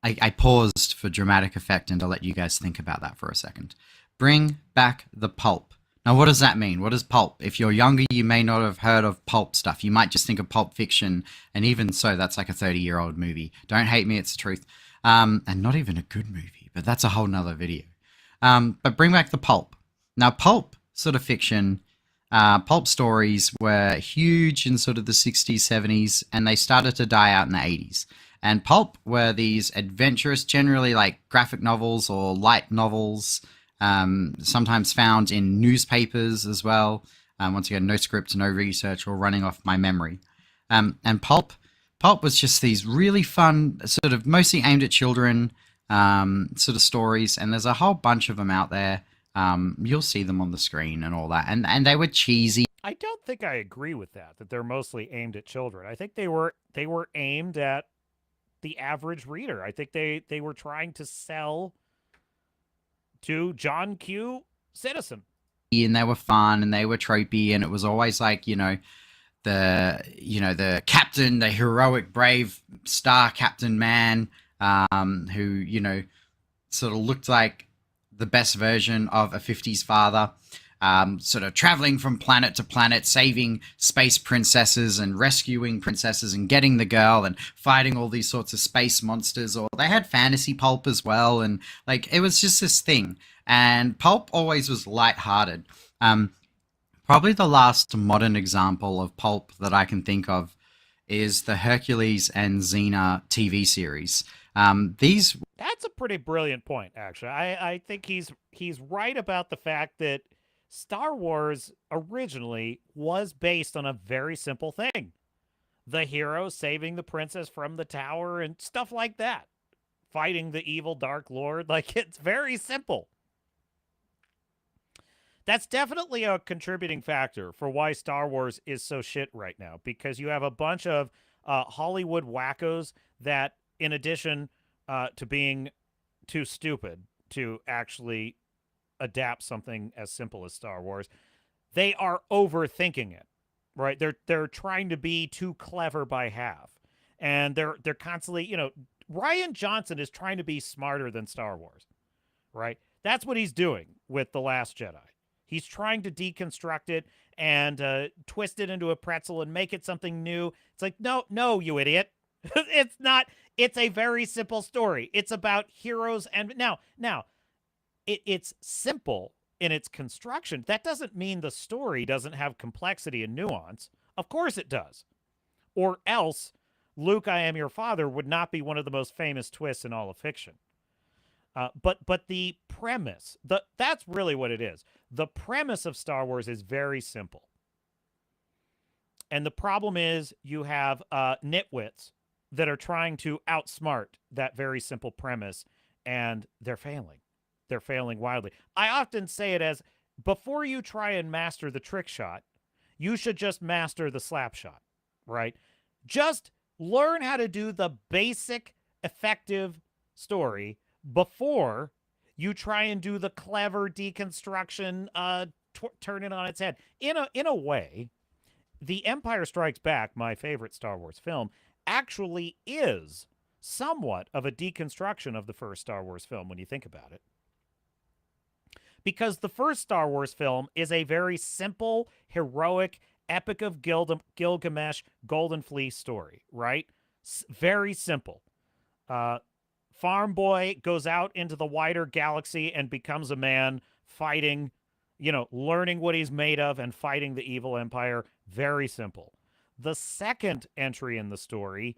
I paused for dramatic effect and to let you guys think about that for a second. Bring back the pulp. Now, what does that mean? What is pulp? If you're younger, you may not have heard of pulp stuff. You might just think of Pulp Fiction, and even so, that's like a 30-year-old movie. Don't hate me, it's the truth. And not even a good movie, but that's a whole nother video. But bring back the pulp. Now, pulp sort of fiction, pulp stories were huge in sort of the 60s, 70s, and they started to die out in the 80s. And pulp were these adventurous, generally like graphic novels or light novels, sometimes found in newspapers as well. Once again, no script, no research, or running off my memory. And pulp was just these really fun, sort of mostly aimed at children, sort of stories, and there's a whole bunch of them out there. You'll see them on the screen and all that, and they were cheesy. I don't think I agree with that they're mostly aimed at children. I think they were aimed at the average reader. I think they were trying to sell to John Q. Citizen. And they were fun and they were tropey, and it was always like, the captain, the heroic, brave star captain man, who, sort of looked like the best version of a 50s father, sort of traveling from planet to planet, saving space princesses and rescuing princesses and getting the girl and fighting all these sorts of space monsters. Or they had fantasy pulp as well, and like it was just this thing. And pulp always was lighthearted. Probably the last modern example of pulp that I can think of is the Hercules and Xena TV series. That's a pretty brilliant point, actually. I think he's right about the fact that Star Wars originally was based on a very simple thing. The hero saving the princess from the tower and stuff like that. Fighting the evil Dark Lord. Like, it's very simple. That's definitely a contributing factor for why Star Wars is so shit right now, because you have a bunch of Hollywood wackos that, in addition to being too stupid to actually adapt something as simple as Star Wars, they are overthinking it, right? They're trying to be too clever by half, and they're constantly, Rian Johnson is trying to be smarter than Star Wars, right? That's what he's doing with The Last Jedi. He's trying to deconstruct it and twist it into a pretzel and make it something new. It's like, no, you idiot. It's not. It's a very simple story. It's about heroes. And now it's simple in its construction. That doesn't mean the story doesn't have complexity and nuance. Of course it does. Or else Luke, I Am Your Father would not be one of the most famous twists in all of fiction. But the premise, that's really what it is. The premise of Star Wars is very simple. And the problem is you have nitwits that are trying to outsmart that very simple premise, and they're failing. They're failing wildly. I often say it as, before you try and master the trick shot, you should just master the slap shot, right? Just learn how to do the basic, effective story before you try and do the clever deconstruction, turn it on its head. In a way, The Empire Strikes Back, my favorite Star Wars film, actually is somewhat of a deconstruction of the first Star Wars film when you think about it. Because the first Star Wars film is a very simple, heroic, Epic of Gilgamesh, Golden Fleece story, right? Very simple. Farm boy goes out into the wider galaxy and becomes a man fighting, learning what he's made of and fighting the evil empire, very simple. The second entry in the story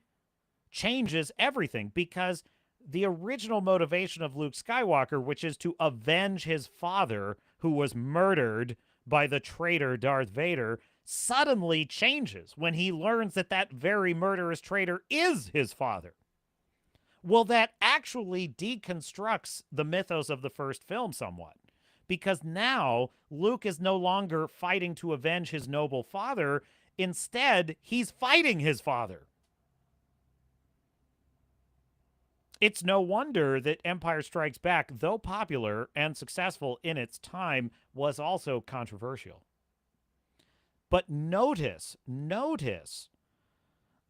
changes everything because the original motivation of Luke Skywalker, which is to avenge his father who was murdered by the traitor Darth Vader, suddenly changes when he learns that that very murderous traitor is his father. Well, that actually deconstructs the mythos of the first film somewhat, because now Luke is no longer fighting to avenge his noble father. Instead, he's fighting his father. It's no wonder that Empire Strikes Back, though popular and successful in its time, was also controversial. But notice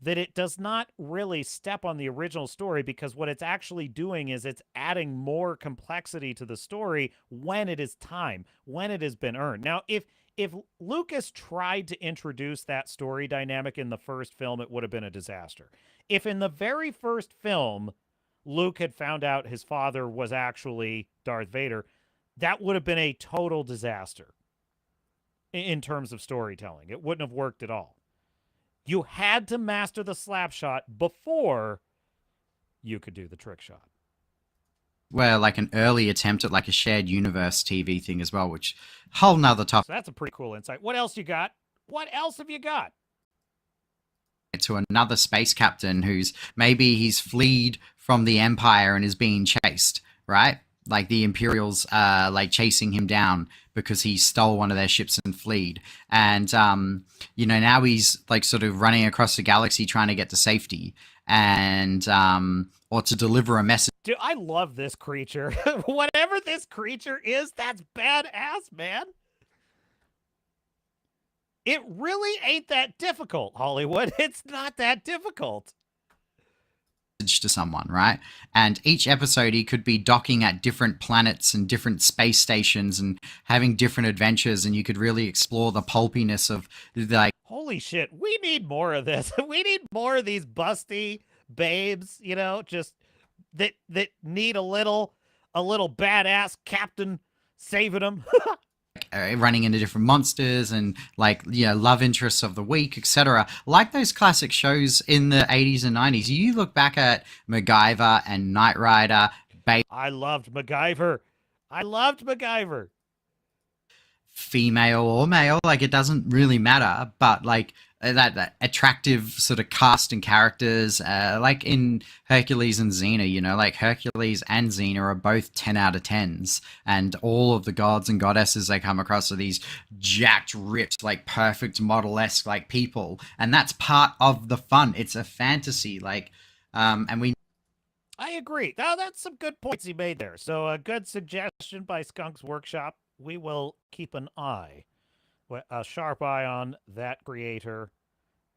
that it does not really step on the original story, because what it's actually doing is it's adding more complexity to the story when it is time, when it has been earned. Now, if Lucas tried to introduce that story dynamic in the first film, it would have been a disaster. If in the very first film Luke had found out his father was actually Darth Vader, that would have been a total disaster in terms of storytelling. It wouldn't have worked at all. You had to master the slap shot before you could do the trick shot. Well, like an early attempt at like a shared universe TV thing as well, which whole nother topic. So that's a pretty cool insight. What else you got? What else have you got? To another space captain who's maybe he's fled from the Empire and is being chased, right? Like the Imperials like chasing him down because he stole one of their ships and fled. And, now he's like sort of running across the galaxy trying to get to safety and, or to deliver a message. Dude, I love this creature. Whatever this creature is, that's badass, man. It really ain't that difficult, Hollywood. It's not that difficult. To someone, right? And each episode he could be docking at different planets and different space stations and having different adventures, and you could really explore the pulpiness of like, holy shit, we need more of this. We need more of these busty babes, just that need a little badass captain saving them. running into different monsters and love interests of the week, etc. Like those classic shows in the 80s and 90s. You look back at MacGyver and Knight Rider. I loved MacGyver. Female or male, it doesn't really matter, but that attractive sort of cast and characters, like in Hercules and Xena, Hercules and Xena are both 10 out of 10s, and all of the gods and goddesses they come across are these jacked, ripped, perfect model-esque, people, and that's part of the fun. It's a fantasy, I agree. Now, that's some good points he made there. So a good suggestion by Skunk's Workshop. We will keep an eye, a sharp eye on that creator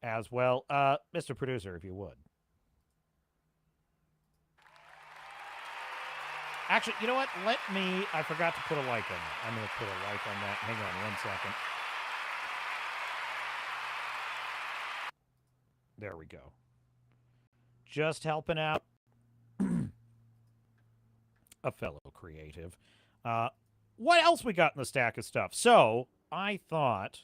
as well. Mr. Producer, if you would. Actually, you know what? I forgot to put a like on that. I'm going to put a like on that. Hang on 1 second. There we go. Just helping out a fellow creative. What else we got in the stack of stuff? So, I thought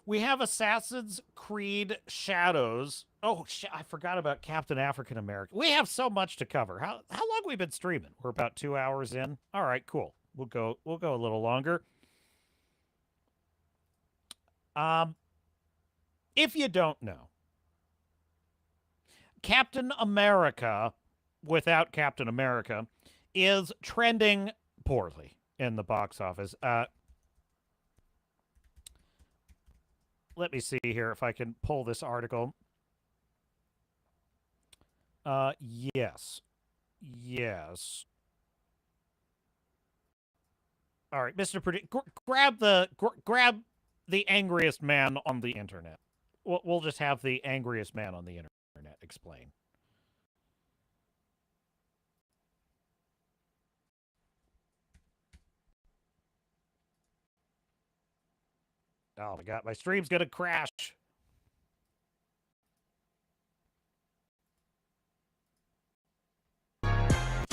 we have Assassin's Creed Shadows. Oh, I forgot about Captain African America. We have so much to cover. How long have we been streaming? We're about 2 hours in. All right, cool. We'll go a little longer. If you don't know, Captain America without Captain America is trending poorly in the box office. Let me see here if I can pull this article. Yes. All right, Mr. grab the angriest man on the internet. We'll just have the angriest man on the internet explain. Oh my god, my stream's gonna crash.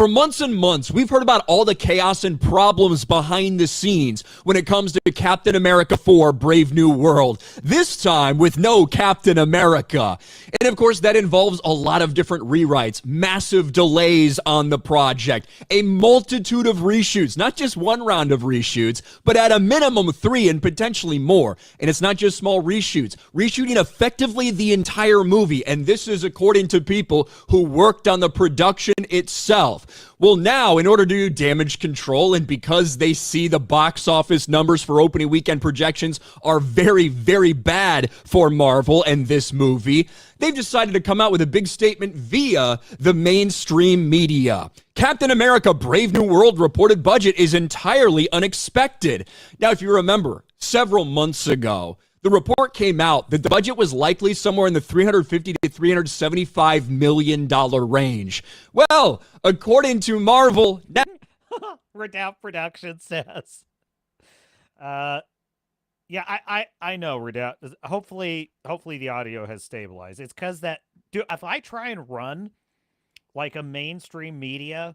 For months and months, we've heard about all the chaos and problems behind the scenes when it comes to Capn America 4 Brave New World. This time with no Capn America. And of course, that involves a lot of different rewrites, massive delays on the project, a multitude of reshoots, not just one round of reshoots, but at a minimum 3 and potentially more. And it's not just small reshoots, reshooting effectively the entire movie. And this is according to people who worked on the production itself. Well, now, in order to do damage control, and because they see the box office numbers for opening weekend projections are very, very bad for Marvel and this movie, they've decided to come out with a big statement via the mainstream media. Capn America Brave New World reported budget is entirely unexpected. Now, if you remember, several months ago, the report came out that the budget was likely somewhere in the $350 to $375 million range. Well, according to Marvel, Redoubt Production says. Yeah, I know, Redoubt. Hopefully the audio has stabilized. It's because that, dude, if I try and run like a mainstream media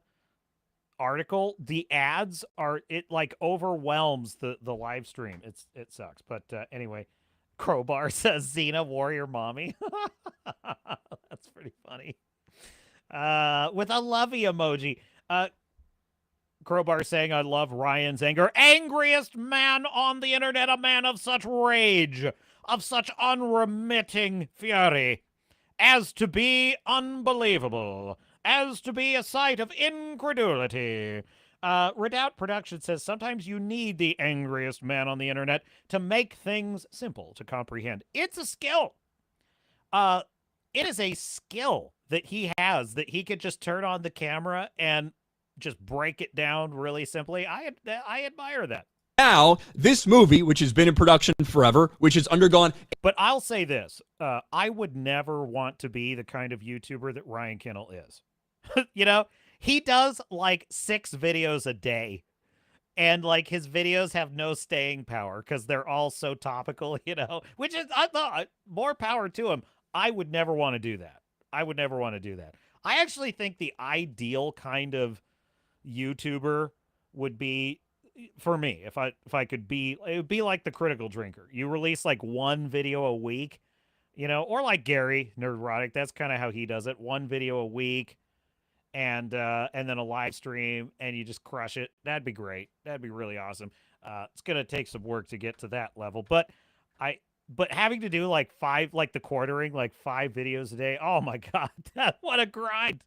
article, the ads are, it like overwhelms the live stream. It sucks. But anyway, Crowbar says Xena Warrior Mommy. That's pretty funny. With a lovey emoji. Crowbar saying, I love Ryan's anger. Angriest man on the internet, a man of such rage, of such unremitting fury, as to be unbelievable, as to be a sight of incredulity. Redoubt Production says, sometimes you need the angriest man on the internet to make things simple to comprehend. It's a skill. It is a skill that he has, that he could just turn on the camera and just break it down really simply. I admire that. Now, this movie, which has been in production forever, which has undergone... But I'll say this. I would never want to be the kind of YouTuber that Ryan Kennel is. You know, he does like 6 videos a day. And like his videos have no staying power because they're all so topical, you know, which is, I thought, more power to him. I would never want to do that. I would never want to do that. I actually think the ideal kind of YouTuber would be, for me, if I could be, it would be like the Critical Drinker. You release like 1 video a week, you know, or like Gary Nerdrotic. That's kind of how he does it. 1 video a week, and then a live stream, and you just crush it. That'd be great. That'd be really awesome. It's gonna take some work to get to that level, but having to do like 5, like the quartering, like 5 videos a day. Oh my God, what a grind.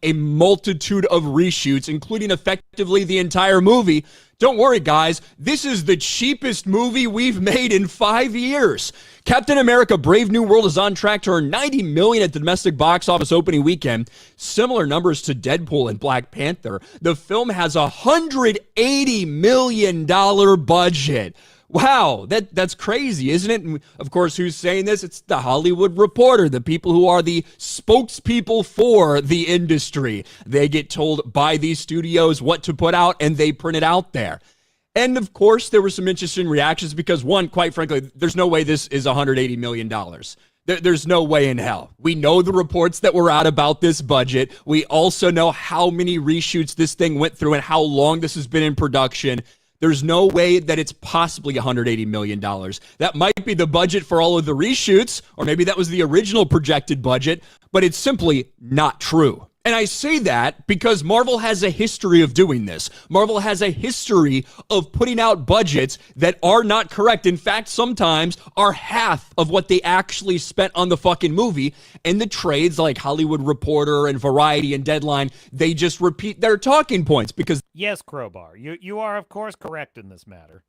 A multitude of reshoots, including effectively the entire movie. Don't worry, guys. This is the cheapest movie we've made in 5 years. Capn America Brave New World is on track to earn $90 million at the domestic box office opening weekend. Similar numbers to Deadpool and Black Panther. The film has a $180 million budget. Wow, that's crazy, isn't it? And of course, who's saying this? It's the Hollywood Reporter, the people who are the spokespeople for the industry. They get told by these studios what to put out, and they print it out there. And of course, there were some interesting reactions because, one, quite frankly, there's no way this is $180 million. There's no way in hell. We know the reports that were out about this budget. We also know how many reshoots this thing went through and how long this has been in production. There's no way that it's possibly $180 million. That might be the budget for all of the reshoots, or maybe that was the original projected budget, but it's simply not true. And I say that because Marvel has a history of doing this. Marvel has a history of putting out budgets that are not correct. In fact, sometimes are half of what they actually spent on the fucking movie. And the trades like Hollywood Reporter and Variety and Deadline, they just repeat their talking points because... Yes, Crowbar, you are, of course, correct in this matter.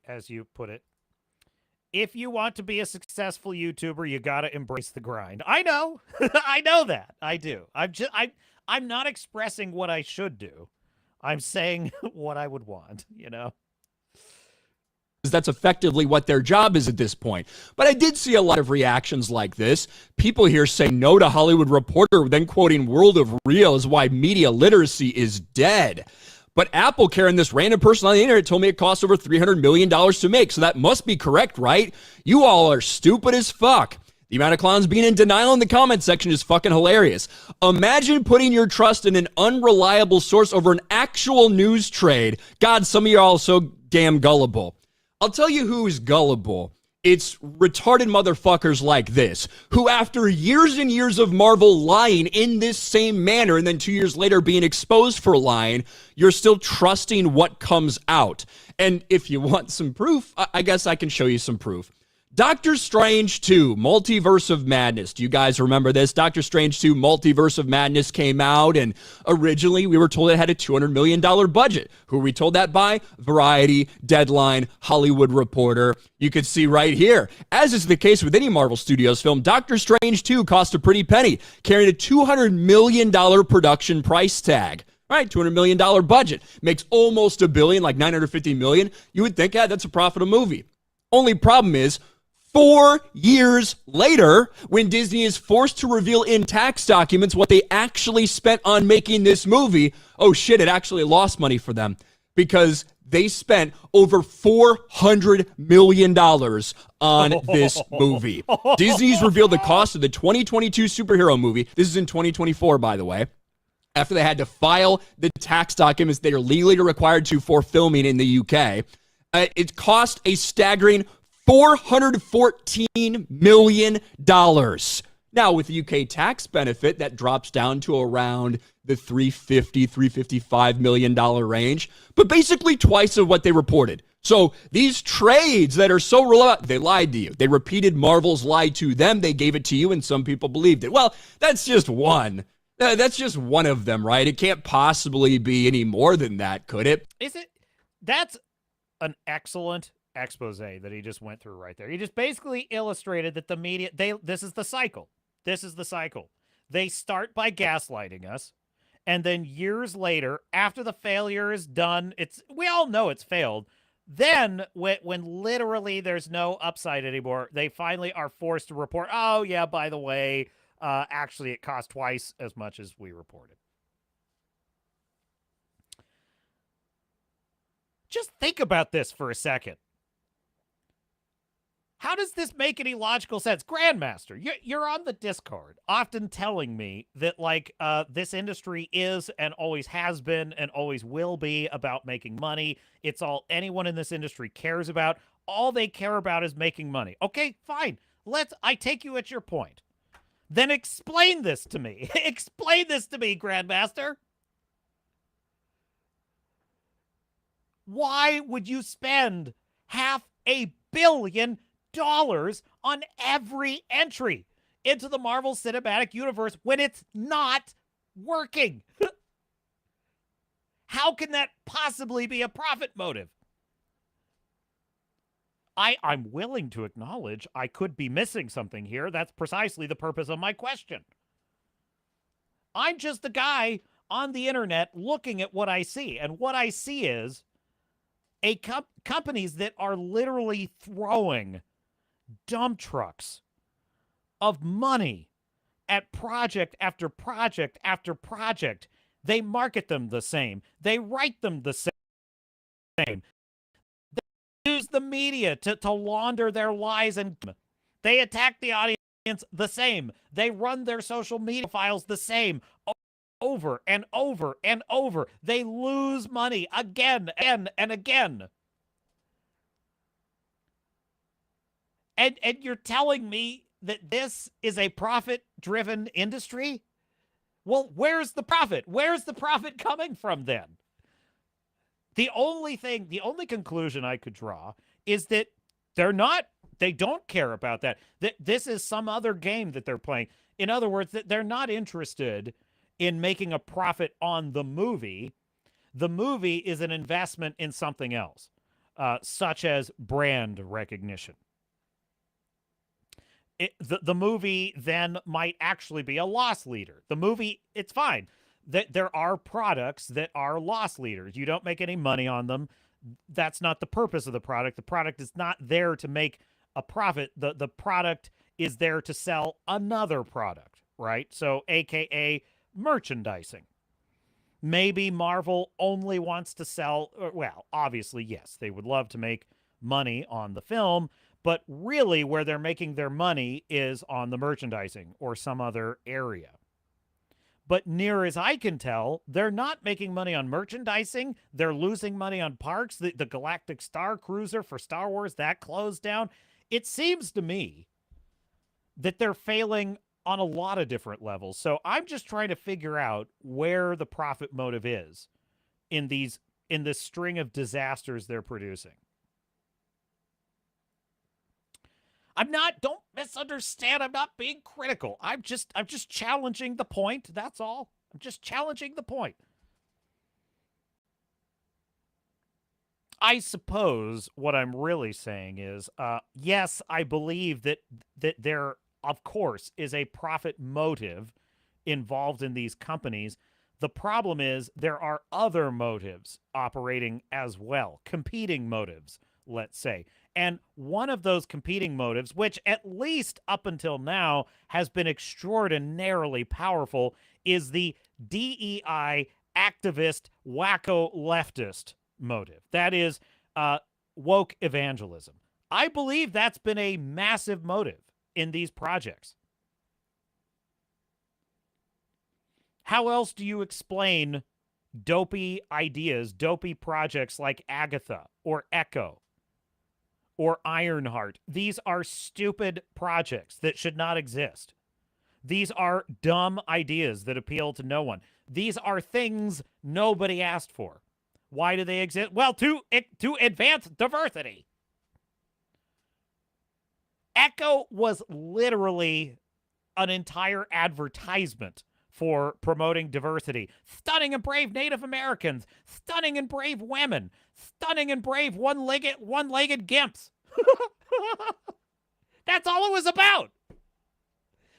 As you put it. If you want to be a successful YouTuber, you got to embrace the grind. I know. I know that. I do. I'm not expressing what I should do. I'm saying what I would want, you know? That's effectively what their job is at this point. But I did see a lot of reactions like this. People here saying no to Hollywood Reporter, then quoting World of Real is why media literacy is dead. But Apple Care and this random person on the internet told me it costs over $300 million to make, so that must be correct, right? You all are stupid as fuck. The amount of clowns being in denial in the comment section is fucking hilarious. Imagine putting your trust in an unreliable source over an actual news trade. God, some of you are all so damn gullible. I'll tell you who's gullible. It's retarded motherfuckers like this, who after years and years of Marvel lying in this same manner and then 2 years later being exposed for lying, you're still trusting what comes out. And if you want some proof, I guess I can show you some proof. Doctor Strange 2, Multiverse of Madness. Do you guys remember this? Doctor Strange 2, Multiverse of Madness came out, and originally we were told it had a $200 million budget. Who were we told that by? Variety, Deadline, Hollywood Reporter. You could see right here. As is the case with any Marvel Studios film, Doctor Strange 2 cost a pretty penny, carrying a $200 million production price tag. Right, $200 million budget. Makes almost $1 billion, like $950 million. You would think, that's a profitable movie. Only problem is, 4 years later, when Disney is forced to reveal in tax documents what they actually spent on making this movie, oh shit, it actually lost money for them because they spent over $400 million on this movie. Disney's revealed the cost of the 2022 superhero movie. This is in 2024, by the way. After they had to file the tax documents they are legally required to for filming in the UK, it cost a staggering $414 million. Now, with the UK tax benefit, that drops down to around the $355 million range, but basically twice of what they reported. So these trades that are so relevant, they lied to you. They repeated Marvel's lie to them. They gave it to you, and some people believed it. Well, that's just one. That's just one of them, right? It can't possibly be any more than that, could it? Is it? That's an excellent expose that he just went through right there. He just basically illustrated that the media, this is the cycle. This is the cycle. They start by gaslighting us, and then years later, after the failure is done, we all know it's failed. Then when literally there's no upside anymore, they finally are forced to report, oh yeah, by the way, actually it cost twice as much as we reported. Just think about this for a second. How does this make any logical sense? Grandmaster, you're on the Discord, often telling me that, like, this industry is and always has been and always will be about making money. It's all anyone in this industry cares about. All they care about is making money. Okay, fine. I take you at your point. Then explain this to me. Explain this to me, Grandmaster. Why would you spend $500 million on every entry into the Marvel Cinematic Universe when it's not working? How can that possibly be a profit motive? I'm willing to acknowledge I could be missing something here. That's precisely the purpose of my question. I'm just the guy on the internet looking at what I see, and what I see is companies that are literally throwing dump trucks of money at project after project after project. They market them the same. They write them the same. They use the media to launder their lies, and they attack the audience the same. They run their social media files the same over and over and over. They lose money again and again. And you're telling me that this is a profit-driven industry? Well, where's the profit? Where's the profit coming from then? The only conclusion I could draw is that they don't care about that. That this is some other game that they're playing. In other words, that they're not interested in making a profit on the movie. The movie is an investment in something else, such as brand recognition. The movie then might actually be a loss leader. The movie, it's fine. There are products that are loss leaders. You don't make any money on them. That's not the purpose of the product. The product is not there to make a profit. The product is there to sell another product, right? So, AKA merchandising. Maybe Marvel only wants to sell, well, obviously, yes, they would love to make money on the film, But really where they're making their money is on the merchandising or some other area. But near as I can tell, they're not making money on merchandising. They're losing money on parks. The Galactic Star Cruiser for Star Wars, that closed down. It seems to me that they're failing on a lot of different levels. So I'm just trying to figure out where the profit motive is in this string of disasters they're producing. Don't misunderstand, I'm not being critical. I'm just challenging the point, that's all. I'm just challenging the point. I suppose what I'm really saying is, yes, I believe that there, of course, is a profit motive involved in these companies. The problem is there are other motives operating as well, competing motives, let's say. And one of those competing motives, which at least up until now has been extraordinarily powerful, is the DEI activist, wacko leftist motive. That is woke evangelism. I believe that's been a massive motive in these projects. How else do you explain dopey ideas, dopey projects like Agatha or Echo or Ironheart? These are stupid projects that should not exist. These are dumb ideas that appeal to no one. These are things nobody asked for. Why do they exist? Well, to advance diversity. Echo was literally an entire advertisement for promoting diversity. Stunning and brave Native Americans, stunning and brave women, stunning and brave one-legged gimps. That's all it was about.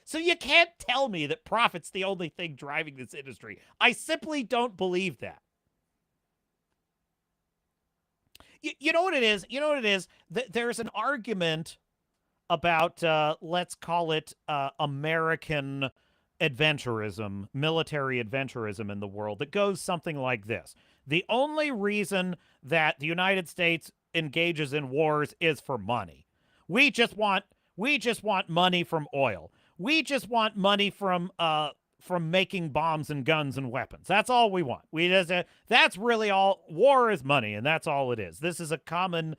So you can't tell me that profit's the only thing driving this industry. I simply don't believe that. You know what it is? You know what it is? There's an argument about, let's call it American adventurism, military adventurism in the world that goes something like this. The only reason that the United States engages in wars is for money. We just want money from oil. We just want money from making bombs and guns and weapons. That's all we want. That's really all. War is money, and that's all it is. This is a common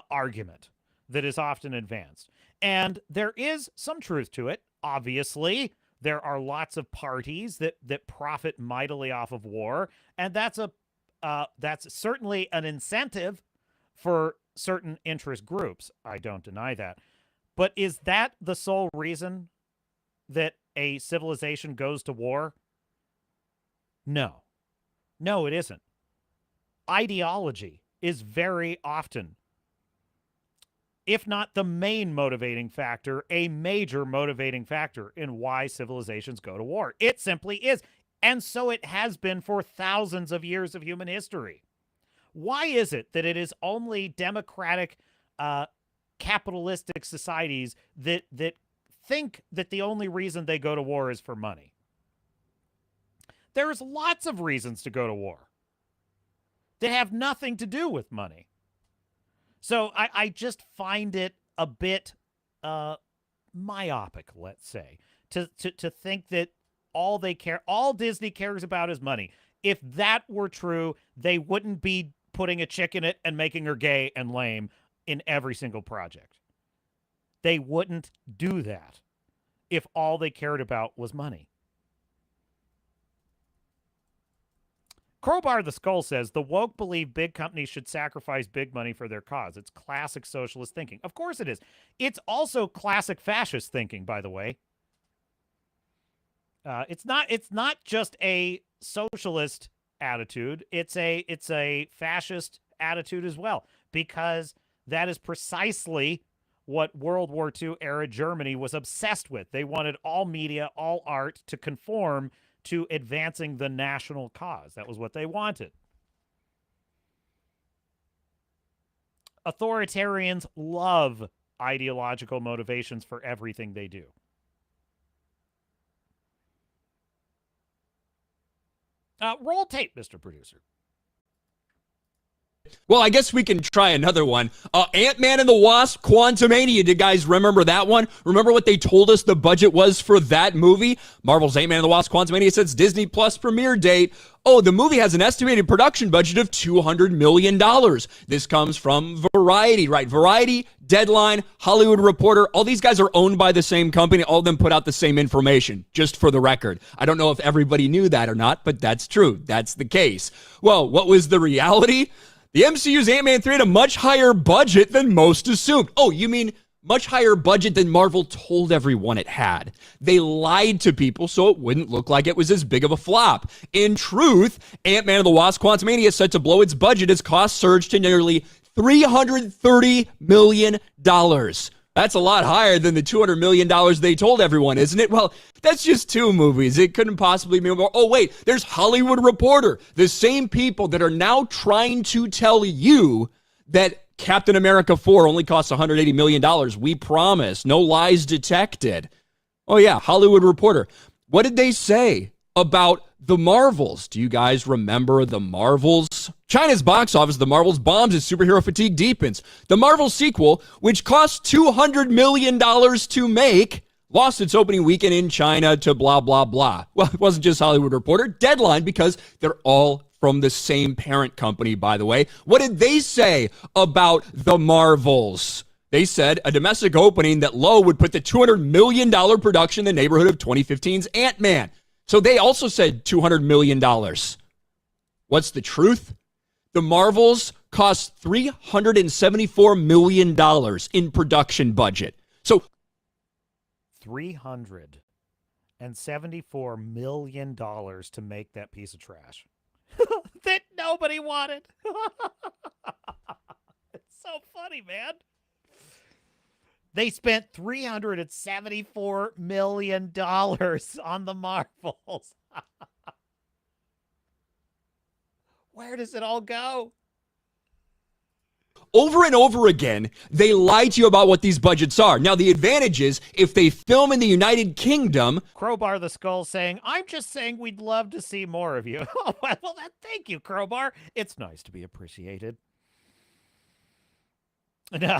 argument that is often advanced. And there is some truth to it, obviously. There are lots of parties that profit mightily off of war, and that's certainly an incentive for certain interest groups. I don't deny that. But is that the sole reason that a civilization goes to war? No. No, it isn't. Ideology is very often, if not the main motivating factor, a major motivating factor in why civilizations go to war. It simply is. And so it has been for thousands of years of human history. Why is it that it is only democratic, capitalistic societies that think that the only reason they go to war is for money? There's lots of reasons to go to war that have nothing to do with money. So I just find it a bit myopic, let's say, to think that all Disney cares about is money. If that were true, they wouldn't be putting a chick in it and making her gay and lame in every single project. They wouldn't do that if all they cared about was money. Crowbar the Skull says, the woke believe big companies should sacrifice big money for their cause. It's classic socialist thinking. Of course it is. It's also classic fascist thinking, by the way. It's not just a socialist attitude. It's a fascist attitude as well, because that is precisely what World War II era Germany was obsessed with. They wanted all media, all art to conform to advancing the national cause. That was what they wanted. Authoritarians love ideological motivations for everything they do. Roll tape, Mr. Producer. Well, I guess we can try another one. Ant-Man and the Wasp, Quantumania. Do you guys remember that one? Remember what they told us the budget was for that movie? Marvel's Ant-Man and the Wasp, Quantumania says Disney Plus premiere date. Oh, the movie has an estimated production budget of $200 million. This comes from Variety, right? Variety, Deadline, Hollywood Reporter. All these guys are owned by the same company. All of them put out the same information, just for the record. I don't know if everybody knew that or not, but that's true. That's the case. Well, what was the reality? The MCU's Ant-Man 3 had a much higher budget than most assumed. Oh, you mean much higher budget than Marvel told everyone it had. They lied to people so it wouldn't look like it was as big of a flop. In truth, Ant-Man and the Wasp Quantumania is set to blow its budget as costs surged to nearly $330 million. That's a lot higher than the $200 million they told everyone, isn't it? Well, that's just 2 movies. It couldn't possibly be more. Oh, wait, there's Hollywood Reporter. The same people that are now trying to tell you that Capn America 4 only costs $180 million. We promise. No lies detected. Oh, yeah, Hollywood Reporter. What did they say about the Marvels? Do you guys remember the Marvels? China's box office, the Marvels bombs as superhero fatigue deepens. The Marvel sequel, which cost $200 million to make, lost its opening weekend in China to blah, blah, blah. Well, it wasn't just Hollywood Reporter. Deadline, because they're all from the same parent company, by the way. What did they say about the Marvels? They said a domestic opening that low would put the $200 million production in the neighborhood of 2015's Ant-Man. So they also said $200 million. What's the truth? The Marvels cost $374 million in production budget. So $374 million to make that piece of trash that nobody wanted. It's so funny, man. They spent $374 million on the Marvels. Where does it all go? over and over again, they lie to you about what these budgets are. Now, the advantage is if they film in the United Kingdom. Crowbar the Skull saying, I'm just saying we'd love to see more of you. Oh, well, thank you, Crowbar. It's nice to be appreciated. No,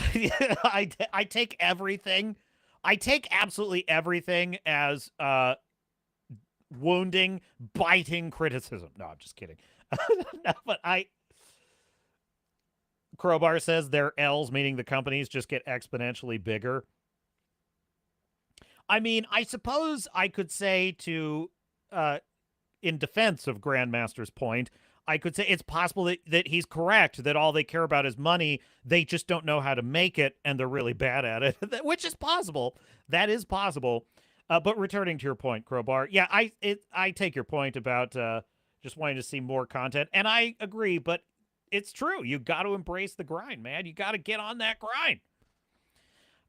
I take everything. I take absolutely everything as wounding, biting criticism. No, I'm just kidding. No, but Crowbar says their L's, meaning the companies, just get exponentially bigger. I mean, I suppose I could say to, in defense of Grandmaster's point, I could say it's possible that he's correct, that all they care about is money. They just don't know how to make it, and they're really bad at it, which is possible. That is possible. But returning to your point, Crowbar, yeah, I take your point about just wanting to see more content, and I agree, but it's true. You got to embrace the grind, man. You got to get on that grind.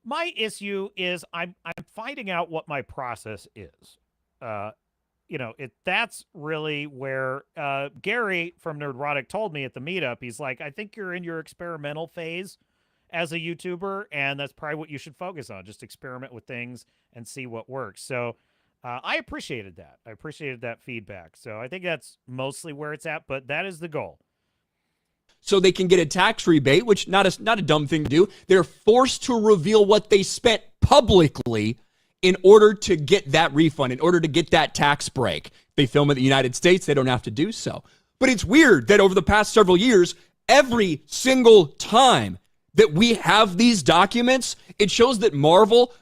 My issue is I'm finding out what my process is. That's really where Gary from Nerdrotic told me at the meetup. He's like, I think you're in your experimental phase as a YouTuber, and that's probably what you should focus on. Just experiment with things and see what works. So I appreciated that. I appreciated that feedback. So I think that's mostly where it's at, but that is the goal. So they can get a tax rebate, which not a dumb thing to do. They're forced to reveal what they spent publicly in order to get that refund, in order to get that tax break. They film in the United States, they don't have to do so. But it's weird that over the past several years, every single time that we have these documents, it shows that Marvel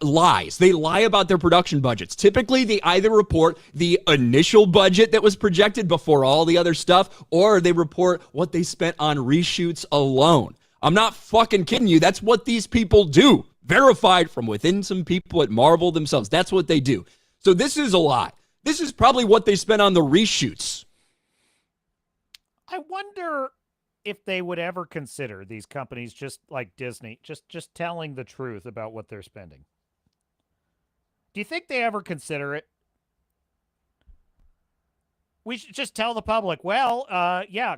lies. They lie about their production budgets. Typically, they either report the initial budget that was projected before all the other stuff, or they report what they spent on reshoots alone. I'm not fucking kidding you. That's what these people do. Verified from within some people at Marvel themselves. That's what they do. So this is a lot. This is probably what they spent on the reshoots. I wonder if they would ever consider, these companies, just like Disney, just telling the truth about what they're spending. Do you think they ever consider it? We should just tell the public, well,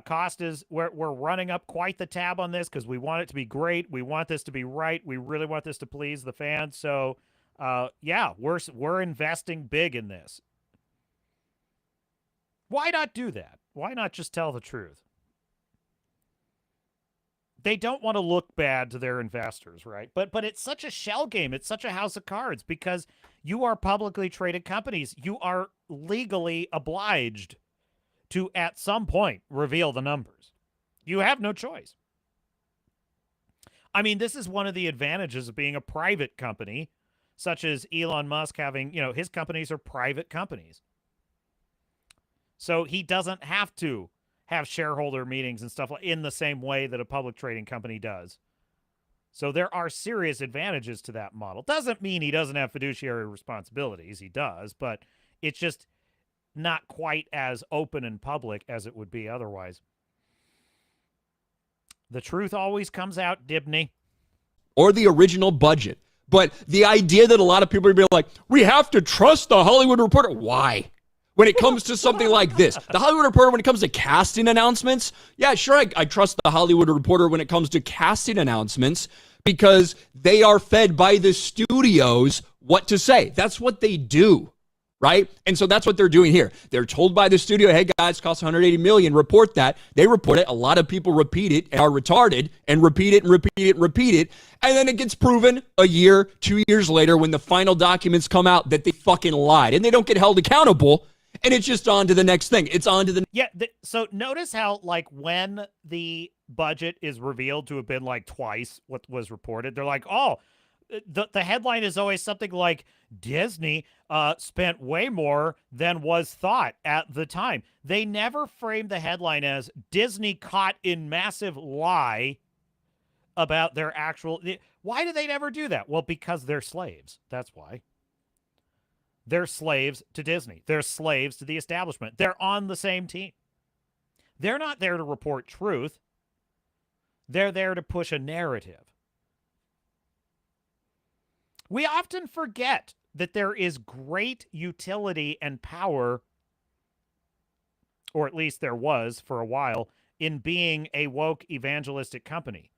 cost is, we're running up quite the tab on this because we want it to be great. We want this to be right. We really want this to please the fans. So, we're investing big in this. Why not do that? Why not just tell the truth? they don't want to look bad to their investors, right? But it's such a shell game. It's such a house of cards because you are publicly traded companies. You are legally obliged to, at some point, reveal the numbers. You have no choice. I mean, this is one of the advantages of being a private company, such as Elon Musk having, his companies are private companies. So he doesn't have to have shareholder meetings and stuff in the same way that a public trading company does. So there are serious advantages to that model. Doesn't mean he doesn't have fiduciary responsibilities. He does, but it's just not quite as open and public as it would be otherwise. The truth always comes out, Dibney. Or the original budget. But the idea that a lot of people are being like, we have to trust the Hollywood Reporter. Why? When it comes to something like this, the Hollywood Reporter, when it comes to casting announcements, yeah, sure, I trust the Hollywood Reporter when it comes to casting announcements because they are fed by the studios what to say. That's what they do, right? And so that's what they're doing here. They're told by the studio, hey, guys, costs $180 million, report that. They report it. A lot of people repeat it and are retarded and repeat it and repeat it and repeat it. And then it gets proven a year, 2 years later when the final documents come out that they fucking lied and they don't get held accountable. And it's just on to the next thing. It's on to the... Yeah, so notice how, when the budget is revealed to have been, twice what was reported, they're like, oh, the headline is always something like, Disney spent way more than was thought at the time. They never frame the headline as, Disney caught in massive lie about their actual... Why do they never do that? Well, because they're slaves. That's why. They're slaves to Disney. They're slaves to the establishment. They're on the same team. They're not there to report truth. They're there to push a narrative. We often forget that there is great utility and power, or at least there was for a while, in being a woke evangelistic company,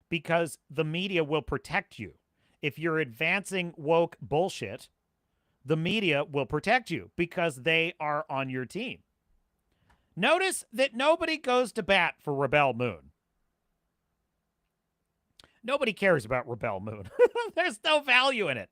because the media will protect you. If you're advancing woke bullshit, the media will protect you because they are on your team. Notice that nobody goes to bat for Rebel Moon. Nobody cares about Rebel Moon. There's no value in it.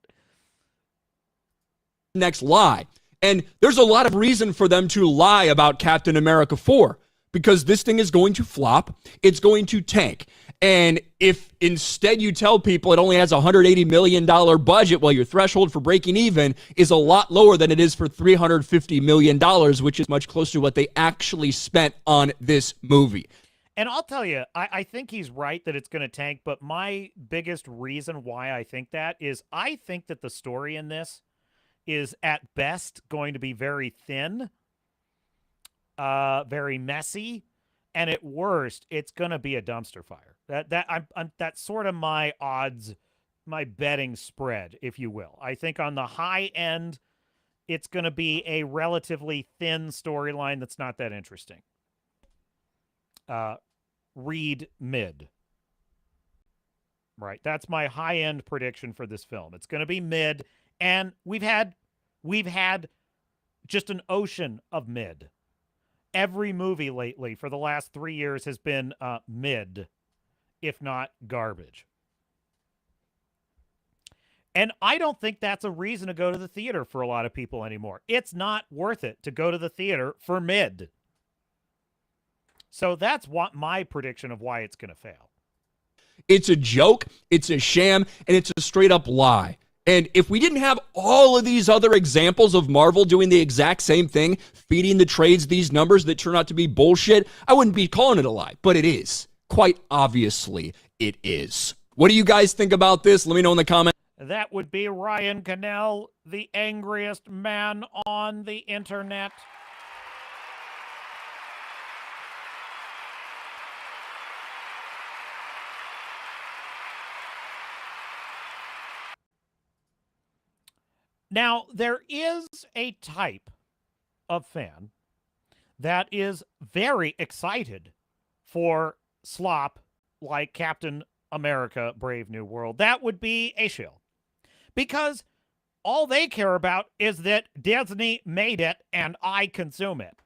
Next lie. And there's a lot of reason for them to lie about Captain America 4 because this thing is going to flop. It's going to tank. And if instead you tell people it only has a $180 million budget, well, your threshold for breaking even is a lot lower than it is for $350 million, which is much closer to what they actually spent on this movie. And I'll tell you, I think he's right that it's going to tank, but my biggest reason why I think that is I think that the story in this is at best going to be very thin, very messy, and at worst, it's going to be a dumpster fire. That's sort of my odds, my betting spread, if you will. I think on the high end, it's going to be a relatively thin storyline that's not that interesting. Read mid. Right, that's my high end prediction for this film. It's going to be mid, and we've had just an ocean of mid. Every movie lately for the last 3 years has been mid, if not garbage. And I don't think that's a reason to go to the theater for a lot of people anymore. It's not worth it to go to the theater for mid. So that's what my prediction of why it's going to fail. It's a joke, it's a sham, and it's a straight up lie. And if we didn't have all of these other examples of Marvel doing the exact same thing, feeding the trades these numbers that turn out to be bullshit, I wouldn't be calling it a lie. But it is. Quite obviously, it is. What do you guys think about this? Let me know in the comments. That would be Ryan Cannell, the angriest man on the internet. Now, there is a type of fan that is very excited for slop like Capn America, Brave New World. That would be a shill. Because all they care about is that Disney made it and I consume it.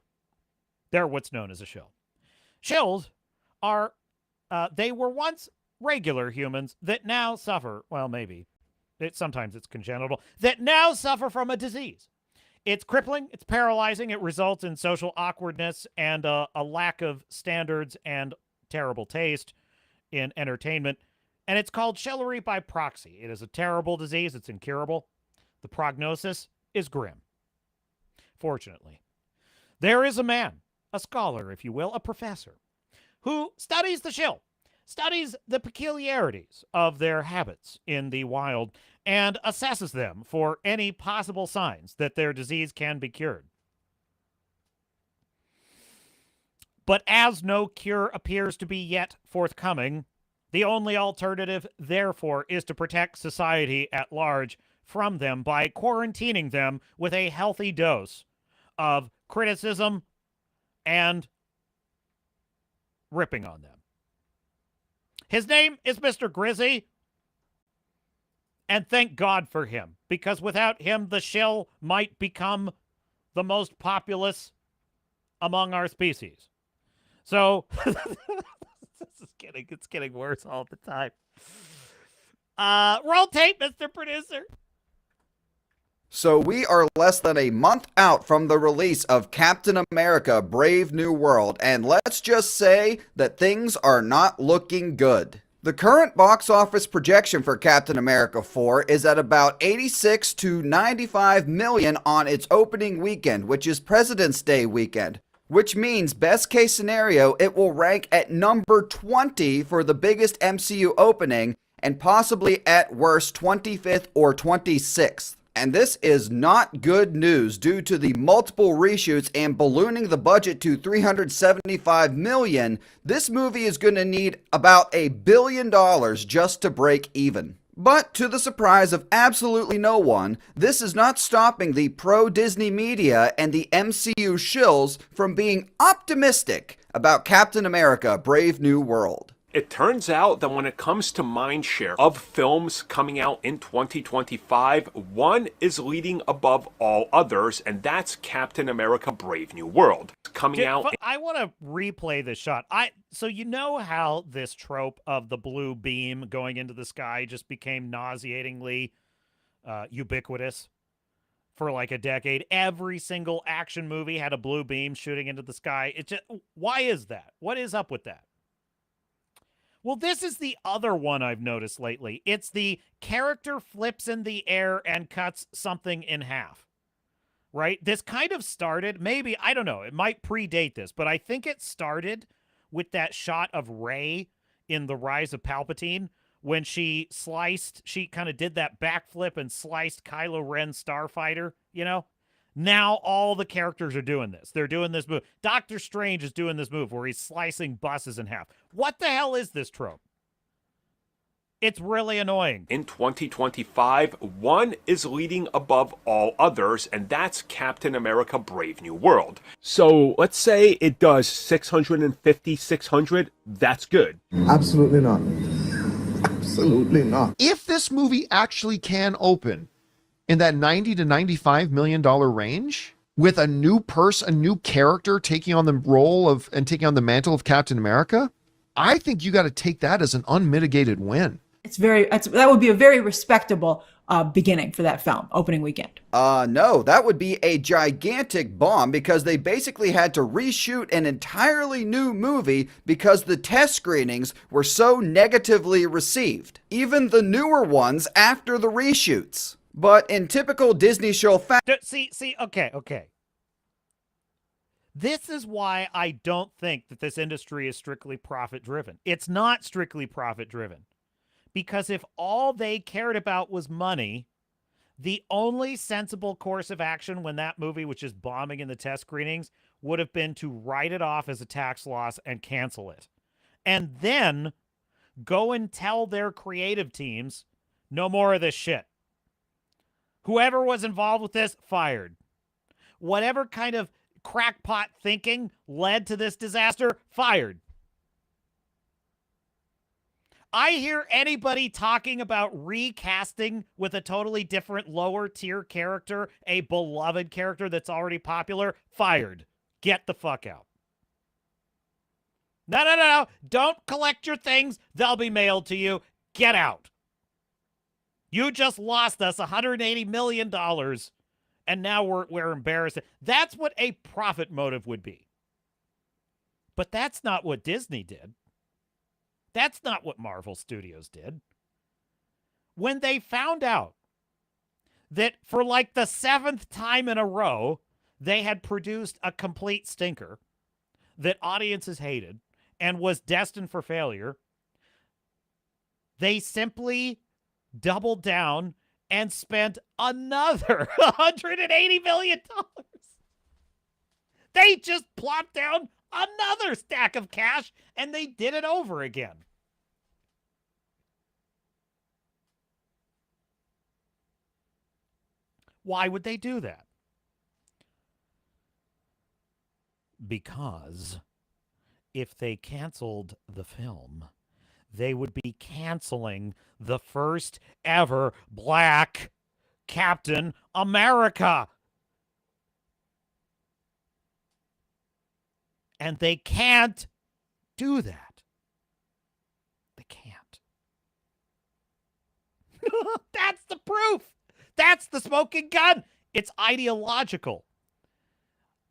They're what's known as a shill. Shills are They were once regular humans that now suffer, well, maybe. Sometimes it's congenital, that now suffer from a disease. It's crippling, it's paralyzing, it results in social awkwardness and a lack of standards and terrible taste in entertainment. And it's called chivalry by proxy. It is a terrible disease, it's incurable. The prognosis is grim. Fortunately, there is a man, a scholar, if you will, a professor, who studies the shill, studies the peculiarities of their habits in the wild, and assesses them for any possible signs that their disease can be cured. But as no cure appears to be yet forthcoming, the only alternative, therefore, is to protect society at large from them by quarantining them with a healthy dose of criticism and ripping on them. His name is Mr. Grizzy, and thank God for him, because without him, the shill might become the most populous among our species. So, it's getting worse all the time. Roll tape, Mr. Producer. So we are less than a month out from the release of Capn America Brave New World, and let's just say that things are not looking good. The current box office projection for Capn America 4 is at about 86 to 95 million on its opening weekend, which is President's Day weekend. Which means, best case scenario, it will rank at number 20 for the biggest MCU opening, and possibly at worst 25th or 26th. And this is not good news due to the multiple reshoots and ballooning the budget to $375 million. This movie is going to need about $1 billion just to break even. But to the surprise of absolutely no one, this is not stopping the pro-Disney media and the MCU shills from being optimistic about Capn America Brave New World. It turns out that when it comes to mindshare of films coming out in 2025, one is leading above all others, and that's Capn America Brave New World. Coming out. I want to replay this shot. So you know how this trope of the blue beam going into the sky just became nauseatingly ubiquitous for like a decade? Every single action movie had a blue beam shooting into the sky. Why is that? What is up with that? Well, this is the other one I've noticed lately. It's the character flips in the air and cuts something in half, right? This kind of started, maybe, I don't know, it might predate this, but I think it started with that shot of Rey in The Rise of Palpatine when she kind of did that backflip and sliced Kylo Ren's starfighter, you know? Now all the characters are doing this. They're doing this move. Doctor Strange is doing this move where he's slicing buses in half. What the hell is this trope? It's really annoying. In 2025, one is leading above all others, and that's Capn America Brave New World. So let's say it does 650, 600. That's good. Absolutely not. Absolutely not. If this movie actually can open in that $90 to $95 million range, with a new character taking on the role of and taking on the mantle of Capn America, I think you got to take that as an unmitigated win. That would be a very respectable beginning for that film, opening weekend. No, that would be a gigantic bomb because they basically had to reshoot an entirely new movie because the test screenings were so negatively received. Even the newer ones after the reshoots. But in typical Disney show okay. This is why I don't think that this industry is strictly profit-driven. It's not strictly profit-driven. Because if all they cared about was money, the only sensible course of action when that movie was just bombing in the test screenings would have been to write it off as a tax loss and cancel it. And then go and tell their creative teams, no more of this shit. Whoever was involved with this, fired. Whatever kind of crackpot thinking led to this disaster, fired. I hear anybody talking about recasting with a totally different lower tier character, a beloved character that's already popular, fired. Get the fuck out. No. Don't collect your things. They'll be mailed to you. Get out. You just lost us $180 million, and now we're embarrassed. That's what a profit motive would be. But that's not what Disney did. That's not what Marvel Studios did. When they found out that for like the 7th time in a row, they had produced a complete stinker that audiences hated and was destined for failure, they simply doubled down and spent another $180 million. They just plopped down another stack of cash and they did it over again. Why would they do that? Because if they canceled the film, they would be canceling the first ever black Captain America. And they can't do that. They can't. That's the proof. That's the smoking gun. It's ideological.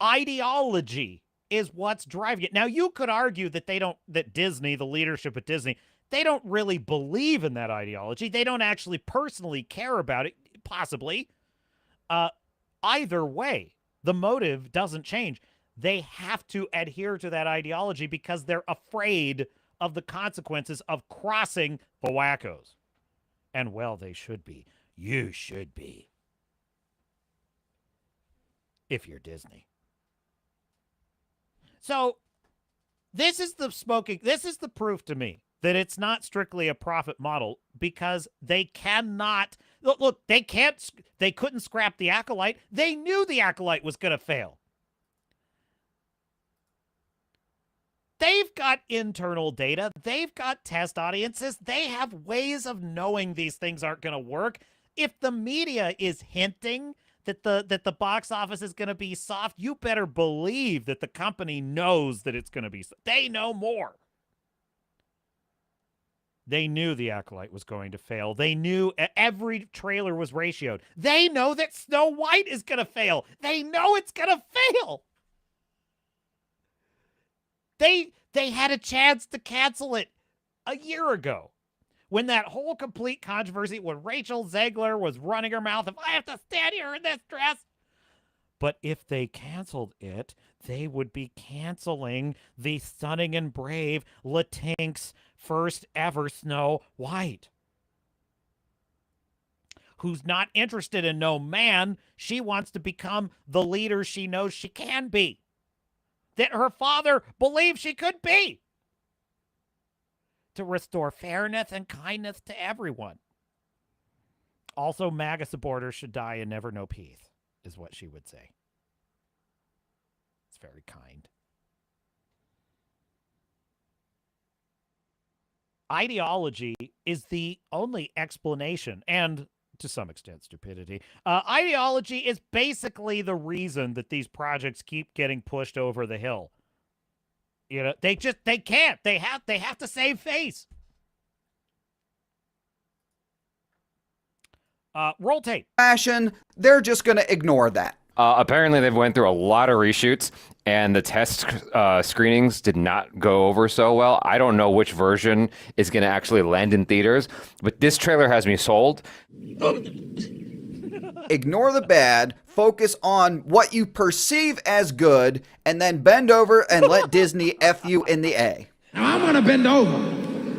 Ideology is what's driving it. Now, you could argue that that Disney, the leadership at Disney, they don't really believe in that ideology. They don't actually personally care about it, possibly. Either way, the motive doesn't change. They have to adhere to that ideology because they're afraid of the consequences of crossing the wackos. And, well, they should be. You should be. If you're Disney. So, this is the proof to me that it's not strictly a profit model because they cannot, look, they couldn't scrap the Acolyte. They knew the Acolyte was going to fail. They've got internal data. They've got test audiences. They have ways of knowing these things aren't going to work. If the media is hinting that the box office is going to be soft, you better believe that the company knows that it's going to be soft. They know more. They knew the Acolyte was going to fail. They knew every trailer was ratioed. They know that Snow White is going to fail. They know it's going to fail. They had a chance to cancel it a year ago when that whole complete controversy when Rachel Zegler was running her mouth, if I have to stand here in this dress. But if they canceled it, they would be canceling the stunning and brave Latink's first ever Snow White, who's not interested in no man. She wants to become the leader she knows she can be, that her father believed she could be, to restore fairness and kindness to everyone. Also, MAGA supporters should die and never know peace, is what she would say. It's very kind. Ideology is the only explanation, and to some extent stupidity. Ideology is basically the reason that these projects keep getting pushed over the hill. You know, they can't. They have to save face. Roll tape. Fashion, they're just going to ignore that. Apparently, they've went through a lot of reshoots, and the test screenings did not go over so well. I don't know which version is going to actually land in theaters, but this trailer has me sold. Ignore the bad, focus on what you perceive as good, and then bend over and let Disney F you in the A. Now I'm gonna bend over,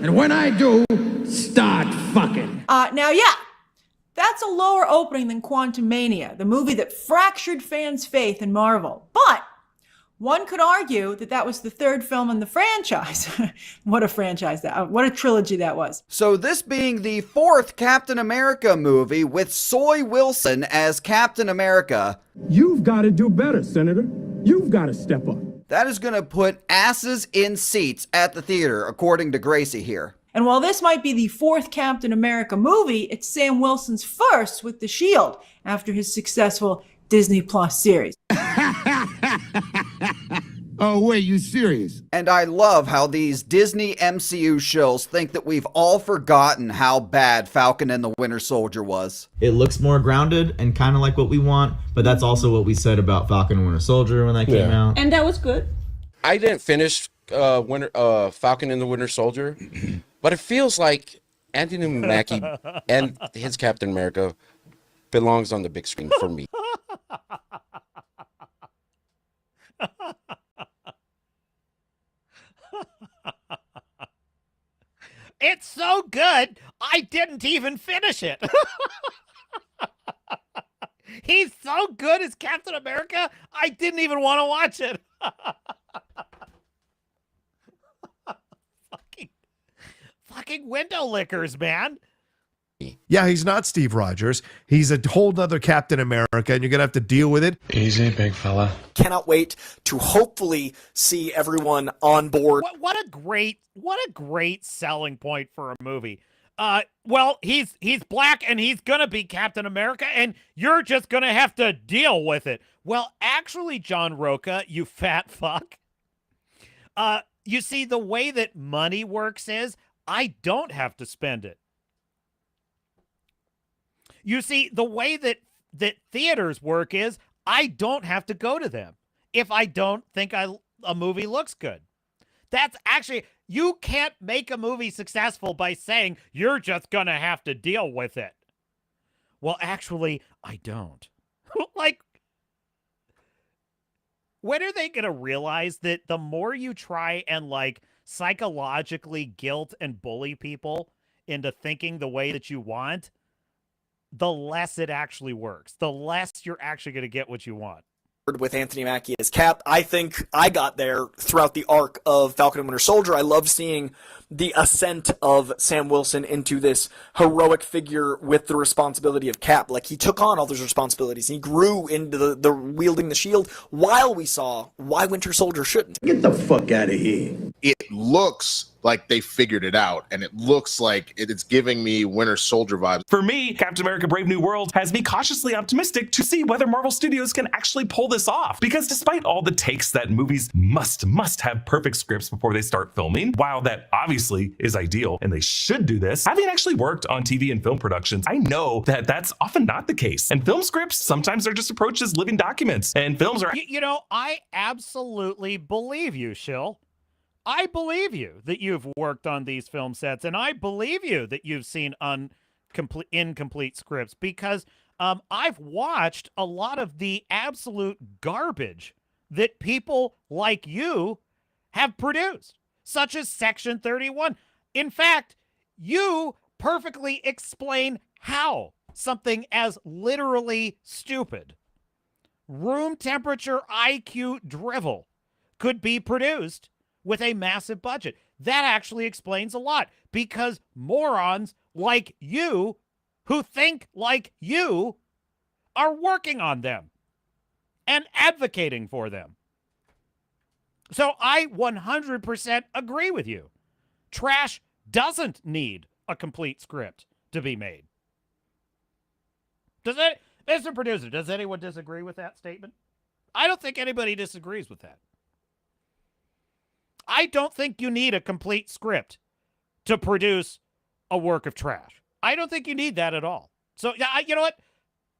and when I do, start fucking. Now, yeah, that's a lower opening than Quantumania, the movie that fractured fans' faith in Marvel. But one could argue that that was the third film in the franchise. What a franchise what a trilogy that was. So this being the fourth Captain America movie with Soy Wilson as Captain America. You've got to do better, Senator. You've got to step up. That is going to put asses in seats at the theater, according to Gracie here. And while this might be the fourth Captain America movie, it's Sam Wilson's first with the Shield after his successful Disney Plus series. Oh, wait, you serious? And I love how these Disney MCU shills think that we've all forgotten how bad Falcon and the Winter Soldier was. It looks more grounded and kind of like what we want, but that's also what we said about Falcon and Winter Soldier when that came out. And that was good. I didn't finish Falcon and the Winter Soldier, but it feels like Anthony Mackie and his Captain America belongs on the big screen for me. It's so good, I didn't even finish it. He's so good as Captain America, I didn't even want to watch it. fucking window lickers, man. Yeah, he's not Steve Rogers. He's a whole nother Captain America, and you're going to have to deal with it. Easy, big fella. Cannot wait to hopefully see everyone on board. What a great selling point for a movie. Well, he's black and he's gonna be Captain America, and you're just gonna have to deal with it. Well, actually, John Roca, you fat fuck. You see, the way that money works is I don't have to spend it. You see, the way that theaters work is I don't have to go to them if I don't think a movie looks good. That's actually, you can't make a movie successful by saying you're just going to have to deal with it. Well, actually, I don't. Like, when are they going to realize that the more you try and, like, psychologically guilt and bully people into thinking the way that you want, the less it actually works, the less you're actually going to get what you want. With Anthony Mackie as Cap, I think I got there throughout the arc of Falcon and Winter Soldier. I love seeing the ascent of Sam Wilson into this heroic figure with the responsibility of Cap. Like, he took on all those responsibilities. He grew into the wielding the shield, while we saw why Winter Soldier shouldn't. Get the fuck out of here. It looks like they figured it out, and it looks like it's giving me Winter Soldier vibes. For me, Captain America Brave New World has me cautiously optimistic to see whether Marvel Studios can actually pull this off. Because despite all the takes that movies must have perfect scripts before they start filming, while that obviously is ideal and they should do this, having actually worked on TV and film productions, I know that that's often not the case. And film scripts sometimes are just approached as living documents, and films are... You know, I absolutely believe you, Shill. I believe you that you've worked on these film sets, and I believe you that you've seen incomplete scripts, because I've watched a lot of the absolute garbage that people like you have produced, such as Section 31. In fact, you perfectly explain how something as literally stupid, room temperature IQ drivel could be produced with a massive budget. That actually explains a lot, because morons like you who think like you are working on them and advocating for them. So I 100% agree with you. Trash doesn't need a complete script to be made. Does it, Mr. Producer, does anyone disagree with that statement? I don't think anybody disagrees with that. I don't think you need a complete script to produce a work of trash. I don't think you need that at all. So, you know what?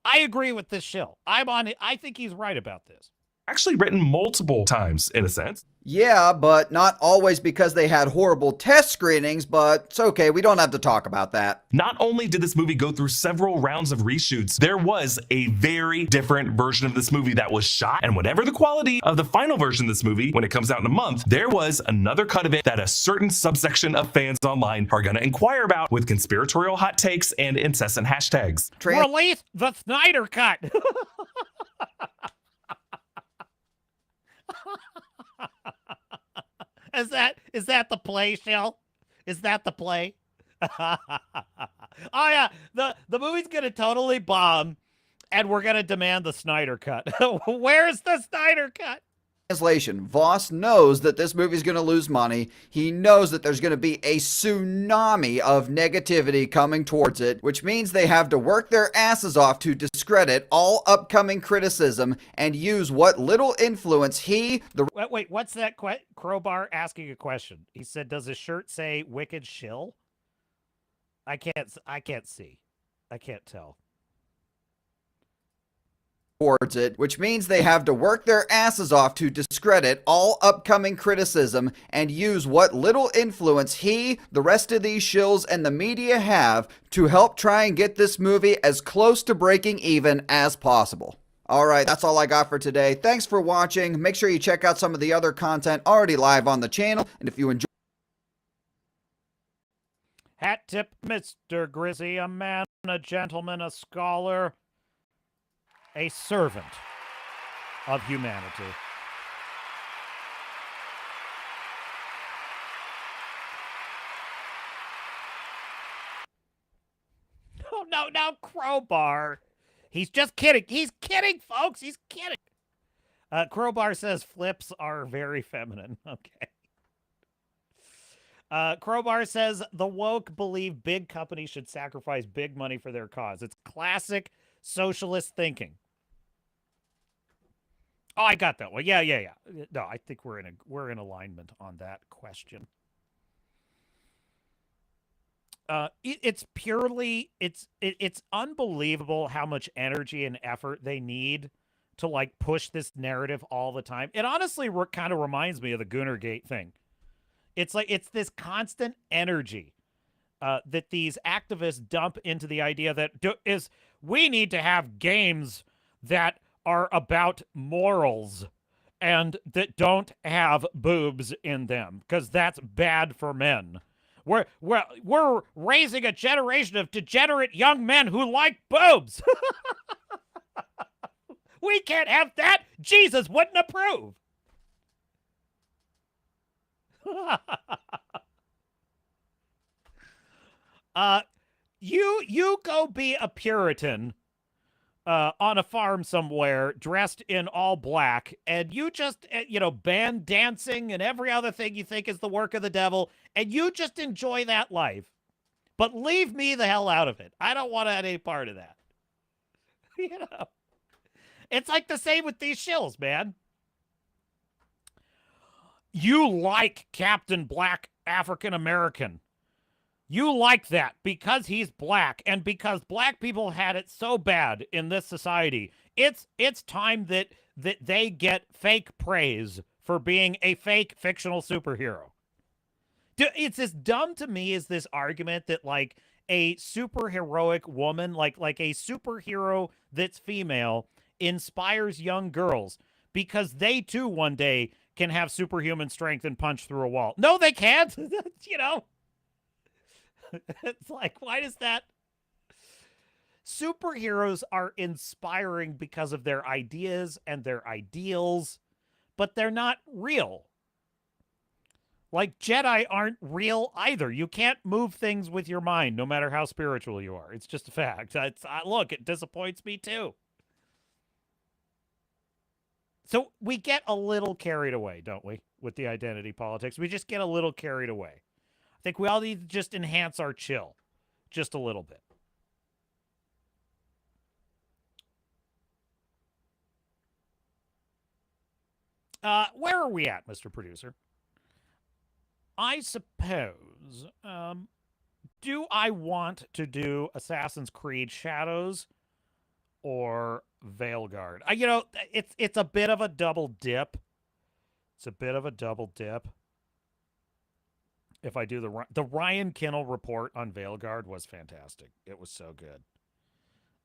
I agree with this Shill. I'm on it. I think he's right about this. actually written multiple times, in a sense. Yeah, but not always because they had horrible test screenings, but it's okay, we don't have to talk about that. Not only did this movie go through several rounds of reshoots, there was a very different version of this movie that was shot, and whatever the quality of the final version of this movie, when it comes out in a month, there was another cut of it that a certain subsection of fans online are gonna inquire about with conspiratorial hot takes and incessant hashtags. Release the Snyder Cut! Is that the play, Shell? Is that the play? Oh yeah, the movie's gonna totally bomb, and we're gonna demand the Snyder Cut. Where's the Snyder Cut? Translation, Voss knows that this movie is going to lose money. He knows that there's going to be a tsunami of negativity coming towards it, which means they have to work their asses off to discredit all upcoming criticism and use what little influence Wait, what's that? Crowbar asking a question. He said, "Does his shirt say Wicked Shill?" I can't see. I can't tell. Towards it, which means they have to work their asses off to discredit all upcoming criticism and use what little influence the rest of these shills, and the media have to help try and get this movie as close to breaking even as possible. Alright, that's all I got for today. Thanks for watching. Make sure you check out some of the other content already live on the channel, and if you enjoy Hat tip, Mr. Grizzy, a man, a gentleman, a scholar, a servant of humanity. Oh, no, Crowbar. He's just kidding. He's kidding, folks. He's kidding. Crowbar says flips are very feminine. Okay. Crowbar says the woke believe big companies should sacrifice big money for their cause. It's classic socialist thinking. Oh, I got that one. Yeah. No, I think we're in alignment on that question. It's unbelievable how much energy and effort they need to like push this narrative all the time. It honestly kind of reminds me of the Gooner Gate thing. It's like it's this constant energy that these activists dump into the idea that we need to have games that are about morals and that don't have boobs in them because that's bad for men. We're raising a generation of degenerate young men who like boobs. We can't have that. Jesus wouldn't approve. You go be a Puritan on a farm somewhere dressed in all black, and you just, band dancing and every other thing you think is the work of the devil, and you just enjoy that life. But leave me the hell out of it. I don't want any part of that. It's like the same with these shills, man. You like Captain Black African American. You like that because he's black and because black people had it so bad in this society. It's time that they get fake praise for being a fake fictional superhero. It's as dumb to me as this argument that like a superheroic woman, like a superhero that's female, inspires young girls because they too one day can have superhuman strength and punch through a wall. No, they can't. It's like, why does that? Superheroes are inspiring because of their ideas and their ideals, but they're not real. Like Jedi aren't real either. You can't move things with your mind, no matter how spiritual you are. It's just a fact. Look, it disappoints me too. So we get a little carried away, don't we, with the identity politics? We just get a little carried away. I think we all need to just enhance our chill just a little bit. Where are we at, Mr. Producer? I suppose, do I want to do Assassin's Creed Shadows or Veilguard? It's a bit of a double dip. It's a bit of a double dip. If I do the Ryan Kinnell report on Veilguard was fantastic. It was so good.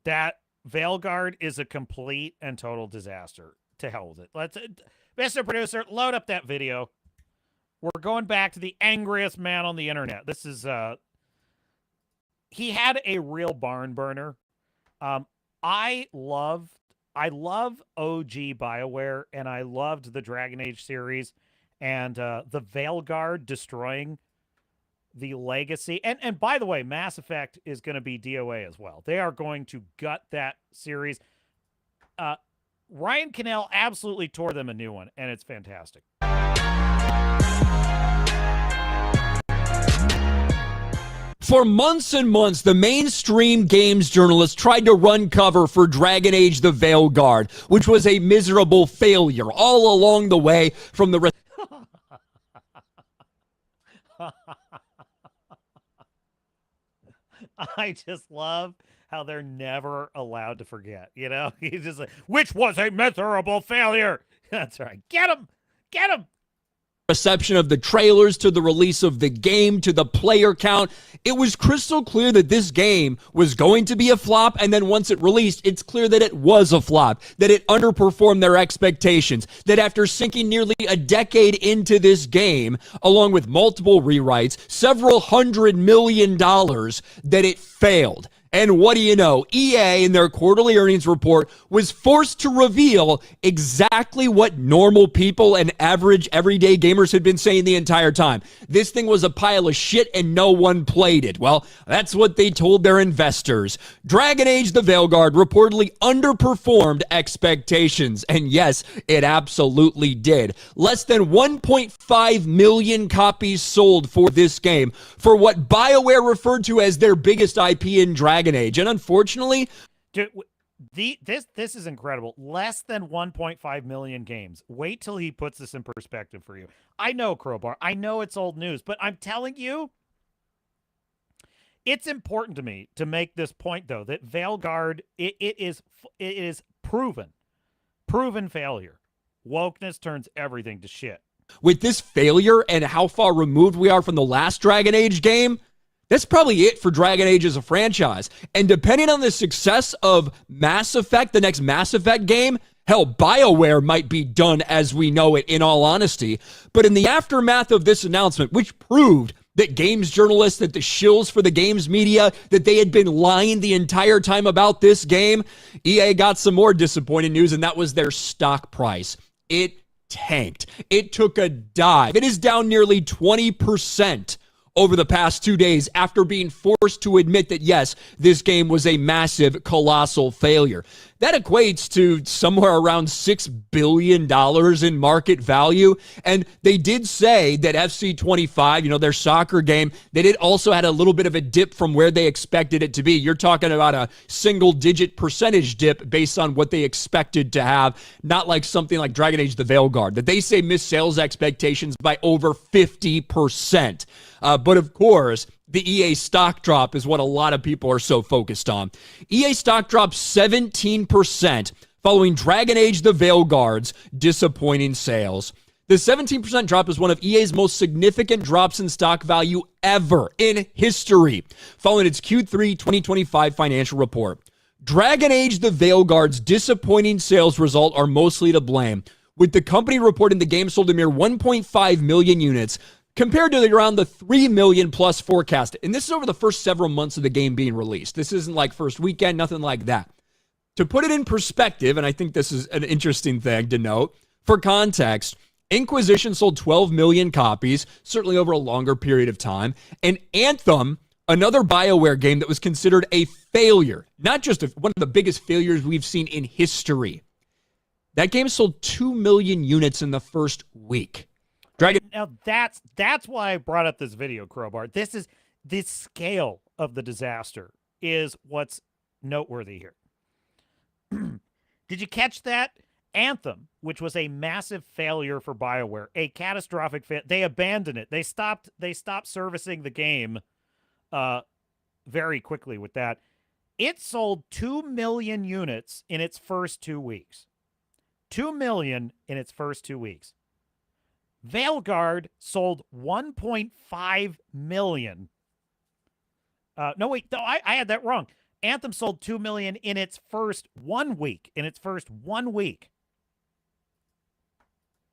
That Veilguard is a complete and total disaster. To hell with it. Let's, Mr. Producer, load up that video. We're going back to the angriest man on the internet. This is he had a real barn burner. I love OG BioWare, and I loved the Dragon Age series and the Veilguard destroying the legacy. And by the way, Mass Effect is going to be DOA as well. They are going to gut that series. Ryan Cannell absolutely tore them a new one, and it's fantastic. For months and months, the mainstream games journalists tried to run cover for Dragon Age the Veilguard, which was a miserable failure all along the way from the... I just love how they're never allowed to forget. You know, he's just like, which was a miserable failure. That's right. Get him. Get him. Reception of the trailers to the release of the game to the player count, it was crystal clear that this game was going to be a flop, and then once it released, it's clear that it was a flop, that it underperformed their expectations, that after sinking nearly a decade into this game, along with multiple rewrites, several $100 million, that it failed. And what do you know? EA, in their quarterly earnings report, was forced to reveal exactly what normal people and average everyday gamers had been saying the entire time. This thing was a pile of shit and no one played it. Well, that's what they told their investors. Dragon Age the Veilguard reportedly underperformed expectations. And yes, it absolutely did. Less than 1.5 million copies sold for this game, for what Bioware referred to as their biggest IP in Dragon Age. And unfortunately, dude, this is incredible. Less than 1.5 million games. Wait till he puts this in perspective for you. I know, Crowbar. I know it's old news, but I'm telling you, it's important to me to make this point, though, that Veilguard, it is proven failure. Wokeness turns everything to shit. With this failure and how far removed we are from the last Dragon Age game, that's probably it for Dragon Age as a franchise. And depending on the success of Mass Effect, the next Mass Effect game, hell, BioWare might be done as we know it, in all honesty. But in the aftermath of this announcement, which proved that games journalists, that the shills for the games media, that they had been lying the entire time about this game, EA got some more disappointing news, and that was their stock price. It tanked. It took a dive. It is down nearly 20% over the past 2 days after being forced to admit that, yes, this game was a massive, colossal failure. That equates to somewhere around $6 billion in market value. And they did say that FC25, their soccer game, that it also had a little bit of a dip from where they expected it to be. You're talking about a single-digit percentage dip based on what they expected to have, not like something like Dragon Age the Veilguard, that they say missed sales expectations by over 50%. But of course, the EA stock drop is what a lot of people are so focused on. EA stock dropped 17% following Dragon Age the Veilguard's disappointing sales. The 17% drop is one of EA's most significant drops in stock value ever in history, following its Q3 2025 financial report. Dragon Age the Veilguard's disappointing sales result are mostly to blame, with the company reporting the game sold a mere 1.5 million units, compared to around the 3 million plus forecast. And this is over the first several months of the game being released. This isn't like first weekend, nothing like that. To put it in perspective, and I think this is an interesting thing to note, for context, Inquisition sold 12 million copies, certainly over a longer period of time. And Anthem, another BioWare game that was considered a failure, not just one of the biggest failures we've seen in history. That game sold 2 million units in the first week. Now that's why I brought up this video, Crowbar. This is the scale of the disaster is what's noteworthy here. Did you catch that? Anthem, which was a massive failure for BioWare, a catastrophic failure. They abandoned it. They stopped servicing the game very quickly with that. It sold 2 million units in its first 2 weeks. 2 million in its first 2 weeks. Veilguard sold 1.5 million. No, wait. No, I had that wrong. Anthem sold 2 million in its first 1 week. Another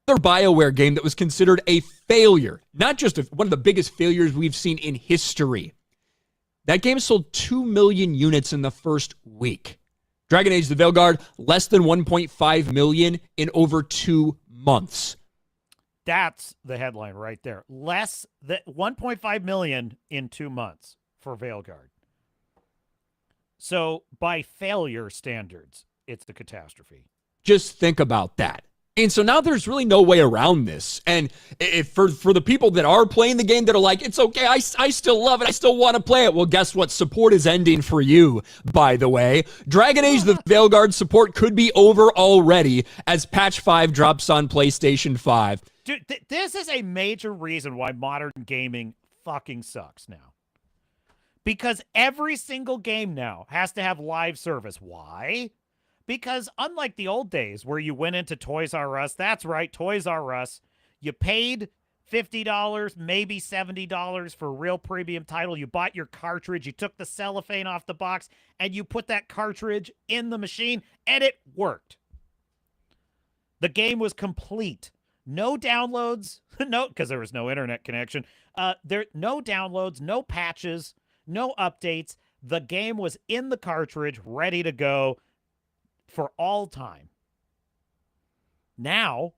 BioWare game that was considered a failure, not just one of the biggest failures we've seen in history. That game sold 2 million units in the first week. Dragon Age the Veilguard, less than 1.5 million in over 2 months. That's the headline right there. Less than 1.5 million in 2 months for Veilguard. So by failure standards, it's the catastrophe. Just think about that. And so now there's really no way around this. And if for the people that are playing the game that are like, it's okay, I still love it, I still want to play it. Well, guess what? Support is ending for you, by the way. Dragon Age the Veilguard support could be over already as patch 5 drops on PlayStation 5. Dude, this is a major reason why modern gaming fucking sucks now. Because every single game now has to have live service. Why? Because unlike the old days where you went into Toys R Us, that's right, Toys R Us, you paid $50, maybe $70 for a real premium title. You bought your cartridge, you took the cellophane off the box, and you put that cartridge in the machine, and it worked. The game was complete. No downloads, no, because there was no internet connection. No downloads, no patches, no updates. The game was in the cartridge, ready to go for all time. Now,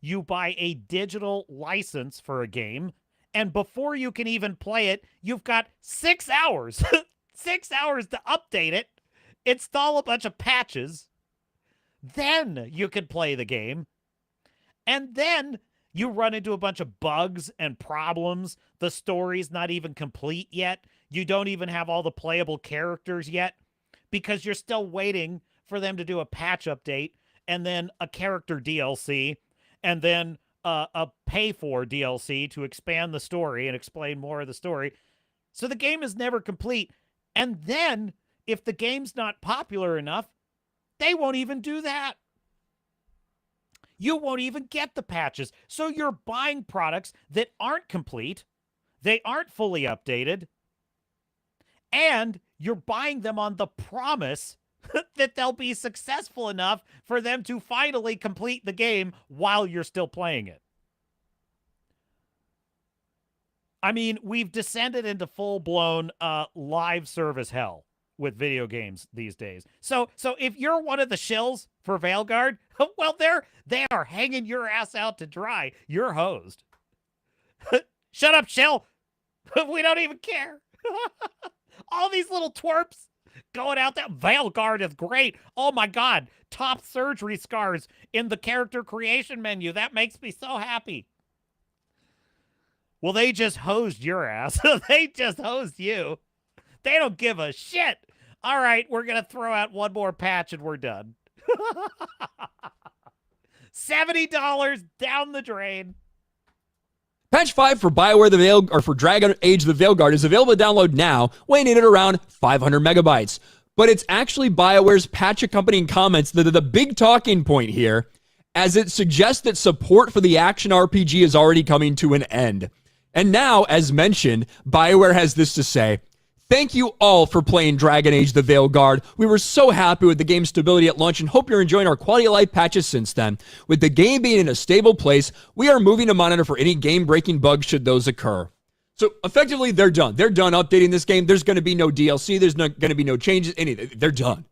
you buy a digital license for a game, and before you can even play it, you've got 6 hours. 6 hours to update it, install a bunch of patches, then you can play the game, and then you run into a bunch of bugs and problems. The story's not even complete yet. You don't even have all the playable characters yet because you're still waiting for them to do a patch update and then a character DLC and then a pay-for DLC to expand the story and explain more of the story. So the game is never complete. And then if the game's not popular enough, they won't even do that. You won't even get the patches. So you're buying products that aren't complete, they aren't fully updated, and you're buying them on the promise that they'll be successful enough for them to finally complete the game while you're still playing it. I mean, we've descended into full-blown live service hell with video games these days. So if you're one of the shills for Veilguard, well, they are hanging your ass out to dry. You're hosed. Shut up, shill. We don't even care. All these little twerps going out there. Veilguard is great. Oh my God. Top surgery scars in the character creation menu. That makes me so happy. Well, they just hosed your ass. They just hosed you. They don't give a shit. All right, we're going to throw out one more patch and we're done. $70 down the drain. Patch 5 for Bioware or for Dragon Age the Veilguard is available to download now, weighing in at around 500 megabytes. But it's actually Bioware's patch accompanying comments that are the big talking point here, as it suggests that support for the action RPG is already coming to an end. And now, as mentioned, Bioware has this to say: "Thank you all for playing Dragon Age the Veilguard. We were so happy with the game's stability at launch and hope you're enjoying our quality of life patches since then. With the game being in a stable place, we are moving to monitor for any game-breaking bugs should those occur." So effectively, they're done. They're done updating this game. There's going to be no DLC. There's not going to be no changes. They're done.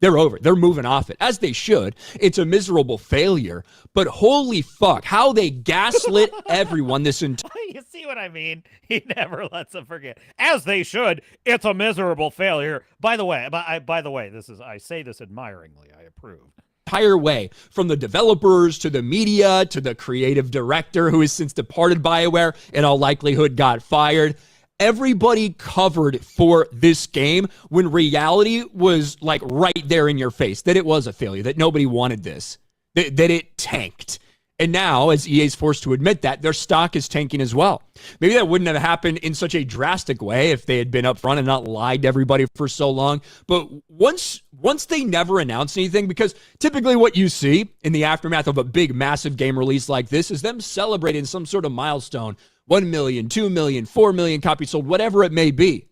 They're over. They're moving off it, as they should. It's a miserable failure, but holy fuck, how they gaslit everyone this entire... You see what I mean? He never lets them forget. As they should. It's a miserable failure. By the way, I say this admiringly. I approve. Entire way, from the developers to the media to the creative director who has since departed Bioware, in all likelihood got fired. Everybody covered for this game when reality was like right there in your face, that it was a failure, that nobody wanted this, that it tanked. And now, as EA's forced to admit that, their stock is tanking as well. Maybe that wouldn't have happened in such a drastic way if they had been upfront and not lied to everybody for so long. But once they never announce anything, because typically what you see in the aftermath of a big, massive game release like this is them celebrating some sort of milestone. 1 million, 2 million, 4 million copies sold, whatever it may be.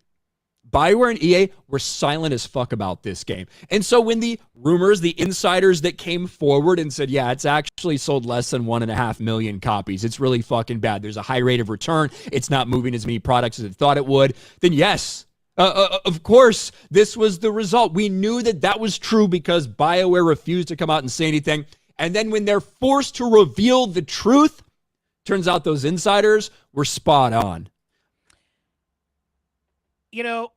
Bioware and EA were silent as fuck about this game. And so when the rumors, the insiders that came forward and said, yeah, it's actually sold less than 1.5 million copies, it's really fucking bad, there's a high rate of return, it's not moving as many products as it thought it would, then yes, of course, this was the result. We knew that was true because Bioware refused to come out and say anything. And then when they're forced to reveal the truth, turns out those insiders were spot on. You know,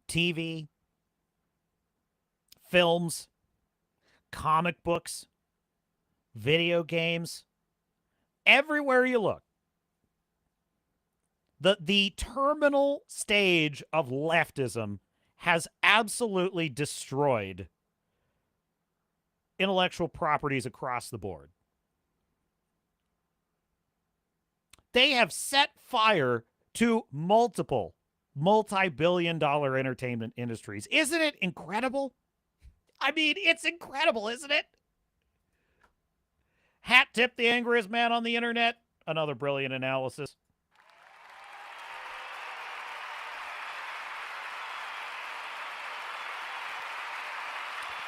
TV, films, comic books, video games, everywhere you look. The terminal stage of leftism has absolutely destroyed intellectual properties across the board. They have set fire to multiple multi-billion-dollar entertainment industries. Isn't it incredible? I mean, it's incredible, isn't it? Hat tip the angriest man on the internet. Another brilliant analysis.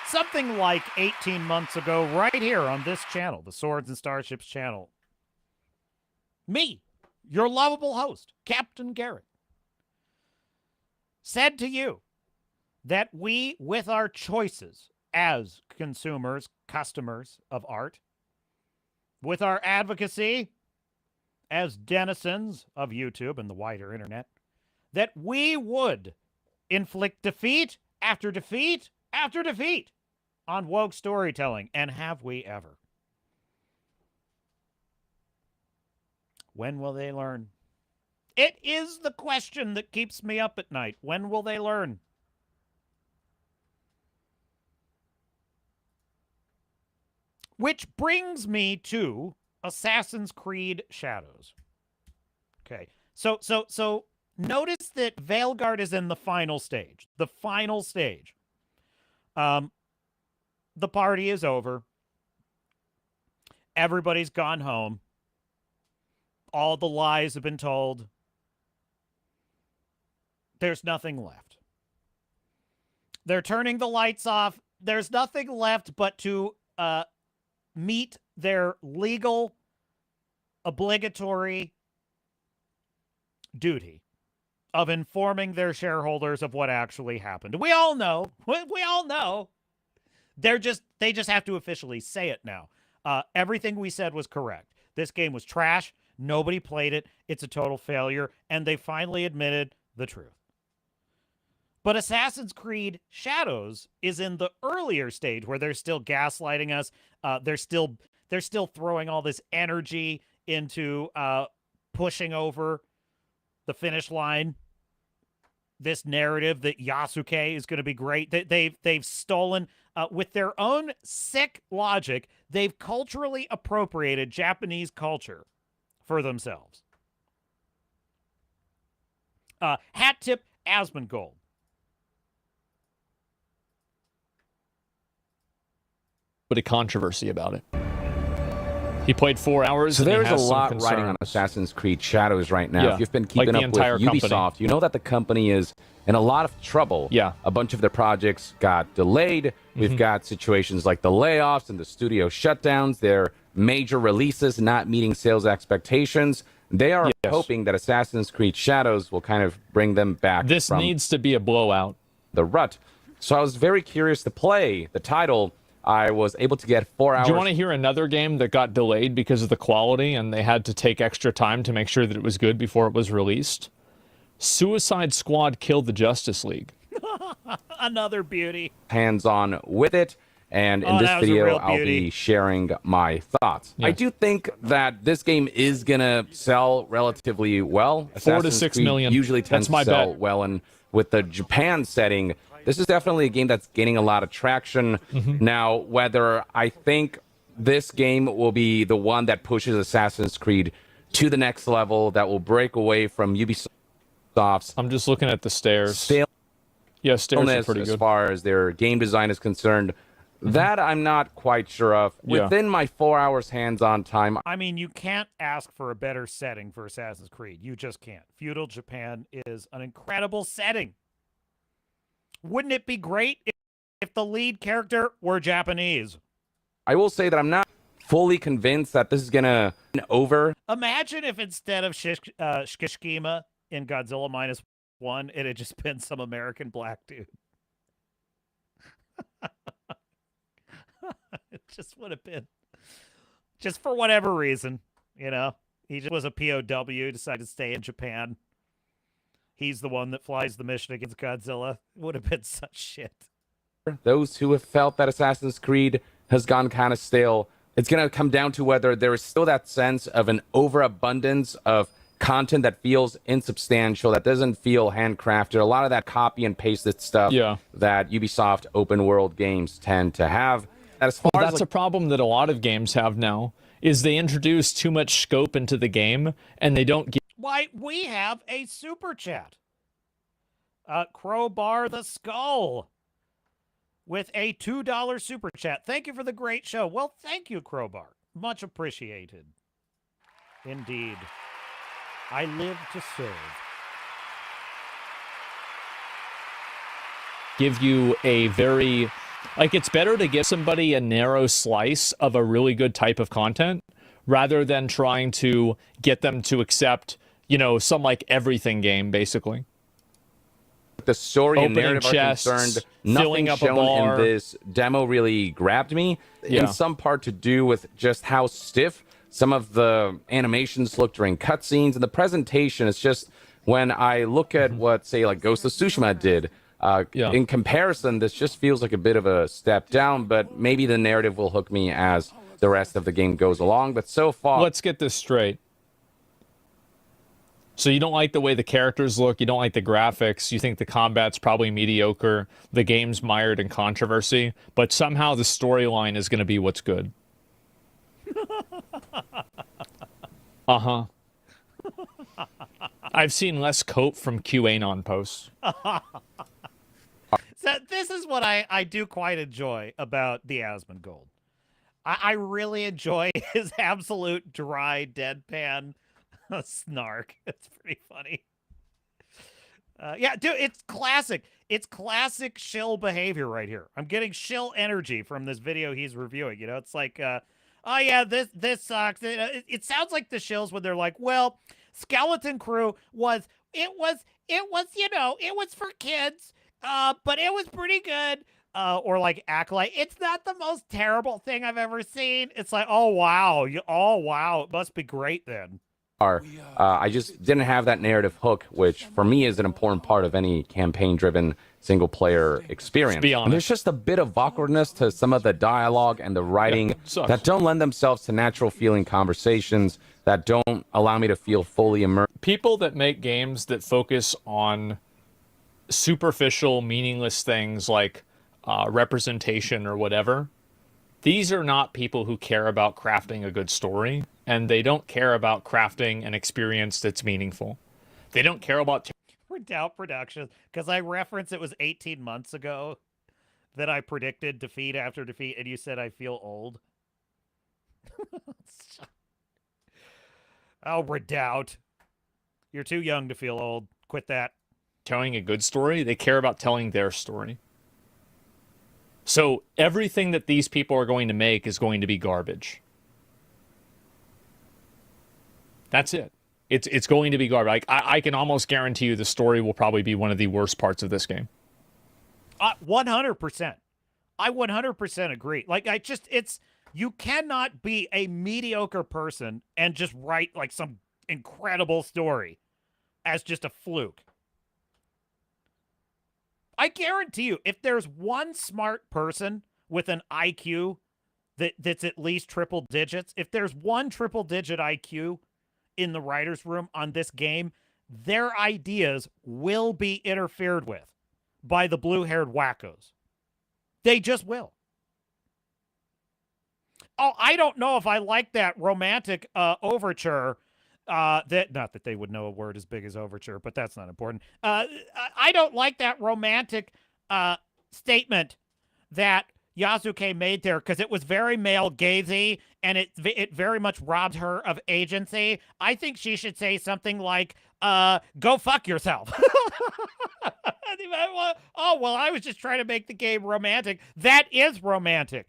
Something like 18 months ago, right here on this channel, the Swords and Starships channel, me, your lovable host, Captain Garrett, said to you that we, with our choices as consumers, customers of art, with our advocacy as denizens of YouTube and the wider internet, that we would inflict defeat after defeat after defeat on woke storytelling. And have we ever? When will they learn? It is the question that keeps me up at night. When will they learn? Which brings me to Assassin's Creed Shadows. Okay, so notice that Veilguard is in the final stage. The final stage. The party is over. Everybody's gone home. All the lies have been told. There's nothing left. They're turning the lights off. There's nothing left but to meet their legal, obligatory duty of informing their shareholders of what actually happened. We all know. We all know. They just have to officially say it now. Everything we said was correct. This game was trash. Nobody played it. It's a total failure. And they finally admitted the truth. But Assassin's Creed Shadows is in the earlier stage where they're still gaslighting us. They're still throwing all this energy into pushing over the finish line. This narrative that Yasuke is going to be great. They've stolen with their own sick logic. They've culturally appropriated Japanese culture for themselves. Hat tip Asmongold. But a controversy about it. He played 4 hours. So and he there's a has some lot concerns. riding on Assassin's Creed Shadows right now. Yeah, If you've been like keeping the up with entire company. Ubisoft, you know that the company is in a lot of trouble. Yeah. A bunch of their projects got delayed. We've got situations like the layoffs and the studio shutdowns, their major releases not meeting sales expectations. They are hoping that Assassin's Creed Shadows will kind of bring them back. This needs to be a blowout. The rut. So I was very curious to play the title. I was able to get 4 hours. Do you want to hear another game that got delayed because of the quality and they had to take extra time to make sure that it was good before it was released? Suicide Squad killed the Justice League. Another beauty. Hands-on with it, and in this video I'll be sharing my thoughts. Yeah. I do think that this game is gonna sell relatively well. 4 to 6 million. Usually tends That's my to sell bet. well, and with the Japan setting, this is definitely a game that's gaining a lot of traction. Now, whether I think this game will be the one that pushes Assassin's Creed to the next level, that will break away from Ubisoft's. I'm just looking at the stairs. Yeah, stairs are pretty As good. far as their game design is concerned, that I'm not quite sure of. Yeah. Within my 4 hours hands-on time, I mean, you can't ask for a better setting for Assassin's Creed. You just can't. Feudal Japan is an incredible setting. Wouldn't it be great if the lead character were Japanese? I will say that I'm not fully convinced that this is gonna be over. Imagine if instead of Shikishima in Godzilla -1, it had just been some American black dude. It just would have been, just for whatever reason, you know. He just was a POW, decided to stay in Japan. He's the one that flies the mission against Godzilla. It would have been such shit. those who have felt that Assassin's Creed has gone kind of stale. It's going to come down to whether there is still that sense of an overabundance of content that feels insubstantial, that doesn't feel handcrafted. A lot of that copy and pasted stuff that Ubisoft open world games tend to have. As far that's a problem that a lot of games have now, is they introduce too much scope into the game and they don't give. Why, we have a super chat. Crowbar the Skull with a $2 super chat. Thank you for the great show. Well, thank you, Crowbar. Much appreciated. Indeed. I live to serve. Give you a very, like, it's better to give somebody a narrow slice of a really good type of content rather than trying to get them to accept, you know, some like everything game, basically. The story and Opening narrative chests, are concerned, filling nothing up a shown bar. in this demo really grabbed me. Yeah. In some part to do with just how stiff some of the animations look during cutscenes, and the presentation is just, when I look at what, say, like Ghost of Tsushima did, in comparison, this just feels like a bit of a step down, but maybe the narrative will hook me as the rest of the game goes along. But so far... Let's get this straight. So you don't like the way the characters look, you don't like the graphics, you think the combat's probably mediocre, the game's mired in controversy, but somehow the storyline is going to be what's good. Uh-huh. I've seen less cope from QAnon posts. So this is what I do quite enjoy about the Asmongold. I really enjoy his absolute dry deadpan snark. It's pretty funny. Yeah, dude, it's classic. It's classic shill behavior right here. I'm getting shill energy from this video he's reviewing. You know, it's like, oh yeah, this sucks. It sounds like the shills when they're like, well, Skeleton Crew was, you know, it was for kids, but it was pretty good. Or like act like it's not the most terrible thing I've ever seen. It's like, oh wow, it must be great then. I just didn't have that narrative hook, which for me is an important part of any campaign-driven single-player experience. Be honest. And there's just a bit of awkwardness to some of the dialogue and the writing that don't lend themselves to natural-feeling conversations, that don't allow me to feel fully immersed. People that make games that focus on superficial, meaningless things like representation or whatever, these are not people who care about crafting a good story, and they don't care about crafting an experience that's meaningful. They don't care about Redoubt Productions, because I referenced it was 18 months ago that I predicted defeat after defeat, and you said I feel old. Oh, Redoubt. You're too young to feel old. Quit that. telling a good story. They care about telling their story. So everything that these people are going to make is going to be garbage. That's it. It's going to be garbage. Like, I can almost guarantee you the story will probably be one of the worst parts of this game. 100%. I 100% agree. Like, you cannot be a mediocre person and just write like some incredible story as just a fluke. I guarantee you, if there's one smart person with an IQ that's at least triple digits, if there's one triple digit IQ in the writer's room on this game, their ideas will be interfered with by the blue-haired wackos. They just will. Oh, I don't know if I like that romantic overture. Not that they would know a word as big as overture, but that's not important. I don't like that romantic statement that Yasuke made there, because it was very male-gazy, and it very much robbed her of agency. I think she should say something like, go fuck yourself. Oh, well, I was just trying to make the game romantic. That is romantic.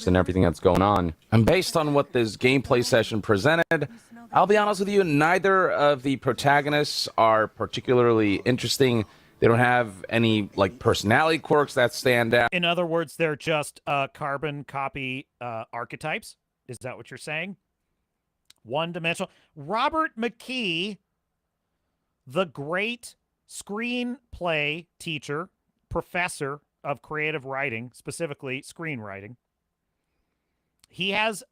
And everything that's going on. And based on what this gameplay session presented, I'll be honest with you, neither of the protagonists are particularly interesting. They don't have any like personality quirks that stand out. In other words, they're just carbon copy archetypes. Is that what you're saying? One-dimensional. Robert McKee, the great screenplay teacher, professor of creative writing, specifically screenwriting. He has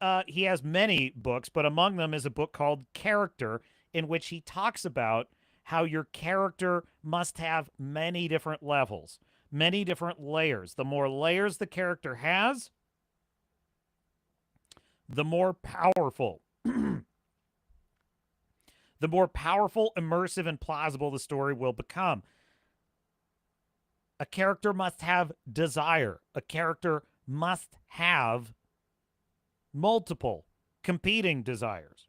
many books, but among them is a book called Character, in which he talks about how your character must have many different levels, many different layers. The more layers the character has, the more powerful, the more powerful, immersive, and plausible the story will become. A character must have desire. A character must have multiple competing desires.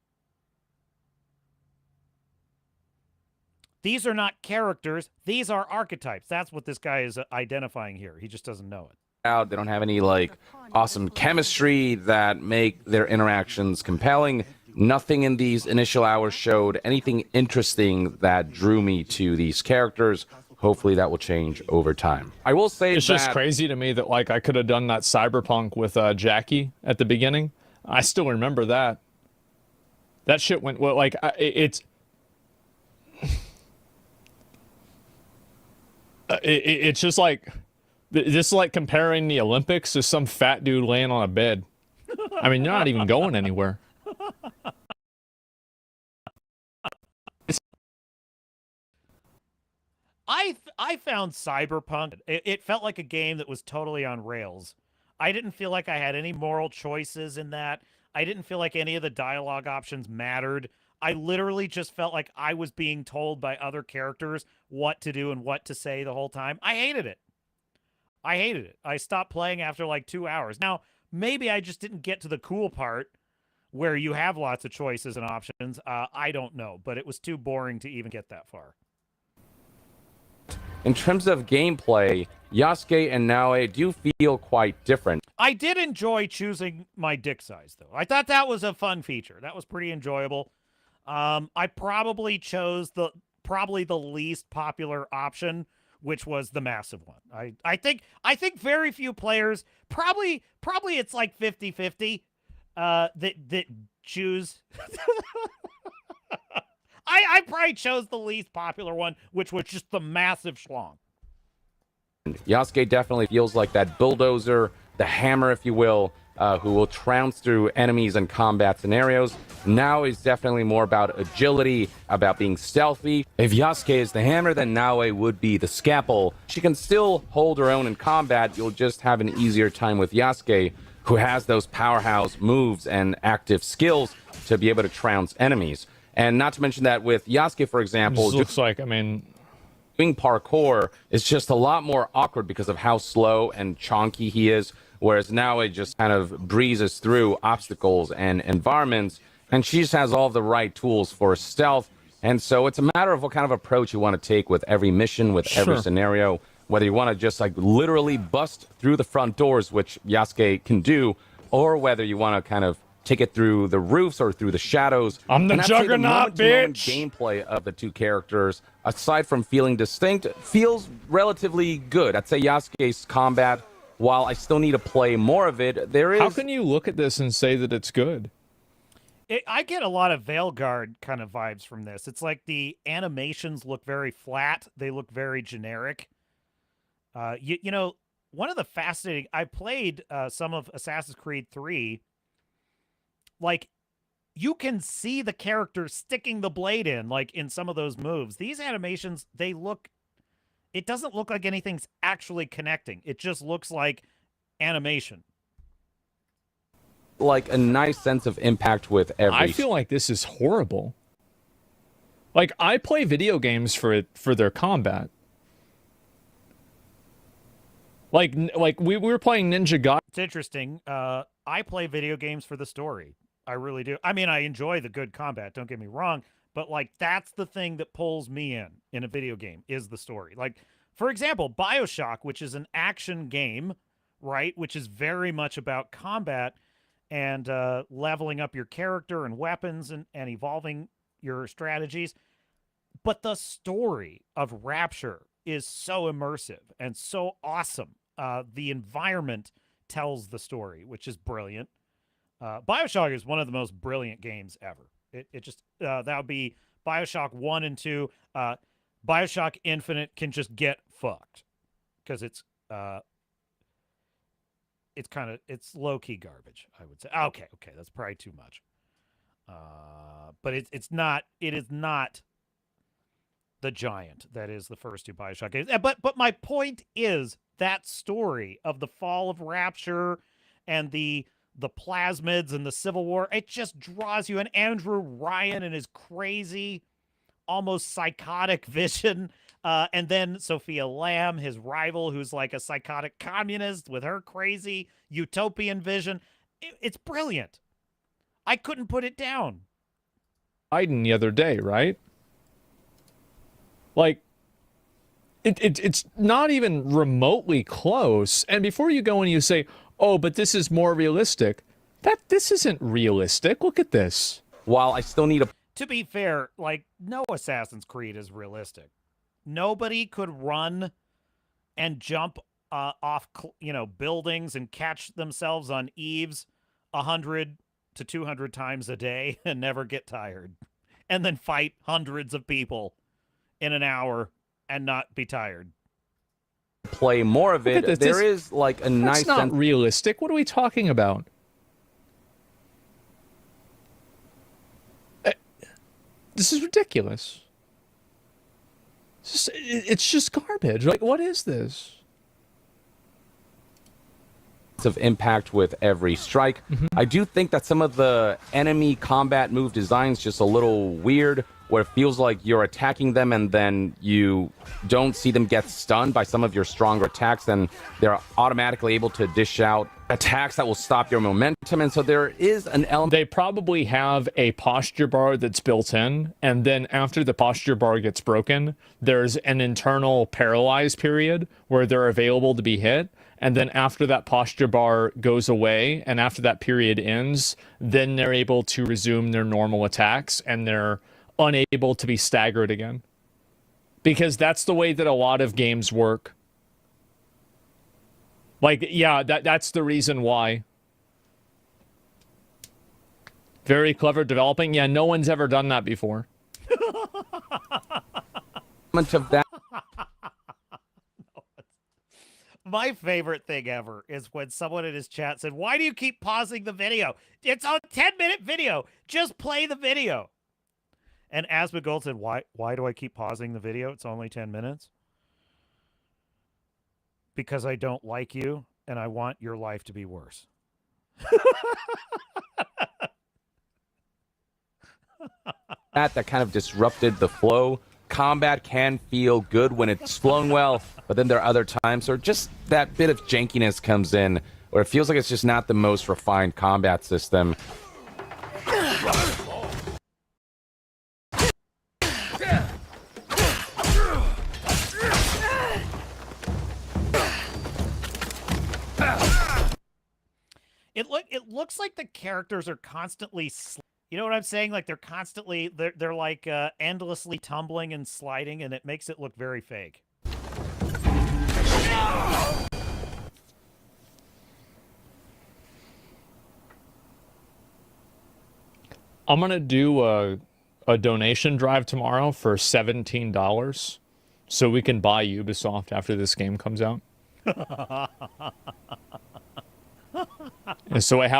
These are not characters. These are archetypes. That's what this guy is identifying here. He just doesn't know it. They don't have any like awesome chemistry that make their interactions compelling. Nothing in these initial hours showed anything interesting that drew me to these characters. Hopefully that will change over time. I will say it's just crazy to me that like I could have done that cyberpunk with Jackie at the beginning. I still remember that. That shit went well. Like it's it's just like comparing the Olympics to some fat dude laying on a bed. I mean, you're not even going anywhere. I found Cyberpunk, it felt like a game that was totally on rails. I didn't feel like I had any moral choices in that. I didn't feel like any of the dialogue options mattered. I literally just felt like I was being told by other characters what to do and what to say the whole time. I hated it. I stopped playing after like 2 hours. Now, maybe I just didn't get to the cool part where you have lots of choices and options. I don't know, but it was too boring to even get that far. In terms of gameplay, Yasuke and Naoe do feel quite different. I did enjoy choosing my dick size, though. I thought that was a fun feature. That was pretty enjoyable. I probably chose the least popular option, which was the massive one. I think very few players, probably it's like 50-50 that choose. I probably chose the least popular one, which was just the massive schlong. Yasuke definitely feels like that bulldozer, the hammer, if you will, who will trounce through enemies and combat scenarios. Now is definitely more about agility, about being stealthy. If Yasuke is the hammer, then Naoe would be the scalpel. She can still hold her own in combat. You'll just have an easier time with Yasuke, who has those powerhouse moves and active skills to be able to trounce enemies. And not to mention that with Yasuke, for example, looks like, I mean, doing parkour is just a lot more awkward because of how slow and chonky he is, whereas Naoe just kind of breezes through obstacles and environments, and she just has all the right tools for stealth. And so it's a matter of what kind of approach you want to take with every mission, with every scenario, whether you want to just like literally bust through the front doors, which Yasuke can do, or whether you want to kind of take it through the roofs or through the shadows. I'm the juggernaut, bitch! Gameplay of the two characters, aside from feeling distinct, feels relatively good. I'd say Yasuke's combat, while I still need to play more of it, there is... How can you look at this and say that it's good? I get a lot of Veilguard kind of vibes from this. It's like the animations look very flat. They look very generic. You know, one of the fascinating... I played some of Assassin's Creed 3. Like, you can see the character sticking the blade in, like, in some of those moves. These animations, they look... It doesn't look like anything's actually connecting. It just looks like animation. Like, a nice sense of impact with every... I feel like this is horrible. Like, I play video games for their combat. Like we were playing Ninja God. It's interesting. I play video games for the story. I really do. I mean, I enjoy the good combat, don't get me wrong, but like that's the thing that pulls me in a video game is the story. Like, for example, BioShock, which is an action game, right, which is very much about combat and leveling up your character and weapons and evolving your strategies. But the story of Rapture is so immersive and so awesome. The environment tells the story, which is brilliant. BioShock is one of the most brilliant games ever. It just, that would be BioShock 1 and 2. BioShock Infinite can just get fucked. because it's it's low-key garbage, I would say. Okay, that's probably too much. But it is not the giant that is the first two Bioshock games. But my point is that story of the fall of Rapture and the plasmids and the Civil War, it just draws you. And Andrew Ryan and his crazy, almost psychotic vision. And then Sophia Lamb, his rival, who's like a psychotic communist with her crazy utopian vision. It's brilliant. I couldn't put it down. Biden the other day, right? Like, it's not even remotely close. And before you go and you say, oh, but this is more realistic, this isn't realistic. Look at this. While I still need a... To be fair, like, no Assassin's Creed is realistic. Nobody could run and jump off, buildings and catch themselves on eaves 100 to 200 times a day and never get tired. And then fight hundreds of people in an hour and not be tired. Play more of it. There is like a nice... That's not realistic. What are we talking about? This is ridiculous. It's just garbage. Like, what is this? Of impact with every strike. I do think that some of the enemy combat move designs just a little weird, where it feels like you're attacking them and then you don't see them get stunned by some of your stronger attacks, and they're automatically able to dish out attacks that will stop your momentum. And so there is an element. They probably have a posture bar that's built in, and then after the posture bar gets broken, there's an internal paralyzed period where they're available to be hit. And then after that posture bar goes away and after that period ends, then they're able to resume their normal attacks and they're unable to be staggered again. Because that's the way that a lot of games work. Like, yeah, that's the reason why. Very clever developing. Yeah, no one's ever done that before. Of that. My favorite thing ever is when someone in his chat said, why do you keep pausing the video? It's a 10-minute video. Just play the video. And Asmongold said, why do I keep pausing the video? It's only 10 minutes. Because I don't like you and I want your life to be worse. That kind of disrupted the flow. Combat can feel good when it's flowing well, but then there are other times where just that bit of jankiness comes in, where it feels like it's just not the most refined combat system. It looks like the characters are constantly... You know what I'm saying? Like they're like endlessly tumbling and sliding, and it makes it look very fake. I'm gonna do a donation drive tomorrow for $17, so we can buy Ubisoft after this game comes out. And so it's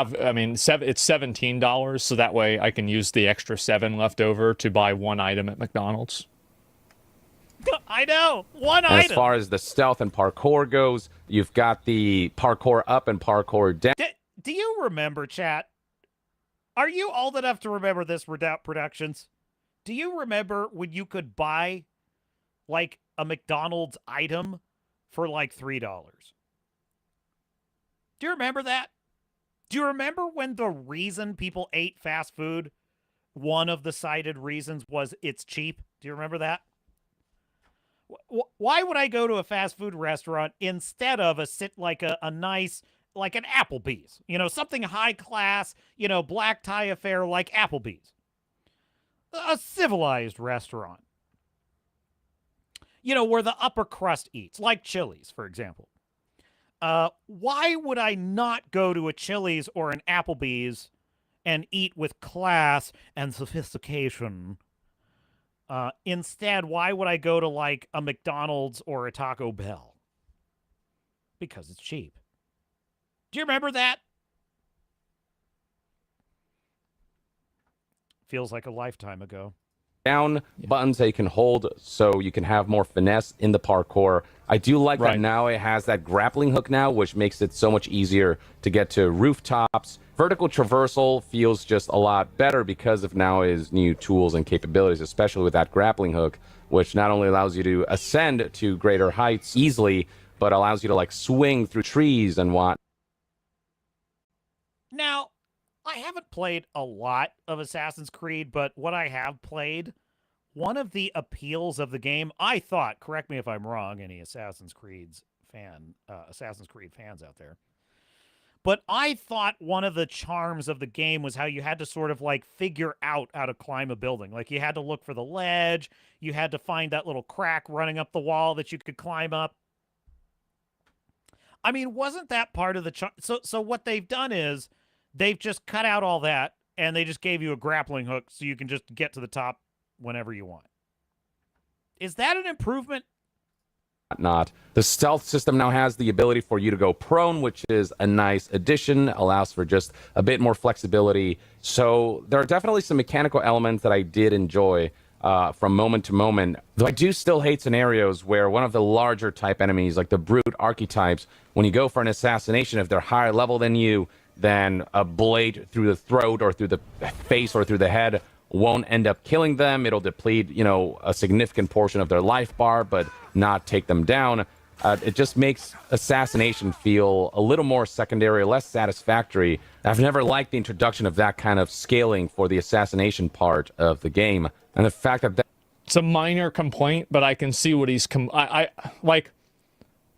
$17, so that way I can use the extra $7 left over to buy one item at McDonald's. I know, one and item. As far as the stealth and parkour goes, you've got the parkour up and parkour down. Do you remember, chat? Are you old enough to remember this, Redoubt Productions? Do you remember when you could buy like a McDonald's item for like $3? Do you remember that? Do you remember when the reason people ate fast food, one of the cited reasons was it's cheap? Do you remember that? Why would I go to a fast food restaurant instead of a nice, like an Applebee's? You know, something high class, black tie affair like Applebee's. A civilized restaurant. Where the upper crust eats, like Chili's, for example. Why would I not go to a Chili's or an Applebee's and eat with class and sophistication? Instead, why would I go to like a McDonald's or a Taco Bell? Because it's cheap. Do you remember that? Feels like a lifetime ago. Down buttons that you can hold so you can have more finesse in the parkour. I do like that now it has that grappling hook now, which makes it so much easier to get to rooftops. Vertical traversal feels just a lot better because of now his new tools and capabilities, especially with that grappling hook, which not only allows you to ascend to greater heights easily, but allows you to like swing through trees and what. Now, I haven't played a lot of Assassin's Creed, but what I have played, one of the appeals of the game, I thought, correct me if I'm wrong, any Assassin's Creed fans out there, but I thought one of the charms of the game was how you had to sort of like figure out how to climb a building. Like you had to look for the ledge, you had to find that little crack running up the wall that you could climb up. I mean, wasn't that part of the charm? So what they've done is they've just cut out all that, and they just gave you a grappling hook so you can just get to the top whenever you want. Is that an improvement? Not. The stealth system now has the ability for you to go prone, which is a nice addition, allows for just a bit more flexibility. So there are definitely some mechanical elements that I did enjoy from moment to moment. Though I do still hate scenarios where one of the larger type enemies, like the brute archetypes, when you go for an assassination, if they're higher level than you, then a blade through the throat or through the face or through the head won't end up killing them. It'll deplete, a significant portion of their life bar, but not take them down. It just makes assassination feel a little more secondary, less satisfactory. I've never liked the introduction of that kind of scaling for the assassination part of the game. And the fact that it's a minor complaint, but I can see what he's I like.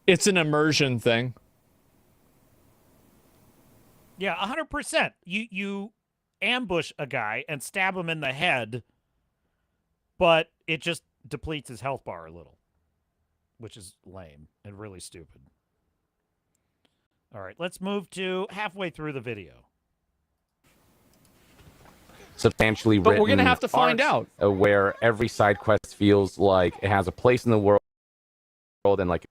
It's an immersion thing. Yeah, 100%. You ambush a guy and stab him in the head, but it just depletes his health bar a little, which is lame and really stupid. All right, let's move to halfway through the video. Substantially but written we're gonna have to find out where every side quest feels like it has a place in the world and like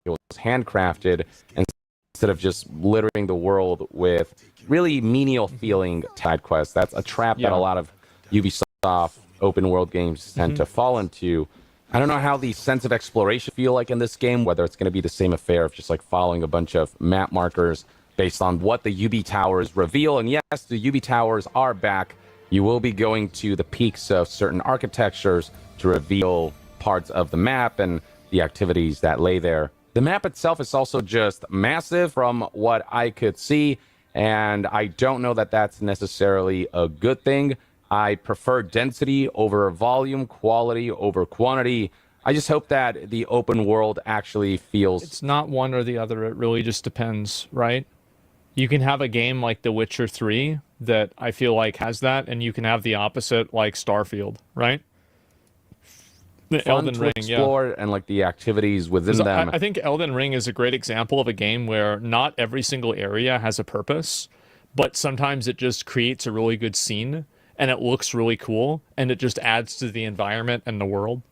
it was handcrafted, and instead of just littering the world with really menial feeling side quests. That's a trap that a lot of Ubisoft open world games tend to fall into. I don't know how the sense of exploration feel like in this game, whether it's going to be the same affair of just like following a bunch of map markers based on what the UB towers reveal. And yes, the UB towers are back. You will be going to the peaks of certain architectures to reveal parts of the map and the activities that lay there. The map itself is also just massive from what I could see, and I don't know that that's necessarily a good thing. I prefer density over volume, quality over quantity. I just hope that the open world actually feels... It's not one or the other. It really just depends, right? You can have a game like The Witcher 3 that I feel like has that, and you can have the opposite like Starfield, right? The fun Elden to Ring, explore, and like the activities within them. I think Elden Ring is a great example of a game where not every single area has a purpose, but sometimes it just creates a really good scene, and it looks really cool, and it just adds to the environment and the world.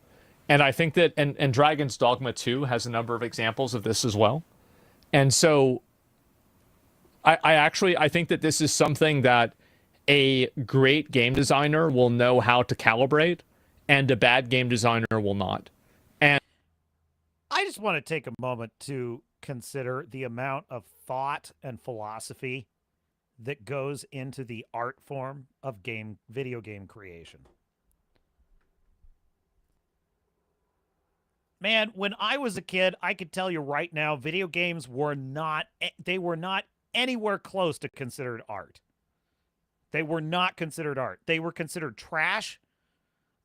And I think that, and Dragon's Dogma 2 has a number of examples of this as well. And so I think that this is something that a great game designer will know how to calibrate, and a bad game designer will not. And I just want to take a moment to consider the amount of thought and philosophy that goes into the art form of video game creation. Man, when I was a kid, I could tell you right now, video games were not anywhere close to considered art. They were not considered art. They were considered trash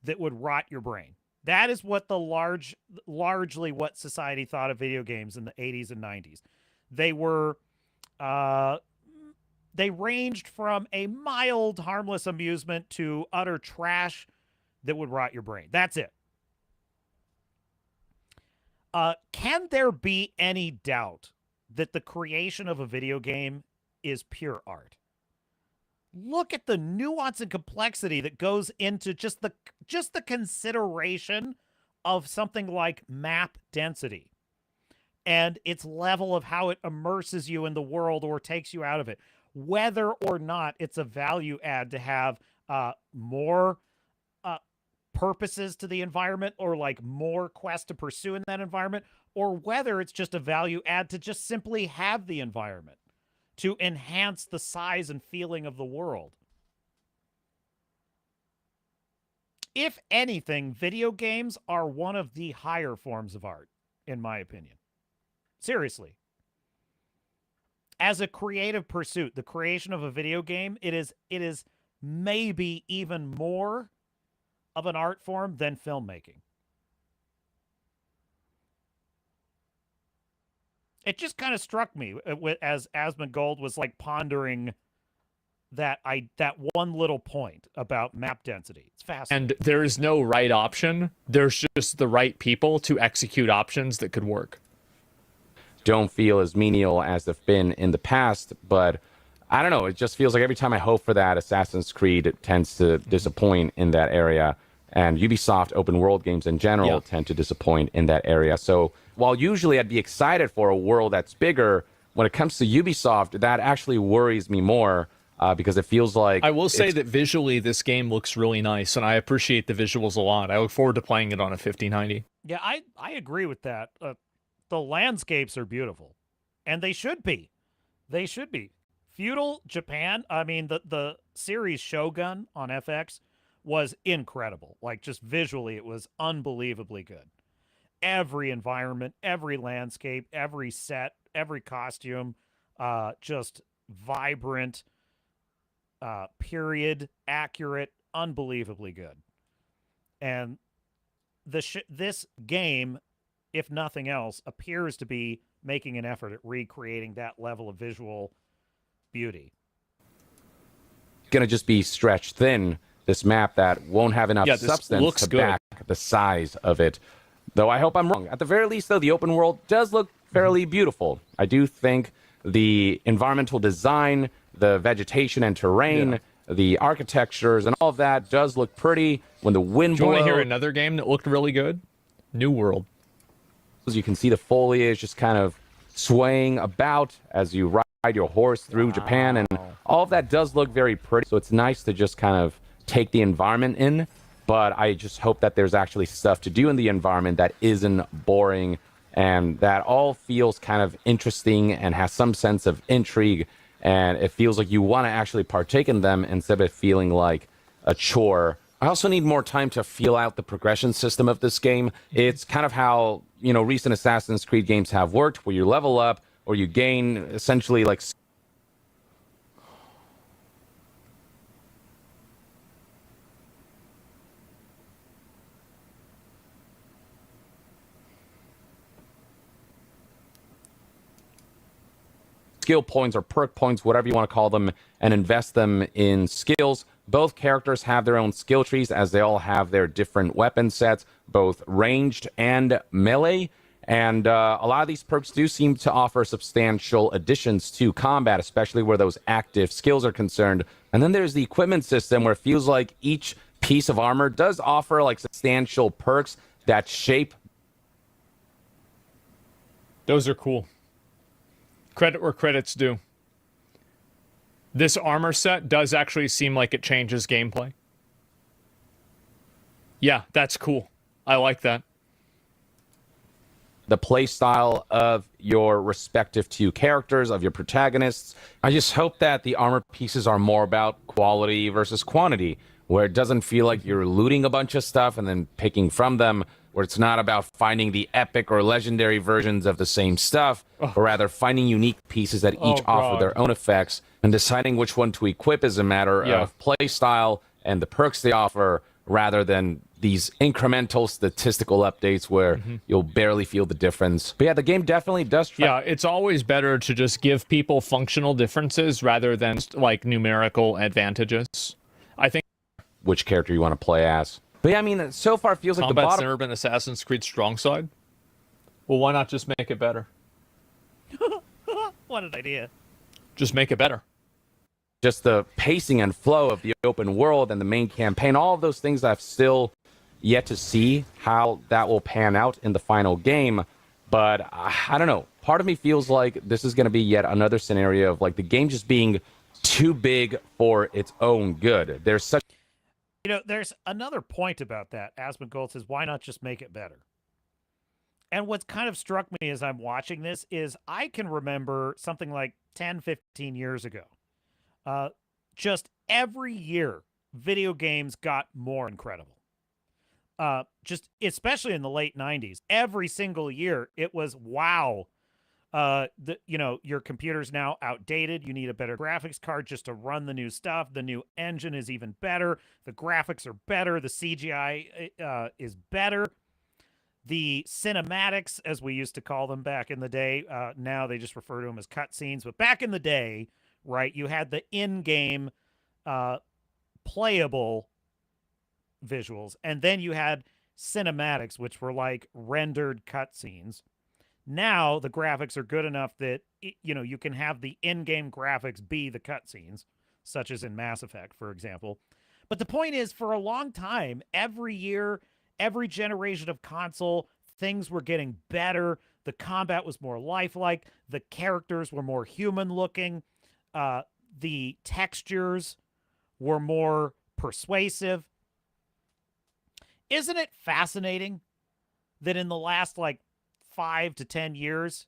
that would rot your brain. That is what largely what society thought of video games in the 80s and 90s. They were, they ranged from a mild, harmless amusement to utter trash that would rot your brain. That's it. Can there be any doubt that the creation of a video game is pure art? Look at the nuance and complexity that goes into just the consideration of something like map density. and its level of how it immerses you in the world or takes you out of it. Whether or not it's a value add to have more purposes to the environment, or like more quests to pursue in that environment, or whether it's just a value add to just simply have the environment to enhance the size and feeling of the world. If anything, video games are one of the higher forms of art, in my opinion. Seriously. As a creative pursuit, the creation of a video game, it is maybe even more of an art form than filmmaking. It just kind of struck me as Asmongold was like pondering that one little point about map density. It's fascinating. And there is no right option. There's just the right people to execute options that could work. Don't feel as menial as they've been in the past, but I don't know. It just feels like every time I hope for that, Assassin's Creed tends to disappoint in that area. And Ubisoft open world games in general tend to disappoint in that area. So while usually I'd be excited for a world that's bigger, when it comes to Ubisoft, that actually worries me more because it feels like... I will say that visually this game looks really nice, and I appreciate the visuals a lot. I look forward to playing it on a 5090. Yeah, I agree with that. The landscapes are beautiful, and they should be. They should be. Feudal Japan, I mean, the series Shogun on FX was incredible. Like, just visually, it was unbelievably good. Every environment, every landscape, every set, every costume, just vibrant, period, accurate, unbelievably good. And this game, if nothing else, appears to be making an effort at recreating that level of visual beauty. Going to just be stretched thin, this map that won't have enough substance to back the size of it. Though I hope I'm wrong. At the very least, though, the open world does look fairly beautiful. I do think the environmental design, the vegetation and terrain, the architectures, and all of that does look pretty. When the wind blows... Do you want to hear another game that looked really good? New World. As you can see the foliage just kind of swaying about as you ride your horse through Japan, and all of that does look very pretty. So it's nice to just kind of take the environment in, but I just hope that there's actually stuff to do in the environment that isn't boring and that all feels kind of interesting and has some sense of intrigue, and it feels like you want to actually partake in them instead of it feeling like a chore. I also need more time to feel out the progression system of this game. It's kind of how, you know, recent Assassin's Creed games have worked, where you level up or you gain essentially like skill points or perk points, whatever you want to call them, and invest them in skills. Both characters have their own skill trees, as they all have their different weapon sets, both ranged and melee. And a lot of these perks do seem to offer substantial additions to combat, especially where those active skills are concerned. And then there's the equipment system, where it feels like each piece of armor does offer like substantial perks that shape. Those are cool. Credit where credit's due. This armor set does actually seem like it changes gameplay. Yeah, that's cool. I like that. The play style of your respective two characters, of your protagonists. I just hope that the armor pieces are more about quality versus quantity, where it doesn't feel like you're looting a bunch of stuff and then picking from them, where it's not about finding the epic or legendary versions of the same stuff, but rather finding unique pieces that each offer their own effects, and deciding which one to equip is a matter of play style and the perks they offer, rather than these incremental statistical updates where you'll barely feel the difference. But yeah, the game definitely does try. Yeah, it's always better to just give people functional differences rather than like numerical advantages. I think. Which character you want to play as. But yeah, I mean, so far it feels like the combat's bottom... never been Assassin's Creed strong side. Well, why not just make it better? What an idea. Just make it better. Just the pacing and flow of the open world and the main campaign, all of those things I've still yet to see how that will pan out in the final game. But I don't know. Part of me feels like this is going to be yet another scenario of like the game just being too big for its own good. There's such... There's another point about that. Asmongold says, why not just make it better? And what's kind of struck me as I'm watching this is I can remember something like 10, 15 years ago. Just every year, video games got more incredible. Just especially in the late 90s, every single year it was, wow, your computer's now outdated. You need a better graphics card just to run the new stuff. The new engine is even better. The graphics are better. The CGI is better. The cinematics, as we used to call them back in the day, now they just refer to them as cutscenes. But back in the day, right, you had the in-game playable visuals, and then you had cinematics, which were like rendered cutscenes. Now the graphics are good enough that you can have the in-game graphics be the cutscenes, such as in Mass Effect, for example. But the point is, for a long time, every year, every generation of console, things were getting better. The combat was more lifelike. The characters were more human-looking. The textures were more persuasive. Isn't it fascinating that in the last, 5 to 10 years,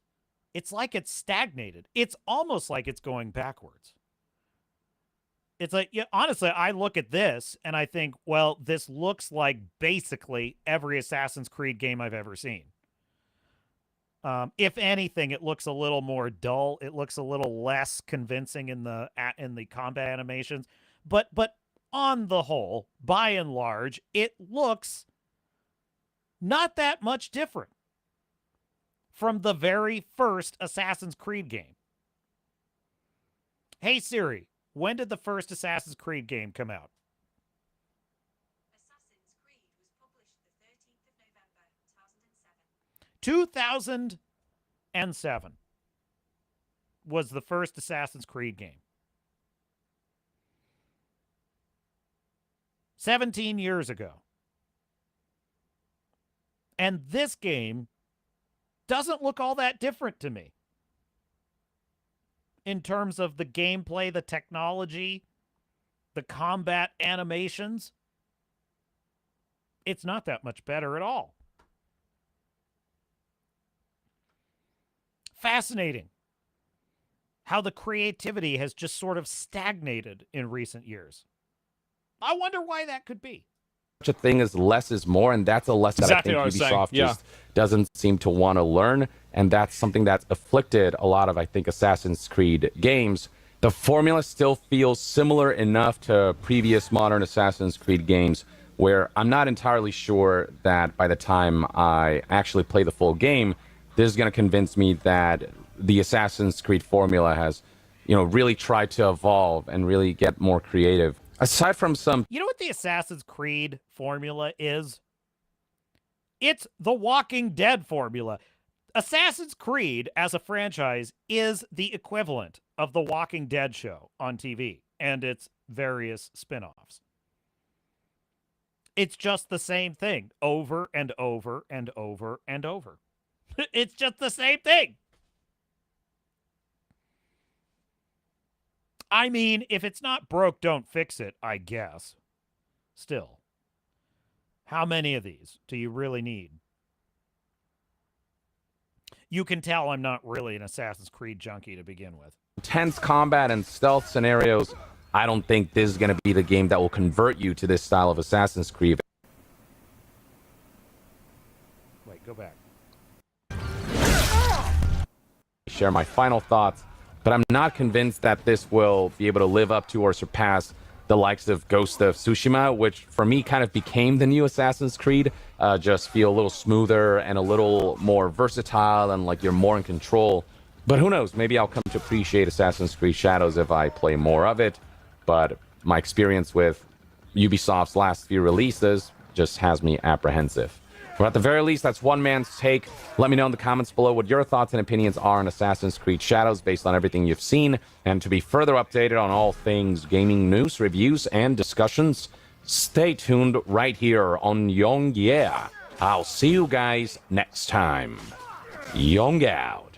it's like it's stagnated? It's almost like it's going backwards. It's like, honestly, I look at this and I think, well, this looks like basically every Assassin's Creed game I've ever seen. If anything, it looks a little more dull. It looks a little less convincing in the combat animations. But on the whole, by and large, it looks not that much different from the very first Assassin's Creed game. Hey Siri, when did the first Assassin's Creed game come out? Assassin's Creed was published the 13th of November, 2007. 2007 was the first Assassin's Creed game. 17 years ago. And this game doesn't look all that different to me. In terms of the gameplay, the technology, the combat animations, it's not that much better at all. Fascinating how the creativity has just sort of stagnated in recent years. I wonder why that could be. Such a thing as less is more, and that's a lesson Exactly that I what I think was Ubisoft saying. just doesn't seem to want to learn, and that's something that's afflicted a lot of, I think, Assassin's Creed games. The formula still feels similar enough to previous modern Assassin's Creed games where I'm not entirely sure that by the time I actually play the full game, this is going to convince me that the Assassin's Creed formula has, really tried to evolve and really get more creative. Aside from some... You know what the Assassin's Creed formula is? It's the Walking Dead formula. Assassin's Creed, as a franchise, is the equivalent of the Walking Dead show on TV and its various spin-offs. It's just the same thing over and over and over and over. It's just the same thing. I mean, if it's not broke, don't fix it, I guess. Still, how many of these do you really need? You can tell I'm not really an Assassin's Creed junkie to begin with. Intense combat and stealth scenarios, I don't think this is going to be the game that will convert you to this style of Assassin's Creed. Wait, go back. Share my final thoughts, but I'm not convinced that this will be able to live up to or surpass the likes of Ghost of Tsushima, which for me kind of became the new Assassin's Creed. Just feel a little smoother and a little more versatile and like you're more in control. But who knows, maybe I'll come to appreciate Assassin's Creed Shadows if I play more of it. But my experience with Ubisoft's last few releases just has me apprehensive. But at the very least, that's one man's take. Let me know in the comments below what your thoughts and opinions are on Assassin's Creed Shadows based on everything you've seen. And to be further updated on all things gaming news, reviews, and discussions, stay tuned right here on Young Yeah. I'll see you guys next time. Young out.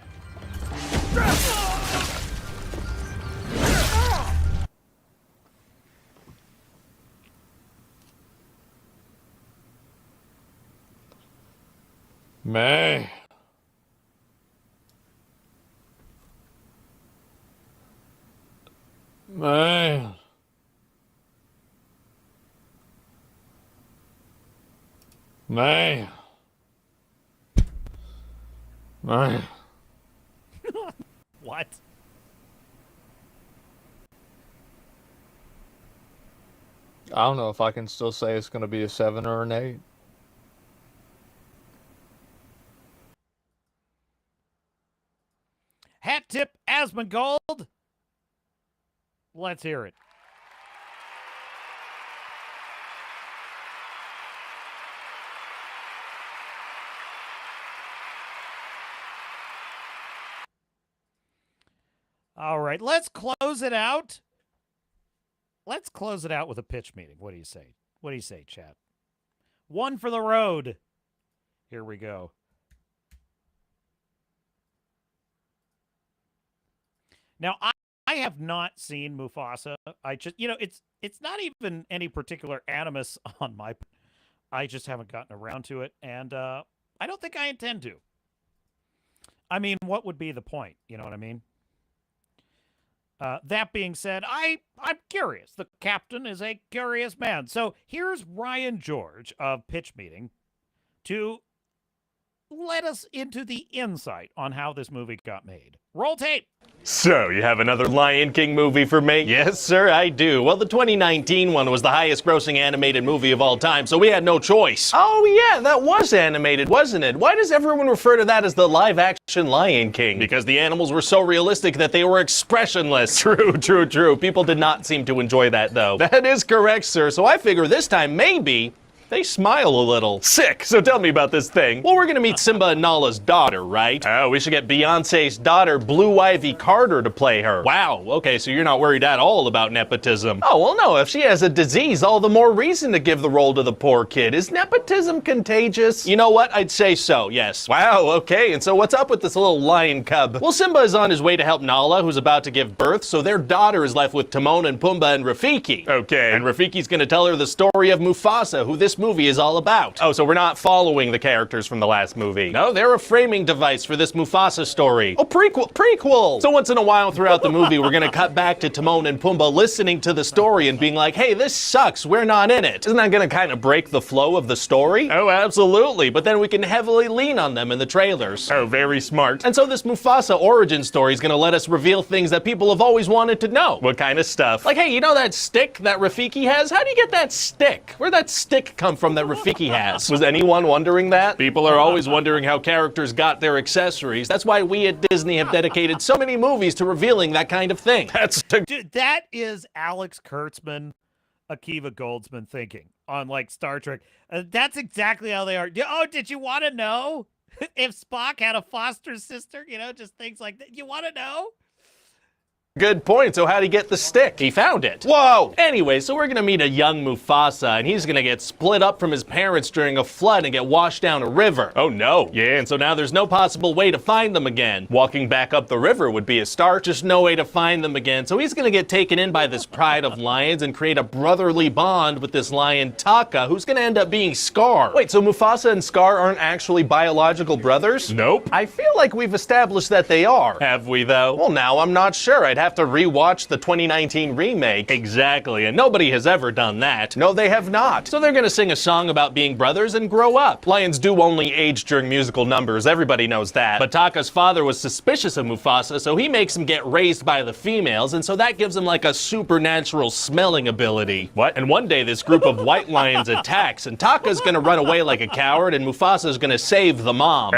Man. Man. Man. Man. What? I don't know if I can still say it's going to be a 7 or an 8. Hat tip Asmongold. Let's hear it. All right, let's close it out. Let's close it out with a pitch meeting. What do you say? What do you say, chat? One for the road. Here we go. Now, I have not seen Mufasa. I just, it's not even any particular animus on my. I just haven't gotten around to it, and I don't think I intend to. I mean, what would be the point? You know what I mean? That being said, I'm curious. The captain is a curious man. So here's Ryan George of Pitch Meeting to let us into the insight on how this movie got made. Roll tape. So, you have another Lion King movie for me? Yes, sir, I do. Well, the 2019 one was the highest grossing animated movie of all time, so we had no choice. Oh, yeah, that was animated, wasn't it? Why does everyone refer to that as the live-action Lion King? Because the animals were so realistic that they were expressionless. True. People did not seem to enjoy that, though. That is correct, sir, so I figure this time, maybe they smile a little. Sick. So tell me about this thing. Well, we're gonna meet Simba and Nala's daughter, right? Oh, we should get Beyonce's daughter, Blue Ivy Carter, to play her. Wow, okay, so you're not worried at all about nepotism. Oh, well, no, if she has a disease, all the more reason to give the role to the poor kid. Is nepotism contagious? You know what? I'd say so, yes. Wow, okay, and so what's up with this little lion cub? Well, Simba is on his way to help Nala, who's about to give birth, so their daughter is left with Timon and Pumbaa and Rafiki. Okay. And Rafiki's gonna tell her the story of Mufasa, who this movie is all about. Oh, so we're not following the characters from the last movie. No, they're a framing device for this Mufasa story. Oh, prequel! So once in a while throughout the movie, we're gonna cut back to Timon and Pumbaa listening to the story and being like, hey, this sucks, we're not in it. Isn't that gonna kind of break the flow of the story? Oh, absolutely, but then we can heavily lean on them in the trailers. Oh, very smart. And so this Mufasa origin story is gonna let us reveal things that people have always wanted to know. What kind of stuff? Like, hey, you know that stick that Rafiki has? How do you get that stick? Where'd that stick come from that Rafiki has? Was anyone wondering that? People are always wondering how characters got their accessories. That's why we at Disney have dedicated so many movies to revealing that kind of thing. Dude, that is Alex Kurtzman, Akiva Goldsman thinking on like Star Trek. That's exactly how they are. Oh, did you want to know if Spock had a foster sister? Just things like that. You want to know? Good point. So how'd he get the stick? He found it. Whoa! Anyway, so we're gonna meet a young Mufasa, and he's gonna get split up from his parents during a flood and get washed down a river. Oh no. Yeah, and so now there's no possible way to find them again. Walking back up the river would be a start, just no way to find them again. So he's gonna get taken in by this pride of lions and create a brotherly bond with this lion Taka, who's gonna end up being Scar. Wait, so Mufasa and Scar aren't actually biological brothers? Nope. I feel like we've established that they are. Have we though? Well, now I'm not sure. I'd have to rewatch the 2019 remake. Exactly, and nobody has ever done that. No, they have not. So they're gonna sing a song about being brothers and grow up. Lions do only age during musical numbers, everybody knows that. But Taka's father was suspicious of Mufasa, so he makes him get raised by the females, and so that gives him like a supernatural smelling ability. What? And one day this group of white lions attacks, and Taka's gonna run away like a coward, and Mufasa's gonna save the mom.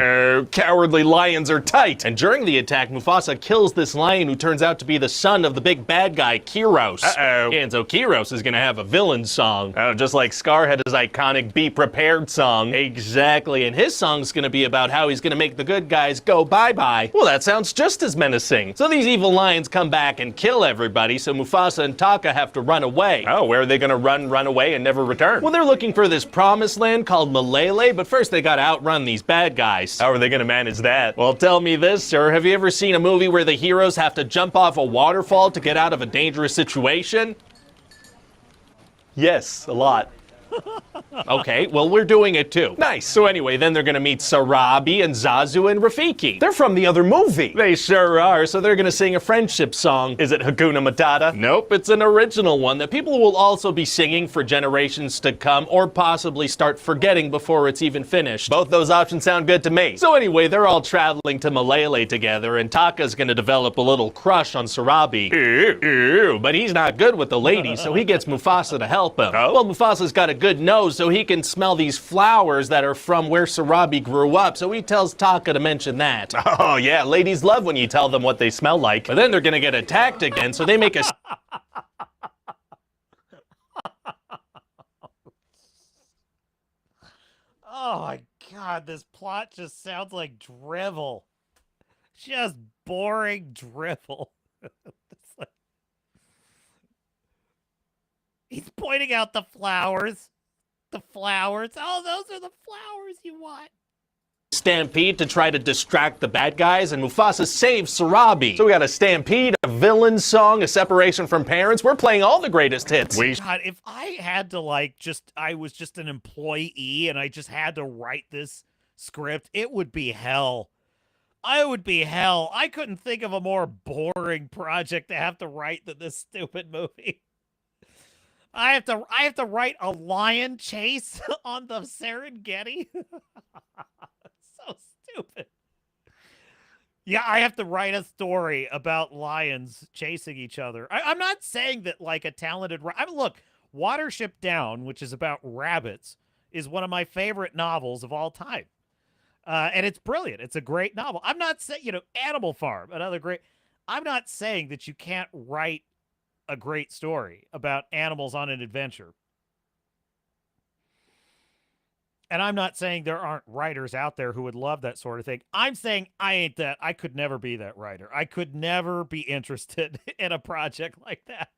Cowardly lions are tight. And during the attack, Mufasa kills this lion who turns out to be be the son of the big bad guy, Kyros. Uh-oh. And so Kyros is gonna have a villain song. Oh, just like Scar had his iconic Be Prepared song. Exactly, and his song's gonna be about how he's gonna make the good guys go bye-bye. Well, that sounds just as menacing. So these evil lions come back and kill everybody, so Mufasa and Taka have to run away. Oh, where are they gonna run away and never return? Well, they're looking for this promised land called Malele, but first they gotta outrun these bad guys. How are they gonna manage that? Well, tell me this, sir. Have you ever seen a movie where the heroes have to jump off a waterfall to get out of a dangerous situation? Yes, a lot. Okay, well, we're doing it too. Nice. So anyway, then they're gonna meet Sarabi and Zazu and Rafiki. They're from the other movie. They sure are, so they're gonna sing a friendship song. Is it Hakuna Matata? Nope, it's an original one that people will also be singing for generations to come, or possibly start forgetting before it's even finished. Both those options sound good to me. So anyway, they're all traveling to Malele together, and Taka's gonna develop a little crush on Sarabi. Ew, but he's not good with the ladies, so he gets Mufasa to help him. Oh? Well, Mufasa's got a good nose, so he can smell these flowers that are from where Sarabi grew up, so he tells Taka to mention that. Oh yeah, ladies love when you tell them what they smell like. But then they're gonna get attacked again, so they make a... Oh my god, this plot just sounds like drivel. Just boring drivel. It's like... He's pointing out the flowers. The flowers. Oh, those are the flowers you want. Stampede to try to distract the bad guys, and Mufasa saves Sarabi. So we got a stampede, a villain song, a separation from parents. We're playing all the greatest hits. God, if I had to I was just an employee and I just had to write this script, it would be hell. I would be hell. I couldn't think of a more boring project to have to write than this stupid movie. I have to write a lion chase on the Serengeti. So stupid. Yeah, I have to write a story about lions chasing each other. I'm not saying that like a talented... look, Watership Down, which is about rabbits, is one of my favorite novels of all time. And it's brilliant. It's a great novel. I'm not saying, Animal Farm, another great... I'm not saying that you can't write a great story about animals on an adventure. And I'm not saying there aren't writers out there who would love that sort of thing. I'm saying I ain't that. I could never be that writer. I could never be interested in a project like that.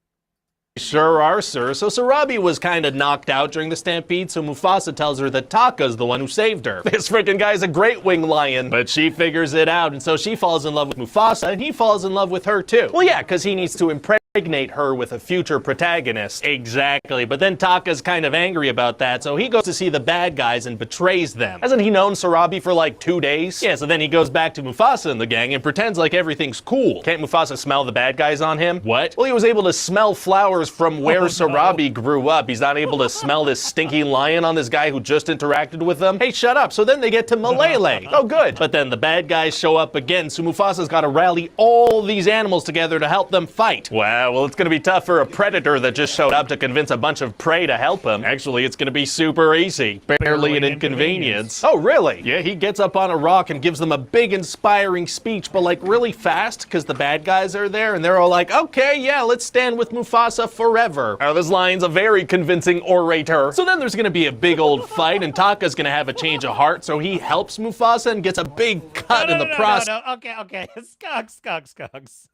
Sure are, sir. So Sarabi was kind of knocked out during the stampede, so Mufasa tells her that Taka's the one who saved her. This freaking guy's a great wing lion. But she figures it out, and so she falls in love with Mufasa, and he falls in love with her too. Well, yeah, because he needs to impregnate her with a future protagonist. Exactly, but then Taka's kind of angry about that, so he goes to see the bad guys and betrays them. Hasn't he known Sarabi for like 2 days? Yeah, so then he goes back to Mufasa and the gang and pretends like everything's cool. Can't Mufasa smell the bad guys on him? What? Well, he was able to smell flowers from where Sarabi grew up. He's not able to smell this stinky lion on this guy who just interacted with them. Hey, shut up. So then they get to Malele. Oh, good. But then the bad guys show up again, so Mufasa's got to rally all these animals together to help them fight. Wow, well, it's going to be tough for a predator that just showed up to convince a bunch of prey to help him. Actually, it's going to be super easy. Barely an inconvenience. Oh, really? Yeah, he gets up on a rock and gives them a big inspiring speech, but like really fast because the bad guys are there and they're all like, okay, yeah, let's stand with Mufasa forever. Oh, this lion's a very convincing orator. So then there's going to be a big old fight and Taka's going to have a change of heart, so he helps Mufasa and gets a big cut in the process. No. Okay. Skugs.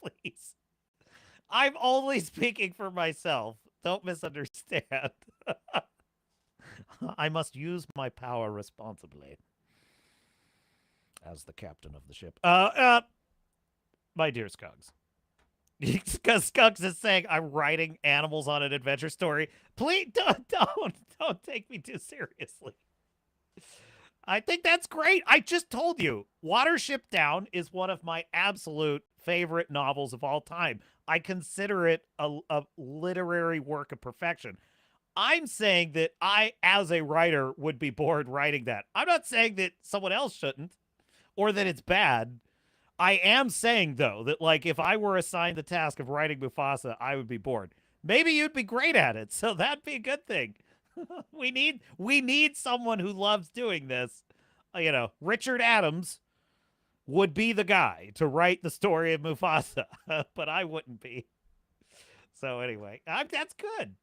Please. I'm only speaking for myself. Don't misunderstand. I must use my power responsibly. As the captain of the ship. My dear Skugs. Because Skugs is saying I'm writing animals on an adventure story. Please don't take me too seriously. I think that's great. I just told you, Watership Down is one of my absolute favorite novels of all time. I consider it a literary work of perfection. I'm saying that I, as a writer, would be bored writing that. I'm not saying that someone else shouldn't or that it's bad. I am saying, though, that, like, if I were assigned the task of writing Mufasa, I would be bored. Maybe you'd be great at it, so that'd be a good thing. We need someone who loves doing this. Richard Adams, would be the guy to write the story of Mufasa, but I wouldn't be. So anyway, that's good.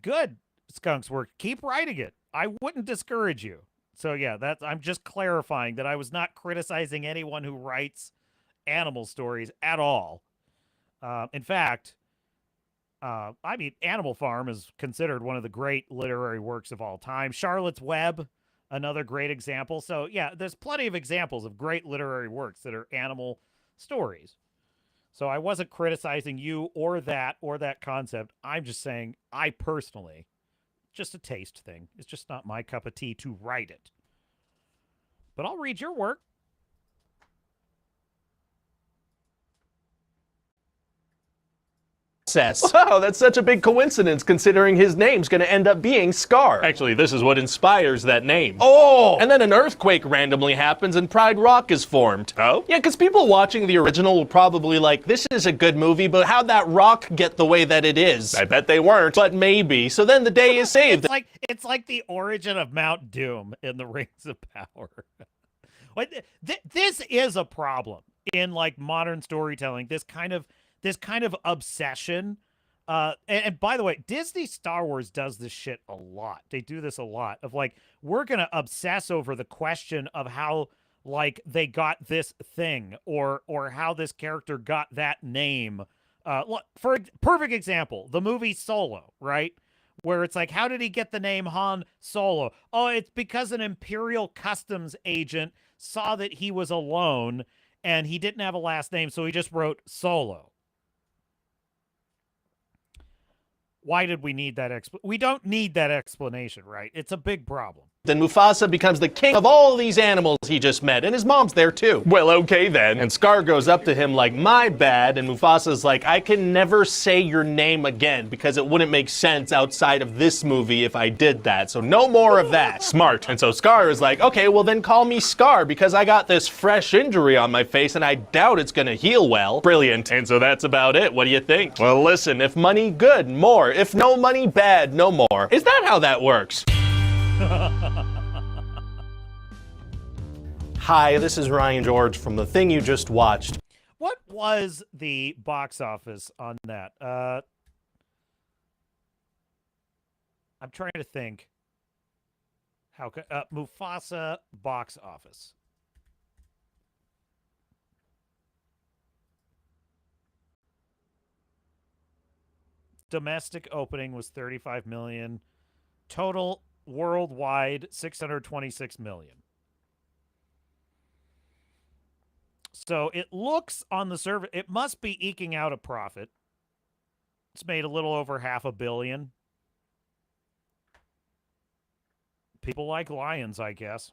Good, Skunks Work. Keep writing it. I wouldn't discourage you. So yeah, I'm just clarifying that I was not criticizing anyone who writes animal stories at all. In fact, I mean, Animal Farm is considered one of the great literary works of all time. Charlotte's Web, another great example. So yeah, there's plenty of examples of great literary works that are animal stories. So I wasn't criticizing you or that concept. I'm just saying I personally, just a taste thing. It's just not my cup of tea to write it. But I'll read your work. Wow, that's such a big coincidence considering his name's gonna end up being Scar. Actually, this is what inspires that name. Oh! And then an earthquake randomly happens and Pride Rock is formed. Oh? Yeah, because people watching the original will probably like, this is a good movie, but how'd that rock get the way that it is? I bet they weren't. But maybe. So then the day is saved. It's like the origin of Mount Doom in the Rings of Power. This is a problem in like modern storytelling. This kind of obsession. And by the way, Disney Star Wars does this shit a lot. They do this a lot of like, we're going to obsess over the question of how like they got this thing or how this character got that name. For perfect example, the movie Solo, right? Where it's like, how did he get the name Han Solo? Oh, it's because an Imperial Customs agent saw that he was alone and he didn't have a last name, so he just wrote Solo. Why did we need that? We don't need that explanation, right? It's a big problem. Then Mufasa becomes the king of all these animals he just met, and his mom's there too. Well, okay then. And Scar goes up to him like, my bad, and Mufasa's like, I can never say your name again because it wouldn't make sense outside of this movie if I did that, so no more of that. Smart. And so Scar is like, okay, well then call me Scar because I got this fresh injury on my face and I doubt it's gonna heal well. Brilliant. And so that's about it. What do you think? Well, listen, if money, good, more. If no money, bad, no more. Is that how that works? Hi, this is Ryan George from The Thing You Just Watched. What was the box office on that? I'm trying to think. How could Mufasa box office? Domestic opening was 35 million. Total worldwide 626 million. So it looks on the surface, it must be eking out a profit. It's made a little over $500 million. People like lions, I guess.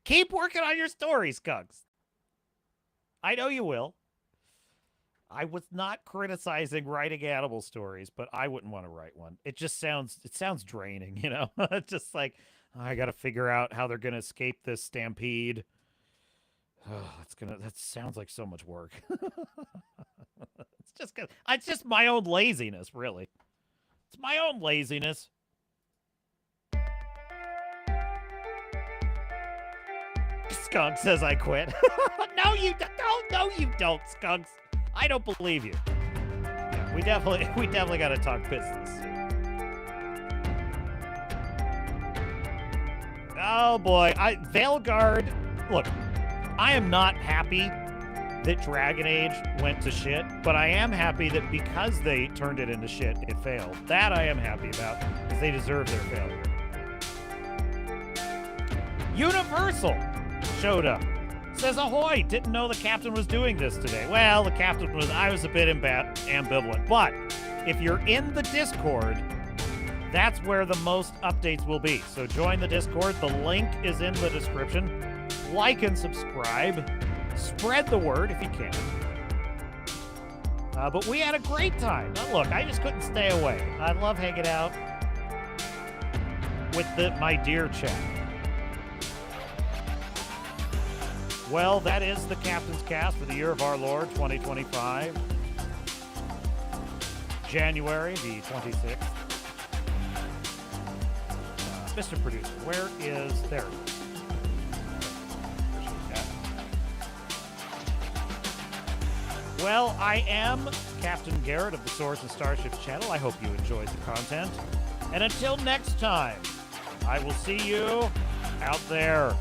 Keep working on your stories, Skunks. I know you will. I was not criticizing writing animal stories, but I wouldn't want to write one. It just sounds draining, you know? It's just like, I got to figure out how they're going to escape this stampede. Oh, that sounds like so much work. It's just my own laziness, really. It's my own laziness. Skunk says I quit. No, you don't. No, you don't, Skunks. I don't believe you. Yeah, we definitely got to talk business. Oh boy, Veilguard. Look, I am not happy that Dragon Age went to shit, but I am happy that because they turned it into shit, it failed. That I am happy about, because they deserve their failure. Universal showed up. Says ahoy, didn't know the captain was doing this today. Well, I was a bit ambivalent. But if you're in the Discord, that's where the most updates will be. So join the Discord. The link is in the description. Like and subscribe. Spread the word if you can. But we had a great time. Now, look, I just couldn't stay away. I love hanging out with my dear chat. Well, that is the Captain's Cast for the year of our Lord, 2025. January the 26th. Mr. Producer, where is there? Well, I am Captain Garrett of the Swords and Starships channel. I hope you enjoyed the content. And until next time, I will see you out there.